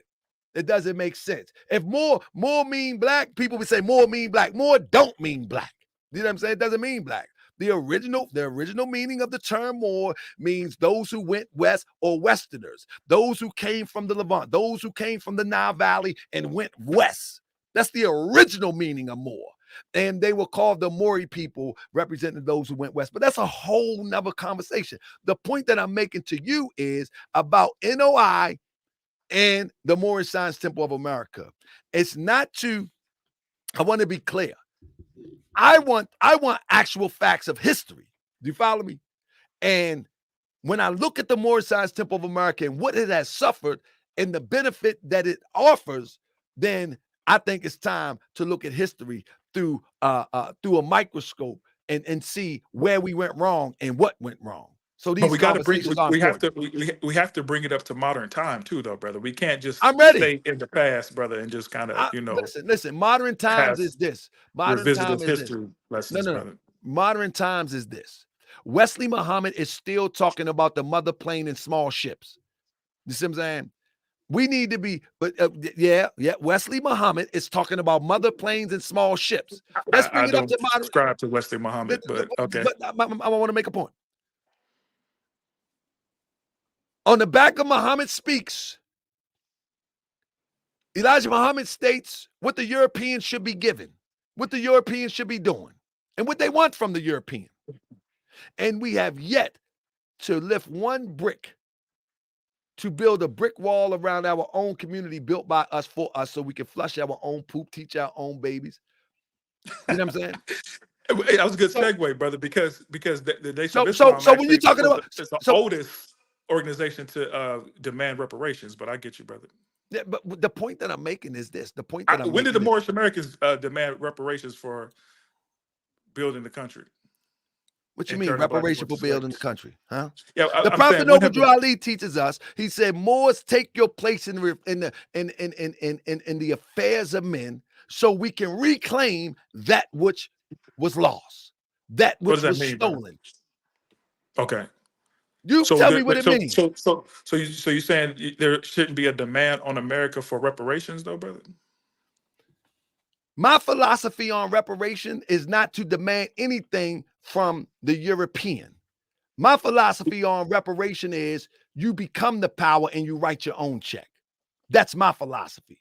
[SPEAKER 3] It doesn't make sense. If more mean black, people would say more mean black. More don't mean black. You know what I'm saying? It doesn't mean black. The original meaning of the term Moor means those who went west or Westerners, those who came from the Levant, those who came from the Nile Valley and went west. That's the original meaning of Moor. And they were called the Maori people, representing those who went west. But that's a whole nother conversation. The point that I'm making to you is about NOI and the Moorish Science Temple of America. It's not to, I want to be clear. I want actual facts of history. Do you follow me? And when I look at the Moorish Science Temple of America and what it has suffered and the benefit that it offers, then I think it's time to look at history through a microscope and see where we went wrong and what went wrong. So these conversations are important.
[SPEAKER 5] We have to bring it up to modern time too, though, brother. We can't just
[SPEAKER 3] I'm ready.
[SPEAKER 5] stay in the past, brother, and just kind of
[SPEAKER 3] listen. Modern times is this. Modern time is
[SPEAKER 5] history lessons,
[SPEAKER 3] no.
[SPEAKER 5] brother.
[SPEAKER 3] Modern times is this. Wesley Muhammad is still talking about the mother plane and small ships. You see what I'm saying? We need to be, but Wesley Muhammad is talking about mother planes and small ships. Let's bring it up to modern.
[SPEAKER 5] Subscribe to Wesley Muhammad, but okay.
[SPEAKER 3] But I want to make a point. On the back of Muhammad Speaks, Elijah Muhammad states what the Europeans should be given, what the Europeans should be doing, and what they want from the European. And we have yet to lift one brick to build a brick wall around our own community built by us for us so we can flush our own poop, teach our own babies. You know what I'm saying?
[SPEAKER 5] That was a good segue, brother, because the Nation of
[SPEAKER 3] Islam when you're talking about
[SPEAKER 5] it's the oldest organization to demand reparations, but I get you, brother.
[SPEAKER 3] Yeah, but the point that I'm making is this.
[SPEAKER 5] When did the Moorish Americans demand reparations for building the country?
[SPEAKER 3] What you mean, reparation for building the country? Huh?
[SPEAKER 5] Yeah,
[SPEAKER 3] the Prophet Noble Drew Ali teaches us. He said, "Moors, take your place in the affairs of men, so we can reclaim that which was lost, that which was stolen."
[SPEAKER 5] Okay.
[SPEAKER 3] Tell me what it means.
[SPEAKER 5] So you're saying there shouldn't be a demand on America for reparations, though, brother?
[SPEAKER 3] My philosophy on reparation is not to demand anything from the European. My philosophy on reparation is you become the power and you write your own check. That's my philosophy.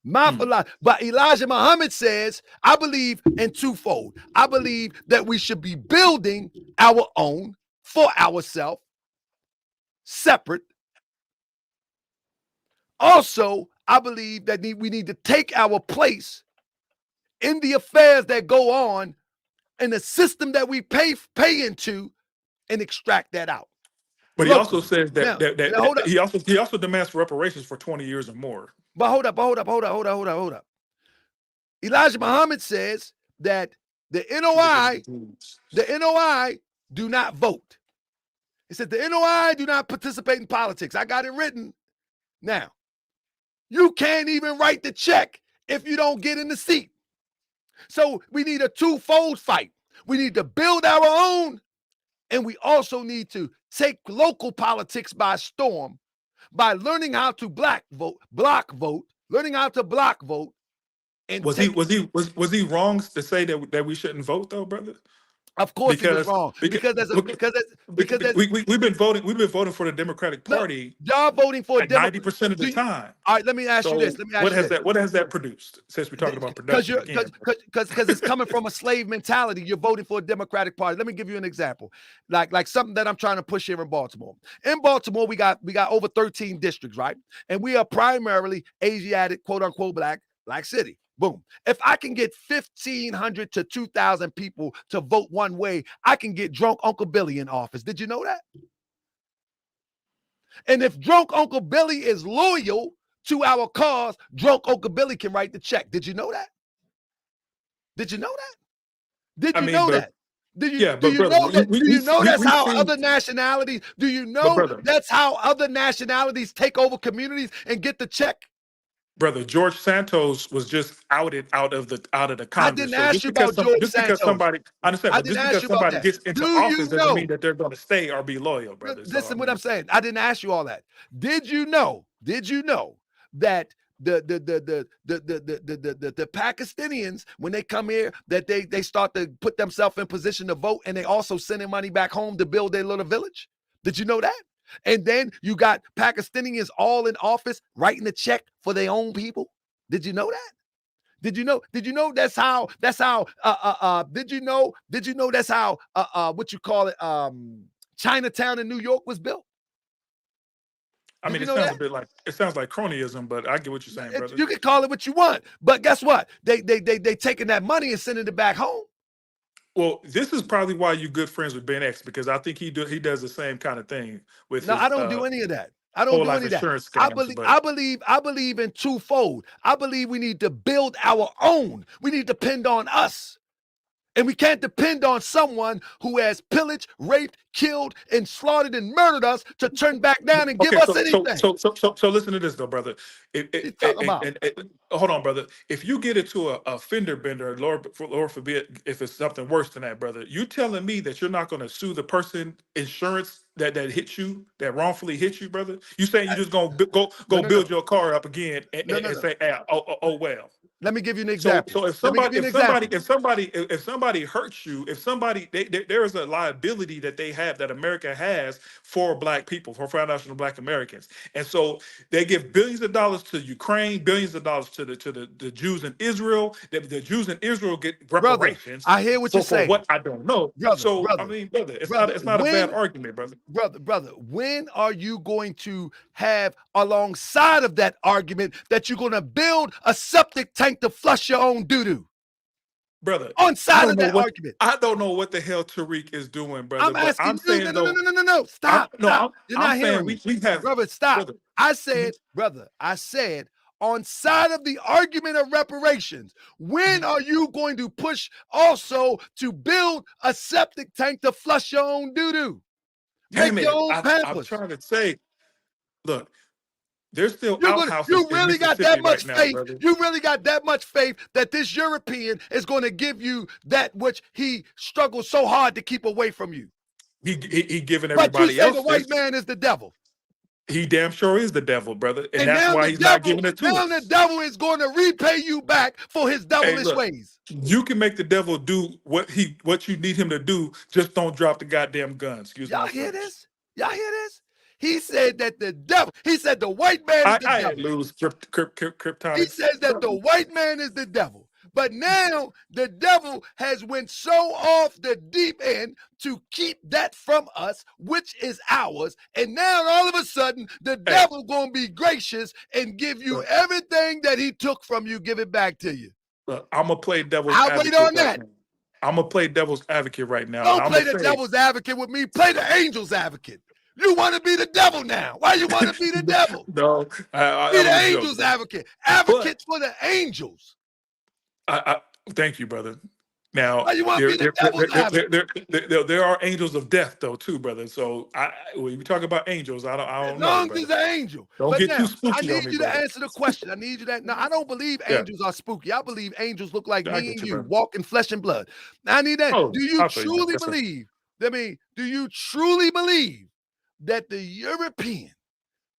[SPEAKER 3] But Elijah Muhammad says, I believe in twofold. I believe that we should be building our own for ourselves, separate. Also, I believe that we need to take our place in the affairs that go on in the system that we pay into and extract that out.
[SPEAKER 5] But he also says that he also demands reparations for 20 years or more.
[SPEAKER 3] But hold up. Elijah Muhammad says that the NOI do not vote. He said the NOI do not participate in politics. I got it written. Now, you can't even write the check if you don't get in the seat. So we need a twofold fight. We need to build our own, and we also need to take local politics by storm by learning how to block vote, learning how to block vote. And
[SPEAKER 5] was he wrong to say that we shouldn't vote though, brother?
[SPEAKER 3] Of course he was wrong. Because
[SPEAKER 5] we've been voting for the Democratic Party.
[SPEAKER 3] Y'all voting for
[SPEAKER 5] like 90% of the time.
[SPEAKER 3] All right, let me ask you this.
[SPEAKER 5] What has that produced? Since we're talking about production,
[SPEAKER 3] because it's coming from a slave mentality. You're voting for a Democratic Party. Let me give you an example, like something that I'm trying to push here in Baltimore. In Baltimore, we got over 13 districts, right? And we are primarily Asiatic, quote unquote, black city. Boom. If I can get 1,500 to 2,000 people to vote one way, I can get drunk Uncle Billy in office. Did you know that? And if drunk Uncle Billy is loyal to our cause, drunk Uncle Billy can write the check. Did you know that? Did you know that? Did you know that? Do you know that's how other nationalities, do you know that's how other nationalities take over communities and get the check?
[SPEAKER 5] Brother, George Santos was just outed out of the Congress.
[SPEAKER 3] I didn't ask you about George Santos.
[SPEAKER 5] Because somebody, I understand, but just because somebody gets into office doesn't mean that they're going to stay or be loyal, brother.
[SPEAKER 3] Listen, what I'm saying. I didn't ask you all that. Did you know that the Pakistanians, when they come here, that they start to put themselves in position to vote, and they also sending money back home to build their little village? Did you know that? And then you got Pakistanians all in office writing a check for their own people. Did you know that? Did you know that's how did you know that's how what you call it Chinatown in New York was built?
[SPEAKER 5] I mean, it sounds like cronyism, but I get what you're saying, brother.
[SPEAKER 3] You can call it what you want, but guess what? They taking that money and sending it back home.
[SPEAKER 5] Well, this is probably why you're good friends with Ben X, because I think he does the same kind of thing with.
[SPEAKER 3] No, I don't do any of that. I don't do any of that. Scams, I believe in twofold. I believe we need to build our own. We need to depend on us. And we can't depend on someone who has pillaged, raped, killed, and slaughtered and murdered us to turn back down and give us anything.
[SPEAKER 5] So listen to this, though, brother. Hold on, brother. If you get into a fender bender, Lord forbid, if it's something worse than that, brother, you telling me that you're not going to sue the person insurance that hit you, that wrongfully hit you, brother? You saying you just gonna build your car up again and say, oh well.
[SPEAKER 3] Let me give you an example.
[SPEAKER 5] So if somebody hurts you, if somebody there is a liability that they have, that America has for black people, for foundational black Americans, and so they give billions of dollars to Ukraine, billions of dollars to the Jews in Israel. The Jews in Israel get reparations.
[SPEAKER 3] Brother, I hear what you're saying.
[SPEAKER 5] For what I don't know. I mean, brother, it's not a bad argument, brother.
[SPEAKER 3] Brother, when are you going to have alongside of that argument that you're going to build a septic tank to flush your own doo-doo?
[SPEAKER 5] Brother,
[SPEAKER 3] on side of that argument.
[SPEAKER 5] I don't know what the hell Tariq is doing, brother.
[SPEAKER 3] I'm asking you. No. Stop. You're not hearing me.
[SPEAKER 5] We have,
[SPEAKER 3] brother, stop. Brother. I said, on side of the argument of reparations, when are you going to push also to build a septic tank to flush your own doo-doo? Make your own Pampers.
[SPEAKER 5] I'm trying to say, look, there's still outhouses.
[SPEAKER 3] You really got that much faith.
[SPEAKER 5] Now,
[SPEAKER 3] you really got that much faith that this European is going to give you that which he struggles so hard to keep away from you.
[SPEAKER 5] He giving everybody else.
[SPEAKER 3] But you say the white man is the devil.
[SPEAKER 5] He damn sure is the devil, brother, and that's why he's not giving it to us.
[SPEAKER 3] Now the devil is going to repay you back for his devilish ways.
[SPEAKER 5] You can make the devil do what you need him to do. Just don't drop the goddamn guns.
[SPEAKER 3] Y'all hear this? He said that the devil, he said the white man is the devil.
[SPEAKER 5] Lose kryptonite.
[SPEAKER 3] He says that the white man is the devil. But now the devil has went so off the deep end to keep that from us, which is ours. And now all of a sudden, the devil gonna be gracious and give you everything that he took from you, give it back to you.
[SPEAKER 5] Look, I'm gonna play devil's advocate.
[SPEAKER 3] I'll wait on that.
[SPEAKER 5] I'm gonna play devil's advocate right now.
[SPEAKER 3] Don't play the devil's advocate with me. Play the angel's advocate. You want to be the devil now. Why you want to be the devil?
[SPEAKER 5] No.
[SPEAKER 3] Be the angel's advocate. Advocate for the angels.
[SPEAKER 5] Thank you, brother. Now,
[SPEAKER 3] Why you want to be the devil's advocate?
[SPEAKER 5] there are angels of death, though, too, brother. So, when we talk about angels, I
[SPEAKER 3] As
[SPEAKER 5] don't know,
[SPEAKER 3] long as
[SPEAKER 5] brother.
[SPEAKER 3] it's an angel.
[SPEAKER 5] Don't
[SPEAKER 3] But
[SPEAKER 5] get too
[SPEAKER 3] now, I
[SPEAKER 5] spooky on
[SPEAKER 3] need
[SPEAKER 5] me,
[SPEAKER 3] you to
[SPEAKER 5] brother.
[SPEAKER 3] answer the question. I need you to. Now, I don't believe
[SPEAKER 5] Yeah,
[SPEAKER 3] angels are spooky. I believe angels look like
[SPEAKER 5] I
[SPEAKER 3] me
[SPEAKER 5] get
[SPEAKER 3] and
[SPEAKER 5] you,
[SPEAKER 3] you,
[SPEAKER 5] brother.
[SPEAKER 3] walking flesh and blood. Now, I need that.
[SPEAKER 5] Oh,
[SPEAKER 3] Do you
[SPEAKER 5] I'll tell you, man.
[SPEAKER 3] truly
[SPEAKER 5] Yes, sir.
[SPEAKER 3] believe? I mean, do you truly believe that the European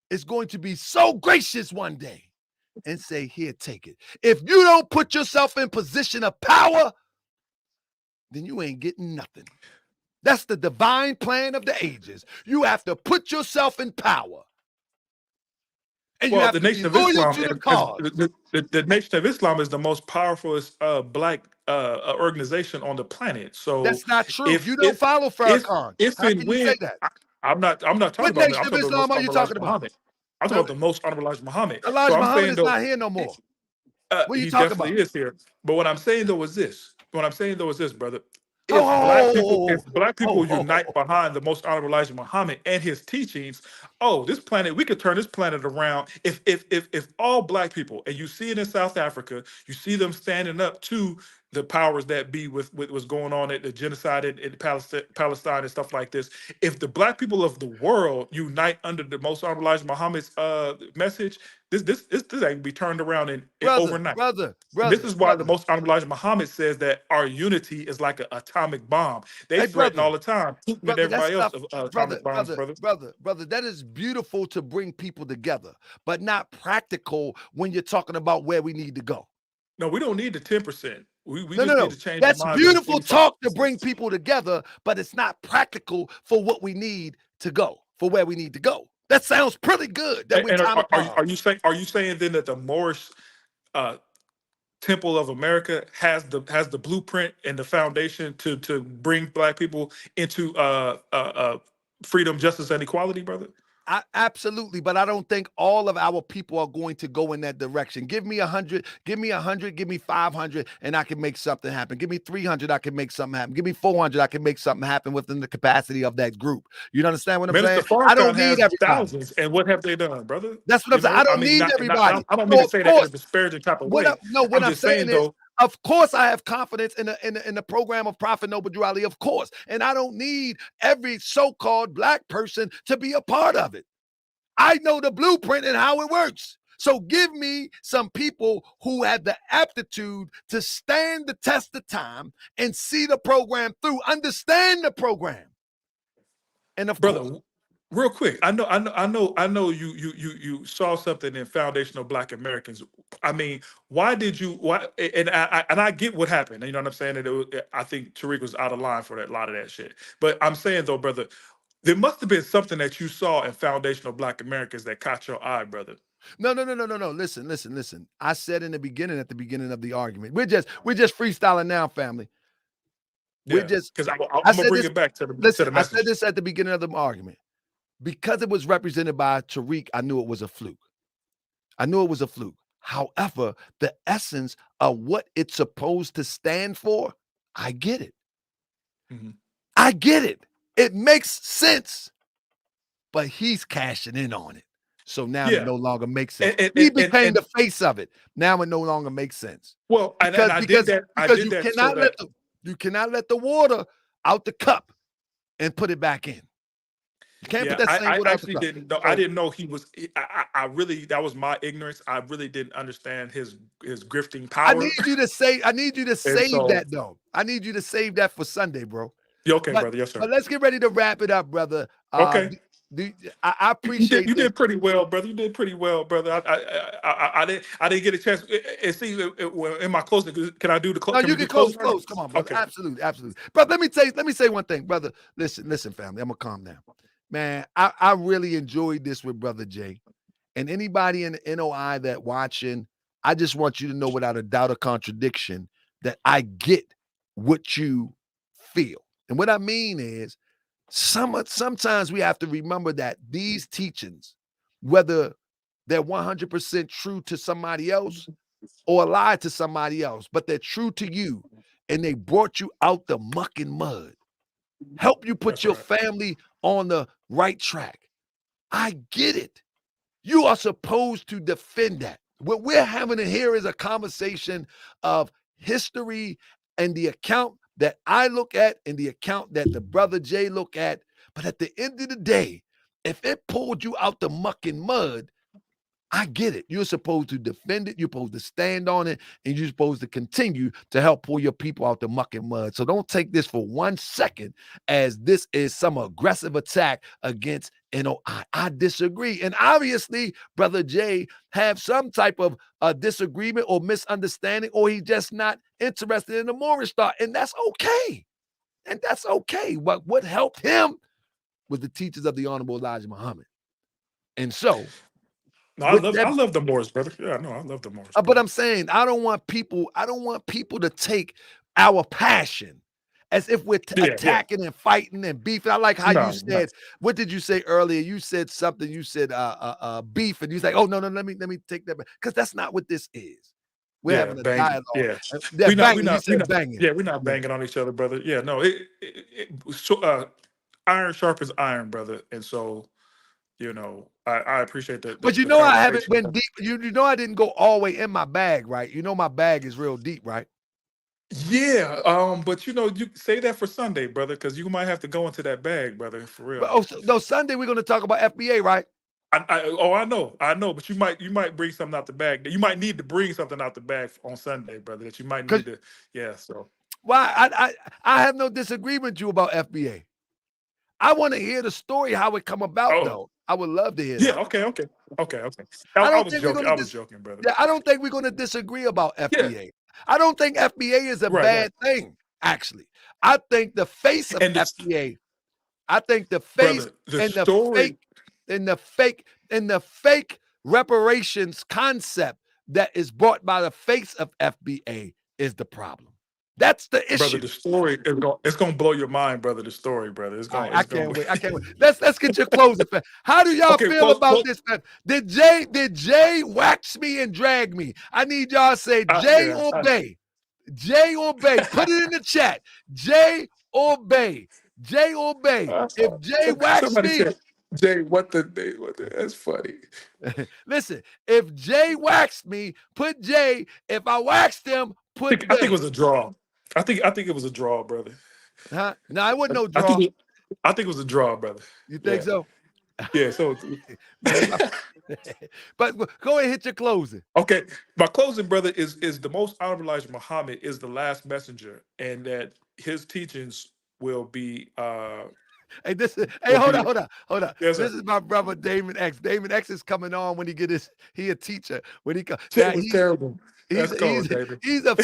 [SPEAKER 3] is going to be so gracious one day and say, "Here, take it"? If you don't put yourself in position of power, then you ain't getting nothing. That's the divine plan of the ages. You have to put yourself in power. And you
[SPEAKER 5] Well,
[SPEAKER 3] have
[SPEAKER 5] the
[SPEAKER 3] to be
[SPEAKER 5] Nation of
[SPEAKER 3] loyal
[SPEAKER 5] Islam,
[SPEAKER 3] to the
[SPEAKER 5] as
[SPEAKER 3] cause.
[SPEAKER 5] the Nation of Islam is the most powerful black organization on the planet. So,
[SPEAKER 3] That's not true.
[SPEAKER 5] if
[SPEAKER 3] You don't
[SPEAKER 5] if
[SPEAKER 3] follow
[SPEAKER 5] if
[SPEAKER 3] Farrakhan.
[SPEAKER 5] if
[SPEAKER 3] How
[SPEAKER 5] and
[SPEAKER 3] can you say
[SPEAKER 5] when
[SPEAKER 3] that?
[SPEAKER 5] I'm not talking
[SPEAKER 3] What
[SPEAKER 5] about me,
[SPEAKER 3] nation
[SPEAKER 5] I'm
[SPEAKER 3] of
[SPEAKER 5] talking about the
[SPEAKER 3] Islam
[SPEAKER 5] most
[SPEAKER 3] are you
[SPEAKER 5] honorable Elijah
[SPEAKER 3] talking about?
[SPEAKER 5] Muhammad. I'm talking about the most honorable Elijah Muhammad. So
[SPEAKER 3] Elijah
[SPEAKER 5] I'm
[SPEAKER 3] Muhammad
[SPEAKER 5] saying
[SPEAKER 3] is
[SPEAKER 5] though,
[SPEAKER 3] not here no more. What are you
[SPEAKER 5] he
[SPEAKER 3] talking
[SPEAKER 5] definitely
[SPEAKER 3] about?
[SPEAKER 5] is here. But what I'm saying though is this. What I'm saying though is this, brother.
[SPEAKER 3] Oh,
[SPEAKER 5] If black people unite
[SPEAKER 3] oh.
[SPEAKER 5] behind the most honorable Elijah Muhammad and his teachings, oh, this planet, we could turn this planet around. If all black people, and you see it in South Africa, you see them standing up to the powers that be with what's going on at the genocide in Palestine and stuff like this. If the black people of the world unite under the most honorable Elijah Muhammad's message, this ain't gonna be turned around in
[SPEAKER 3] brother,
[SPEAKER 5] overnight.
[SPEAKER 3] brother,
[SPEAKER 5] And this
[SPEAKER 3] brother,
[SPEAKER 5] is why the
[SPEAKER 3] brother.
[SPEAKER 5] most honorable Elijah Muhammad says that our unity is like an atomic bomb. They
[SPEAKER 3] Hey,
[SPEAKER 5] threaten
[SPEAKER 3] brother,
[SPEAKER 5] all the time, Putin and
[SPEAKER 3] brother, that
[SPEAKER 5] everybody else
[SPEAKER 3] stuff,
[SPEAKER 5] of
[SPEAKER 3] brother,
[SPEAKER 5] atomic bombs,
[SPEAKER 3] brother,
[SPEAKER 5] brother.
[SPEAKER 3] brother, brother, that is beautiful to bring people together, but not practical when you're talking about where we need to go.
[SPEAKER 5] No, we don't need the 10%. We
[SPEAKER 3] No, no,
[SPEAKER 5] just need
[SPEAKER 3] no.
[SPEAKER 5] to change the
[SPEAKER 3] That's
[SPEAKER 5] minds of the
[SPEAKER 3] beautiful
[SPEAKER 5] 85%.
[SPEAKER 3] talk to bring people together, but it's not practical for what we need to go, for where we need to go. That sounds pretty good that we're
[SPEAKER 5] And
[SPEAKER 3] atomic bomb.
[SPEAKER 5] are you saying then that the Moorish uh, Temple of America has the blueprint and the foundation to bring black people into freedom, justice, and equality, brother?
[SPEAKER 3] Absolutely, but I don't think all of our people are going to go in that direction. Give me 100, give me 500, and I can make something happen. Give me 300, I can make something happen. Give me 400, I can make something happen within the capacity of that group. You understand what I'm
[SPEAKER 5] Minister
[SPEAKER 3] saying? I
[SPEAKER 5] Farrakhan
[SPEAKER 3] don't need
[SPEAKER 5] has
[SPEAKER 3] everybody.
[SPEAKER 5] thousands, and what have they done, brother?
[SPEAKER 3] That's what I'm
[SPEAKER 5] You
[SPEAKER 3] saying. I
[SPEAKER 5] know, I
[SPEAKER 3] don't
[SPEAKER 5] mean,
[SPEAKER 3] need everybody.
[SPEAKER 5] I don't mean
[SPEAKER 3] So
[SPEAKER 5] to
[SPEAKER 3] of
[SPEAKER 5] say that in a
[SPEAKER 3] course,
[SPEAKER 5] disparaging type of
[SPEAKER 3] what
[SPEAKER 5] way.
[SPEAKER 3] what
[SPEAKER 5] I'm
[SPEAKER 3] I'm
[SPEAKER 5] just saying
[SPEAKER 3] saying is,
[SPEAKER 5] though.
[SPEAKER 3] of course, I have confidence in the program of Prophet Noble Drew Ali, of course, and I don't need every so-called black person to be a part of it. I know the blueprint and how it works. So give me some people who have the aptitude to stand the test of time and see the program through, understand the program. And of
[SPEAKER 5] Brother,
[SPEAKER 3] course,
[SPEAKER 5] real quick, I know you saw something in foundational Black Americans. I mean, why did you? Why? And I get what happened. You know what I'm saying? I think Tariq was out of line for that, a lot of that shit. But I'm saying though, brother, there must have been something that you saw in foundational Black Americans that caught your eye, brother.
[SPEAKER 3] no. Listen. I said at the beginning of the argument, we're just freestyling now, family. We're
[SPEAKER 5] Yeah,
[SPEAKER 3] just.
[SPEAKER 5] because I'm
[SPEAKER 3] I
[SPEAKER 5] gonna
[SPEAKER 3] said
[SPEAKER 5] bring
[SPEAKER 3] this.
[SPEAKER 5] it back to
[SPEAKER 3] Listen,
[SPEAKER 5] the
[SPEAKER 3] I said
[SPEAKER 5] message.
[SPEAKER 3] this at the beginning of the argument. Because it was represented by Tariq, I knew it was a fluke. However, the essence of what it's supposed to stand for, I get it.
[SPEAKER 5] Mhm.
[SPEAKER 3] I get it. It makes sense. But he's cashing in on it. So now it
[SPEAKER 5] Yeah,
[SPEAKER 3] no longer makes sense.
[SPEAKER 5] and
[SPEAKER 3] He became
[SPEAKER 5] and
[SPEAKER 3] the face of it. Now it no longer makes sense.
[SPEAKER 5] well, and
[SPEAKER 3] Because
[SPEAKER 5] I did
[SPEAKER 3] because
[SPEAKER 5] that. I
[SPEAKER 3] because
[SPEAKER 5] did
[SPEAKER 3] you
[SPEAKER 5] that so that.
[SPEAKER 3] you cannot let the water out the cup and put it back in. You can't put
[SPEAKER 5] Yeah,
[SPEAKER 3] that same
[SPEAKER 5] I
[SPEAKER 3] water out the
[SPEAKER 5] actually
[SPEAKER 3] cup.
[SPEAKER 5] didn't know. I
[SPEAKER 3] So
[SPEAKER 5] didn't know he was. I really, that was my ignorance. I really didn't understand his grifting
[SPEAKER 3] I need
[SPEAKER 5] power.
[SPEAKER 3] you to
[SPEAKER 5] And
[SPEAKER 3] save
[SPEAKER 5] so,
[SPEAKER 3] that though. I need you to save that for Sunday, bro.
[SPEAKER 5] yeah, okay,
[SPEAKER 3] But
[SPEAKER 5] brother. Yes, sir.
[SPEAKER 3] let's get ready to wrap it up, brother.
[SPEAKER 5] Okay,
[SPEAKER 3] I appreciate
[SPEAKER 5] you
[SPEAKER 3] this.
[SPEAKER 5] did pretty well, brother. You did pretty well, brother. I didn't get a chance. And see, in my closing, can I do the?
[SPEAKER 3] No,
[SPEAKER 5] Can
[SPEAKER 3] you
[SPEAKER 5] we
[SPEAKER 3] can
[SPEAKER 5] do
[SPEAKER 3] close.
[SPEAKER 5] closing arguments?
[SPEAKER 3] Come on, brother.
[SPEAKER 5] Okay.
[SPEAKER 3] Absolutely. But let me say one thing, brother. Listen, family. I'm gonna calm down. Man, I really enjoyed this with Brother Jay. And anybody in the NOI that watching, I just want you to know without a doubt or contradiction that I get what you feel. And what I mean is sometimes we have to remember that these teachings, whether they're 100% true to somebody else or a lie to somebody else, but they're true to you and they brought you out the muck and mud, help you put
[SPEAKER 5] That's
[SPEAKER 3] your
[SPEAKER 5] right.
[SPEAKER 3] family on the right track. I get it. You are supposed to defend that. What we're having here is a conversation of history and the account that I look at and the account that the brother Jay look at. But at the end of the day, if it pulled you out the muck and mud, I get it. You're supposed to defend it. You're supposed to stand on it, and you're supposed to continue to help pull your people out the muck and mud. So don't take this for 1 second as this is some aggressive attack against NOI. I disagree. And obviously, Brother Jay have some type of disagreement or misunderstanding, or he's just not interested in the Moorish thought. And that's okay. And that's okay. But what helped him was the teachers of the Honorable Elijah Muhammad. And so,
[SPEAKER 5] no, I love the Moors, brother. Yeah, no, I love the Moors.
[SPEAKER 3] but I'm saying I don't want people to take our passion as if we're attacking and fighting and beefing. I like how you said, what did you say earlier? You said something, you said beef, and you like, oh no, let me take that back. Because that's not what this is. We're having a dialogue. Yeah. We're
[SPEAKER 5] not banging on each other, brother. Yeah, no, iron sharpens iron, brother. And so, you know, I appreciate that.
[SPEAKER 3] But I haven't went deep. You know, I didn't go all the way in my bag, right? You know, my bag is real deep, right?
[SPEAKER 5] Yeah. But you know, you say that for Sunday, brother, because you might have to go into that bag, brother, for real.
[SPEAKER 3] But, no, Sunday we're going to talk about FBA, right?
[SPEAKER 5] I know, but you might bring something out the bag. You might need to bring something out the bag on Sunday, brother. That you might need to. Yeah. So.
[SPEAKER 3] Well, I have no disagreement with you about FBA. I want to hear the story, how it come about, though. I would love to hear that.
[SPEAKER 5] Yeah, okay. I was joking, brother.
[SPEAKER 3] Yeah, I don't think we're going to disagree about FBA. Yeah. I don't think FBA is a bad thing, actually. I think the face of FBA, I think the face and the fake reparations concept that is brought by the face of FBA is the problem. That's the issue.
[SPEAKER 5] Brother, the story it's gonna blow your mind, brother. The story, brother.
[SPEAKER 3] I can't wait. Let's get your closing. How do y'all feel about this, man? Did Jay wax me and drag me? I need y'all to say Jay or Bay. Jay or Bay. Put it in the chat. Jay or Bay. Jay or Bay. If Jay waxed me.
[SPEAKER 5] Jay, what the that's funny.
[SPEAKER 3] Listen, if Jay waxed me, put Jay. If I waxed him, put
[SPEAKER 5] I think it was a draw. I think it was a draw, brother.
[SPEAKER 3] Huh? No, it wasn't no draw.
[SPEAKER 5] I think it was a draw, brother.
[SPEAKER 3] You think so?
[SPEAKER 5] Yeah, so
[SPEAKER 3] but go ahead and hit your closing.
[SPEAKER 5] Okay. My closing, brother, is the most honorable Elijah Muhammad is the last messenger, and that his teachings will be
[SPEAKER 3] Hey, hold on. Yes, this is my brother Damon X. Damon X is coming on when he a teacher. When he comes.
[SPEAKER 5] That was terrible.
[SPEAKER 3] He's a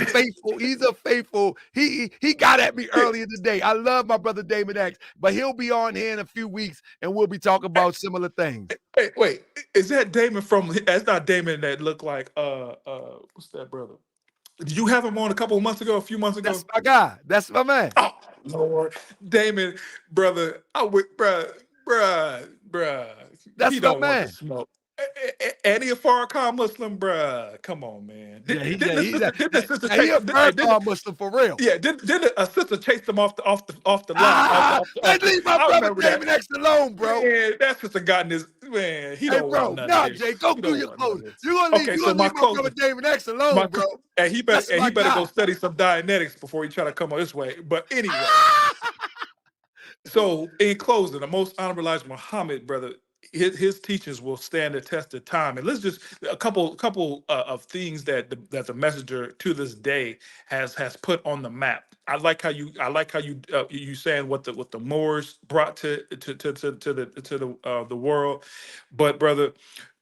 [SPEAKER 3] faithful. He got at me earlier today. I love my brother Damon X, but he'll be on here in a few weeks and we'll be talking about similar things.
[SPEAKER 5] Hey, wait, is that Damon that's not Damon that looked like what's that brother? Did you have him on a few months ago?
[SPEAKER 3] That's my guy. That's my man.
[SPEAKER 5] Oh Lord. Damon, brother. Bruh.
[SPEAKER 3] That's my man.
[SPEAKER 5] And he a Farrakhan Muslim, bruh. Come on, man.
[SPEAKER 3] He's a Farrakhan Muslim for real.
[SPEAKER 5] Yeah, did a sister chase him off the line?
[SPEAKER 3] Leave my brother Damon X alone, bro.
[SPEAKER 5] Man, that sister got in his man. He don't want nothing.
[SPEAKER 3] No, Jay, go do your closing. You gonna leave my brother Damon X alone, bro.
[SPEAKER 5] And he better go study some Dianetics before he try to come on this way. But anyway. So in closing, the most honorable Elijah Muhammad, brother. His teachings will stand the test of time, and let's just a couple of things that the messenger to this day has put on the map. I like how you saying what the Moors brought to the world, but brother,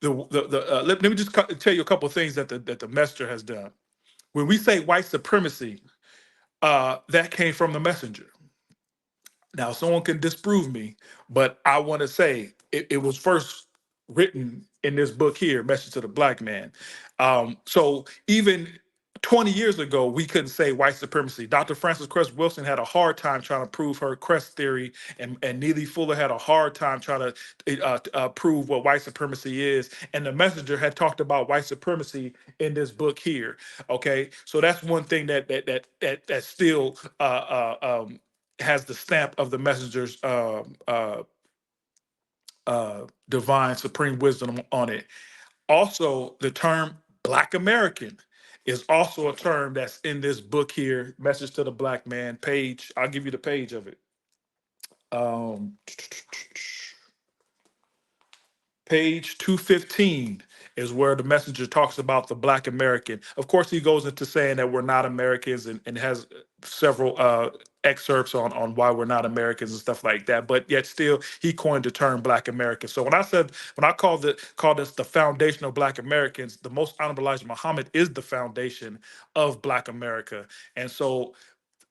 [SPEAKER 5] let me just tell you a couple of things that the messenger has done. When we say white supremacy, that came from the messenger. Now, someone can disprove me, but I want to say it was first written in this book here, Message to the Black Man. So even 20 years ago, we couldn't say white supremacy. Dr. Frances Cress Wilson had a hard time trying to prove her Cress theory, and Neely Fuller had a hard time trying to prove what white supremacy is. And the messenger had talked about white supremacy in this book here. Okay, so that's one thing that still has the stamp of the messenger's divine supreme wisdom on it. Also, the term Black American is also a term that's in this book here, Message to the Black Man page. I'll give you the page of it. Page 215 is where the messenger talks about the Black American. Of course, he goes into saying that we're not Americans and has several excerpts on why we're not Americans and stuff like that. But yet still, he coined the term Black American. So when I called this the foundation of Black Americans, the most honorable Elijah Muhammad is the foundation of Black America. And so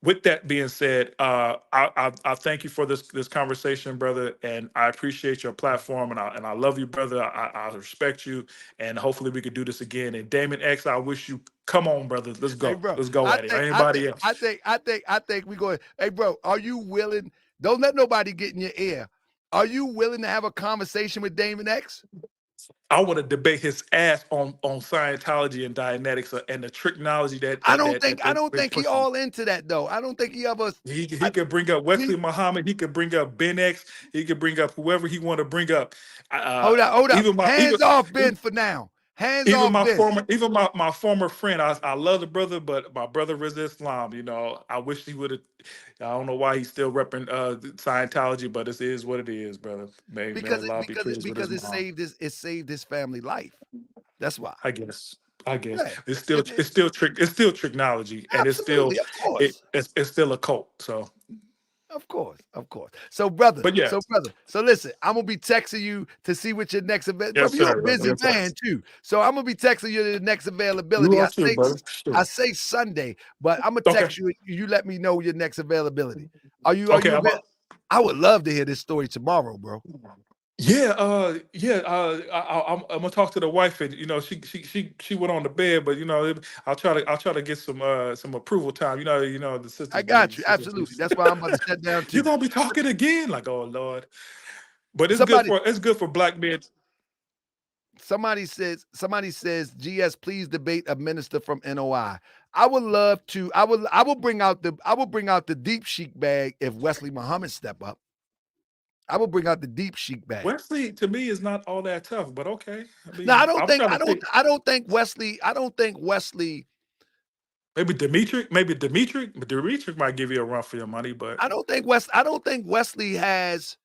[SPEAKER 5] with that being said, I thank you for this conversation, brother, and I appreciate your platform, and I love you, brother. I respect you, and hopefully we could do this again. And Damon X, I wish you come on, brother. Let's go.
[SPEAKER 3] Hey, bro,
[SPEAKER 5] Let's go at it. Anybody else?
[SPEAKER 3] I think we go. Hey, bro, are you willing? Don't let nobody get in your ear. Are you willing to have a conversation with Damon X?
[SPEAKER 5] I want to debate his ass on Scientology and Dianetics and the tricknology that
[SPEAKER 3] I don't think he all into that though. I don't think he ever.
[SPEAKER 5] He could bring up Wesley Muhammad. He could bring up Ben X. He could bring up whoever he want to bring up.
[SPEAKER 3] Hold up. Hands off Ben for now. Hands off Ben.
[SPEAKER 5] Even my former friend. I love the brother, but my brother resists Islam. You know, I wish he would have. I don't know why he's still repping Scientology, but it is what it is, brother.
[SPEAKER 3] Because it saved his family life. That's why.
[SPEAKER 5] I guess.
[SPEAKER 3] Yeah.
[SPEAKER 5] It's still tricknology, and it's still a cult. So
[SPEAKER 3] of course. So brother, listen, I'm gonna be texting you to see what your next event.
[SPEAKER 5] Yes,
[SPEAKER 3] You're
[SPEAKER 5] sir,
[SPEAKER 3] a busy man too, so I'm gonna be texting you the next availability. I say Sunday, but I'm gonna text you. You let me know your next availability. Are you I would love to hear this story tomorrow, bro.
[SPEAKER 5] Yeah, I'm gonna talk to the wife, and you know, she went on the bed, but you know, I'll try to get some approval time. You know, the sister.
[SPEAKER 3] I got you, absolutely. That's why I'm about to shut down too.
[SPEAKER 5] You're gonna be talking again, like, oh Lord. But it's good for black men.
[SPEAKER 3] Somebody says, GS, please debate a minister from NOI. I would love to. I will bring out the deep chic bag if Wesley Muhammad step up. I will bring out the deep chic bag.
[SPEAKER 5] Wesley, to me, is not all that tough, but okay. I mean,
[SPEAKER 3] no, I don't think Wesley.
[SPEAKER 5] Maybe Dimitri. But Dimitri might give you a run for your money, but
[SPEAKER 3] I don't think Wesley has.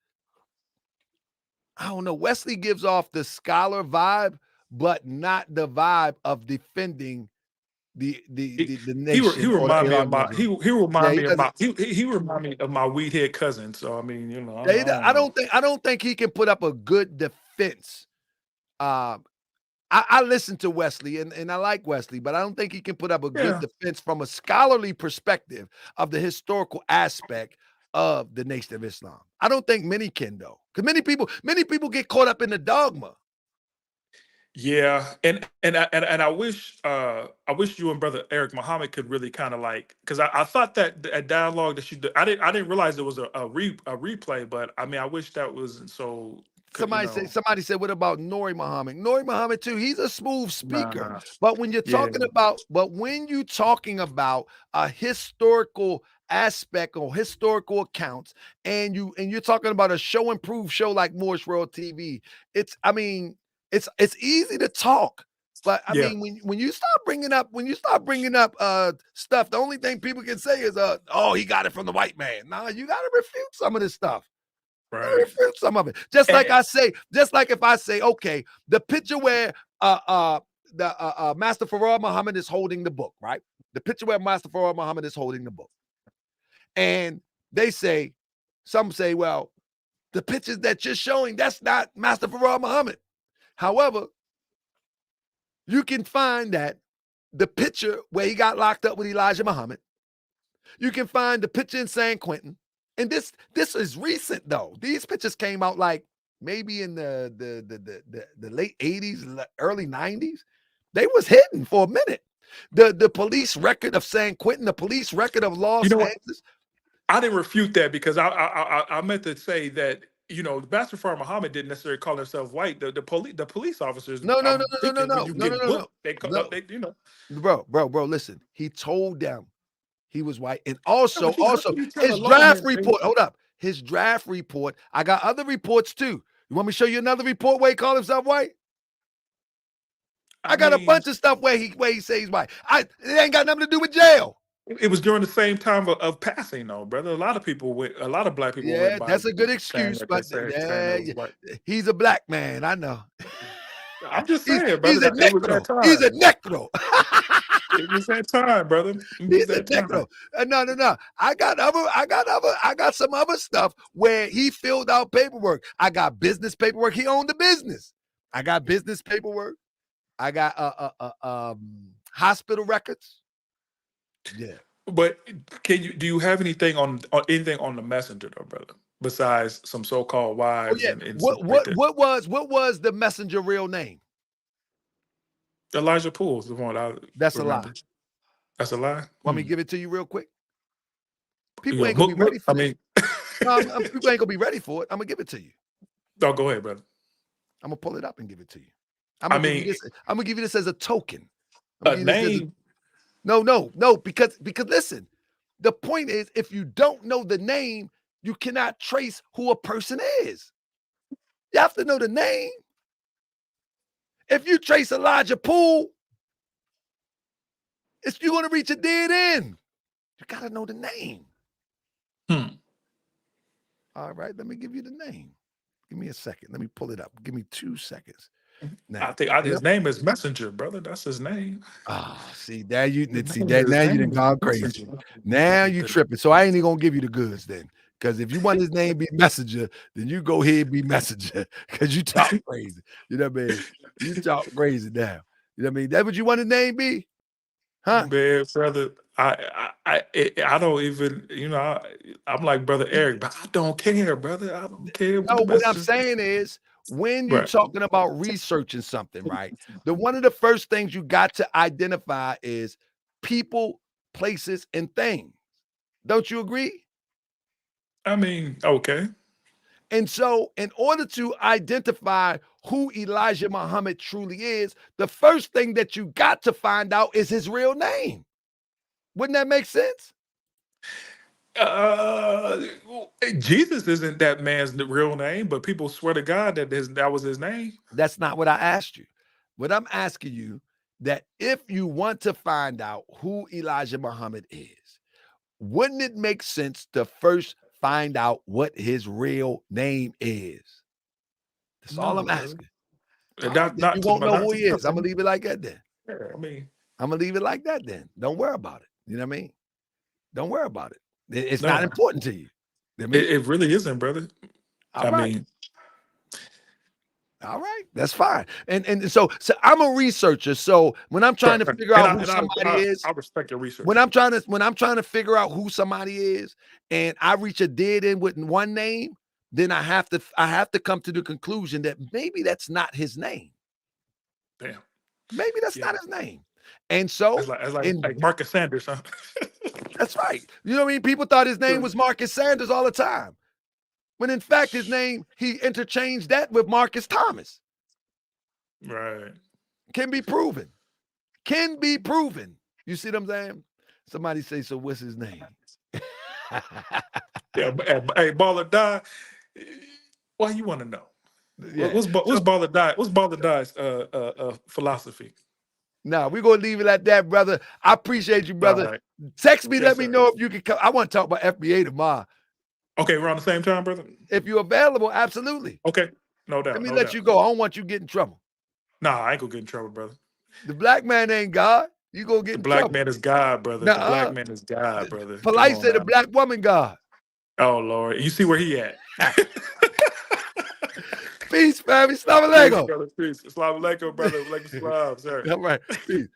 [SPEAKER 3] I don't know. Wesley gives off the scholar vibe, but not the vibe of defending the nation.
[SPEAKER 5] He remind me of my weed head cousin. So I mean, you know,
[SPEAKER 3] I don't think he can put up a good defense. I listen to Wesley and I like Wesley, but I don't think he can put up a good defense from a scholarly perspective of the historical aspect of the Nation of Islam. I don't think many can though, because many people get caught up in the dogma.
[SPEAKER 5] Yeah, and I wish you and Brother Eric Muhammad could really kind of like, because I thought that a dialogue that you did, I didn't realize it was a replay, but I mean I wish that was so.
[SPEAKER 3] Somebody said, what about Nori Muhammad? Nori Muhammad too. He's a smooth speaker, but when you're talking about a historical aspect or historical accounts, and you're talking about a show and prove show like Moorish World TV, it's easy to talk, but I mean when you start bringing up stuff, the only thing people can say is oh, he got it from the white man. No, you got to refute some of this stuff.
[SPEAKER 5] Right.
[SPEAKER 3] Refute some of it. Just like if I say, okay, the picture where Master Farrar Muhammad is holding the book, right? The picture where Master Farrar Muhammad is holding the book, and some say, well, the pictures that you're showing, that's not Master Farrar Muhammad. However, you can find that the picture where he got locked up with Elijah Muhammad, you can find the picture in San Quentin, and this is recent though. These pictures came out like maybe in the late 80s, early 90s. They was hidden for a minute. The police record of San Quentin, the police record of Los Angeles.
[SPEAKER 5] I didn't refute that because I meant to say that, you know, Master Farrar Muhammad didn't necessarily call himself white. The police officers.
[SPEAKER 3] No. Bro, listen. He told them he was white, and also his draft report. Hold up, his draft report. I got other reports too. You want me to show you another report where he called himself white? I got a bunch of stuff where he says he's white. It ain't got nothing to do with jail.
[SPEAKER 5] It was during the same time of passing, though, brother. A lot of black people went
[SPEAKER 3] Yeah,
[SPEAKER 5] by
[SPEAKER 3] that's a good
[SPEAKER 5] saying
[SPEAKER 3] excuse,
[SPEAKER 5] that
[SPEAKER 3] but
[SPEAKER 5] saying that was white.
[SPEAKER 3] he's a black man. I know.
[SPEAKER 5] I'm just
[SPEAKER 3] He's
[SPEAKER 5] saying, brother. It was that time.
[SPEAKER 3] He's a necro.
[SPEAKER 5] It was that time, brother.
[SPEAKER 3] He's a necro. No. I got some other stuff where he filled out paperwork. I got business paperwork. He owned the business. I got business paperwork. I got hospital records. Yeah.
[SPEAKER 5] But do you have anything on the messenger, though, brother? Besides some so-called wives and
[SPEAKER 3] what was the messenger real name?
[SPEAKER 5] Elijah Poole's the one I
[SPEAKER 3] That's
[SPEAKER 5] remember.
[SPEAKER 3] a lie.
[SPEAKER 5] That's a lie.
[SPEAKER 3] Want me to give it to you real quick? People ain't gonna be ready for it. People ain't gonna be ready for it. I'm gonna give it to you.
[SPEAKER 5] Oh, go ahead, brother.
[SPEAKER 3] I'm gonna pull it up and give it to you. I'm gonna give you this as a token.
[SPEAKER 5] A name.
[SPEAKER 3] No, because listen, the point is, if you don't know the name, you cannot trace who a person is. You have to know the name. If you trace Elijah Poole, you're going to reach a dead end. You got to know the name. All right, let me give you the name. Give me a second. Let me pull it up. Give me 2 seconds.
[SPEAKER 5] Now, I think his name is Messenger, brother. That's his name.
[SPEAKER 3] See, now you done gone crazy. Now you tripping. So I ain't even gonna give you the goods then. Because if you want his name be Messenger, then you go ahead and be Messenger. Because you talk crazy. You know what I mean? You talk crazy now. You know what I mean? That's what you want his name be? Huh?
[SPEAKER 5] Man, brother, I don't even, I'm like Brother Eric, but I don't care, brother. I don't care.
[SPEAKER 3] No, what I'm saying is, when you're talking about researching something, right? One of the first things you got to identify is people, places, and things. Don't you agree?
[SPEAKER 5] I mean, okay.
[SPEAKER 3] And so, in order to identify who Elijah Muhammad truly is, the first thing that you got to find out is his real name. Wouldn't that make sense?
[SPEAKER 5] Jesus isn't that man's real name, but people swear to God that was his name.
[SPEAKER 3] That's not what I asked you. What I'm asking you, that if you want to find out who Elijah Muhammad is, wouldn't it make sense to first find out what his real name is? That's all I'm asking. You won't know who he is. I'm gonna leave it like that then.
[SPEAKER 5] Yeah,
[SPEAKER 3] I'm gonna leave it like that then. Don't worry about it. You know what I mean? Don't worry about it. It's not important to you.
[SPEAKER 5] It really isn't, brother.
[SPEAKER 3] All right, that's fine. And so I'm a researcher. So when I'm trying to figure out who somebody is,
[SPEAKER 5] I respect your research.
[SPEAKER 3] When I'm trying to figure out who somebody is, and I reach a dead end with one name, then I have to come to the conclusion that maybe that's not his name.
[SPEAKER 5] Damn.
[SPEAKER 3] Maybe that's not his name. And so
[SPEAKER 5] it's like Marcus Sanders, huh?
[SPEAKER 3] That's right. You know what I mean? People thought his name was Marcus Sanders all the time. When in fact, his name, he interchanged that with Marcus Thomas.
[SPEAKER 5] Right.
[SPEAKER 3] Can be proven. Can be proven. You see what I'm saying? Somebody say, so what's his name?
[SPEAKER 5] Yeah, hey, Baller Die. Why you want to know? Yeah. What's Baller Die? What's Baller Die's philosophy?
[SPEAKER 3] No, we're going to leave it at that, brother. I appreciate you, brother. Right. Text me, yes, let me know if you can come. I want to talk about FBA tomorrow.
[SPEAKER 5] Okay, we're on the same time, brother?
[SPEAKER 3] If you're available, absolutely.
[SPEAKER 5] Okay, no doubt.
[SPEAKER 3] Let me let you go. I don't want you to get in trouble.
[SPEAKER 5] Nah, I ain't going to get in trouble, brother.
[SPEAKER 3] The black man ain't God. You going to get in trouble.
[SPEAKER 5] The black man is God, brother. The black man is God, brother.
[SPEAKER 3] Polite said the black woman God.
[SPEAKER 5] Oh, Lord. You see where he at.
[SPEAKER 3] Peace, family. Assalamu alaikum.
[SPEAKER 5] Brother, peace. Assalamu alaikum, brother. Alaikum salam, sir.
[SPEAKER 3] All right. Peace.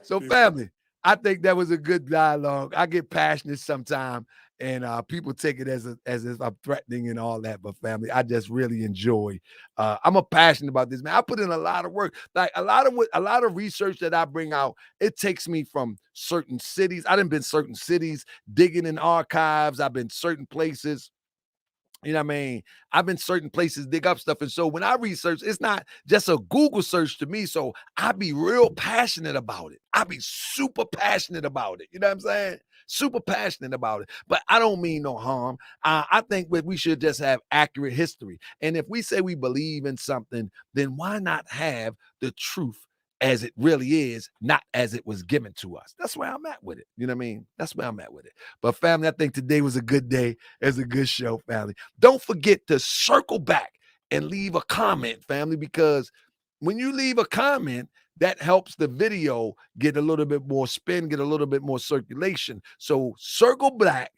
[SPEAKER 3] So, family, I think that was a good dialogue. I get passionate sometimes, and people take it as if I'm threatening and all that. But, family, I just really enjoy. I'm passionate about this, man. I put in a lot of work. Like a lot of research that I bring out, it takes me from certain cities. I done been certain cities, digging in archives. I've been certain places. You know what I mean? I've been certain places, dig up stuff. And so when I research, it's not just a Google search to me. So I be real passionate about it. I be super passionate about it. You know what I'm saying? Super passionate about it. But I don't mean no harm. I think we should just have accurate history. And if we say we believe in something, then why not have the truth as it really is, not as it was given to us. That's where I'm at with it. You know what I mean? That's where I'm at with it. But family, I think today was a good day. It's a good show, family. Don't forget to circle back and leave a comment, family, because when you leave a comment, that helps the video get a little bit more spin, get a little bit more circulation. So circle back,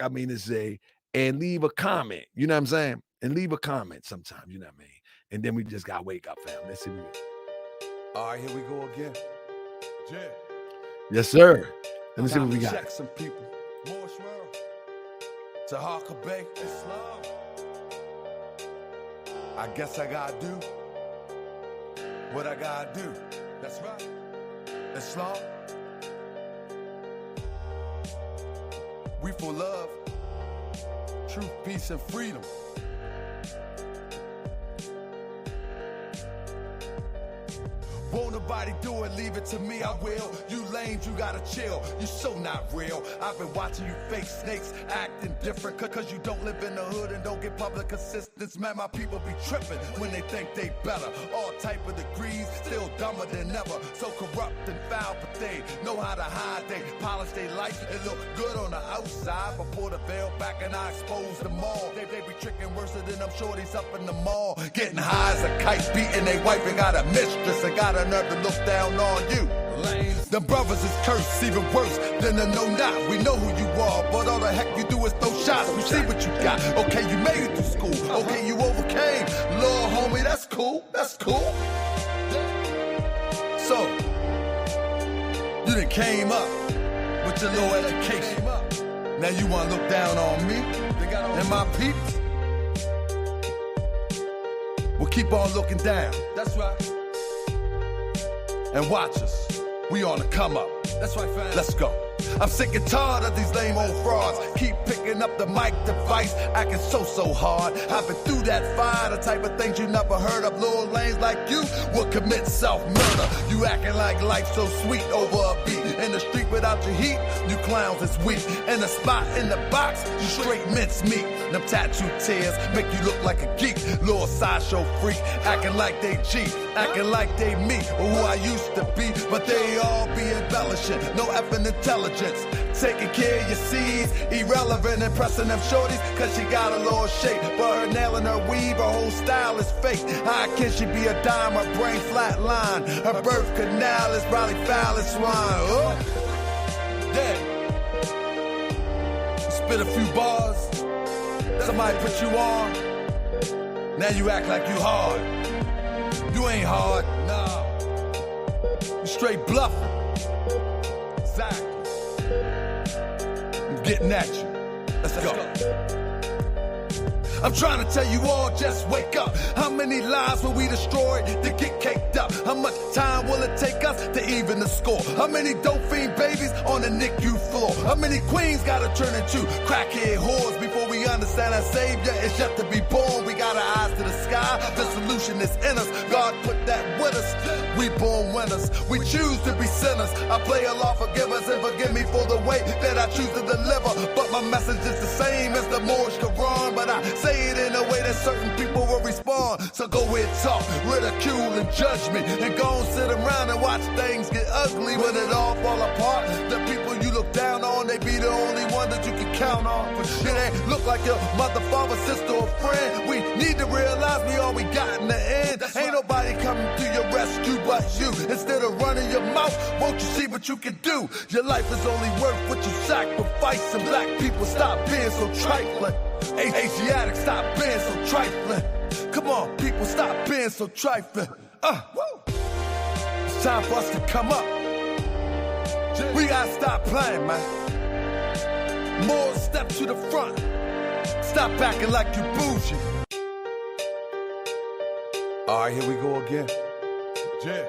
[SPEAKER 3] I mean to say, and leave a comment. You know what I'm saying? And leave a comment sometimes, you know what I mean? And then we just got to wake up, family. Let's see what we get.
[SPEAKER 2] All right, here we go again. Yeah.
[SPEAKER 3] Yes, sir. Let me see what we got.
[SPEAKER 2] Check some people. Moorish world. Taharka Bey. Islam. I guess I gotta do what I gotta do. That's right. Islam. We for love, truth, peace, and freedom. Won't nobody do it, leave it to me, I will. You lames, you gotta chill, you so not real. I've been watching you fake snakes acting different, cause you don't live in the hood and don't get public assistance. Man, my people be tripping when they think they better. All type of degrees, still dumber than ever. So corrupt and foul, but they know how to hide. They polish their life, it look good on the outside. But pull the veil back and I expose them all. They be tricking worse than them shorties up in the mall. Getting high as a kite, beating they wife and got a mistress and got enough to look down on you. Them brothers is cursed, even worse than a no-not. We know who you are, but all the heck you do is throw shots. We see what you got. Okay, you made it through school. Okay, you overcame. Lord, homie, that's cool. That's cool. So, you done came up with your little education. Now you want to look down on me and my peeps? Well, keep on looking down. That's right. And watch us. We on the come up. That's right, fam. Let's go. I'm sick and tired of these lame old frauds. Keep picking up the mic device, acting so hard. I've been through that fire, the type of things you never heard of. Little lanes like you will commit self-murder. You acting like life's so sweet over a beat. In the street without your heat, you clowns is weak. In the spot, in the box, you straight mince meat. Them tattoo tears make you look like a geek. Little sideshow freak, acting like they G, acting like they me, or who I used to be. But they all be embellishing, no effing intelligence. Taking care of your seeds, irrelevant, impressing them shorties, cause she got a little shape. But her nail and her weave, her whole style is fake. How can she be a dime, her brain flat line? Her birth canal is probably foul as swine. Oh. Yeah. Spit a few bars, somebody put you on, now you act like you hard. You ain't hard, nah. You straight bluffing. Exactly. I'm getting at you. Let's go. I'm trying to tell you all, just wake up. How many lives will we destroy to get caked up? How much time will it take us to even the score? How many dope fiend babies on the NICU floor? How many queens gotta turn into crackhead whores before we understand our savior is yet to be born? We got our eyes to the sky, the solution is in us. God put that with us. We born winners, we choose to be sinners. I play Allah, forgive us and forgive me for the way that I choose to deliver. But my message is the same as the Moorish Quran, but I say it in a way that certain people will respond. So go ahead, talk, ridicule and judge me, and go and sit around and watch things get ugly. When it all fall apart, the people you look down on, they be the only one that you can count on. It ain't look like your mother, father, sister, or friend. We need to realize we all we got in the end. Ain't nobody coming to your rescue but you. Instead of running your mouth, won't you see what you can do? Your life is only worth what you sacrifice. And black people, stop being so trifling. Asiatics, stop being so trifling. Come on, people, stop being so trifling. It's time for us to come up. We gotta stop playing, man. More step to the front. Stop acting like you bougie. All right, here we go again. Yeah.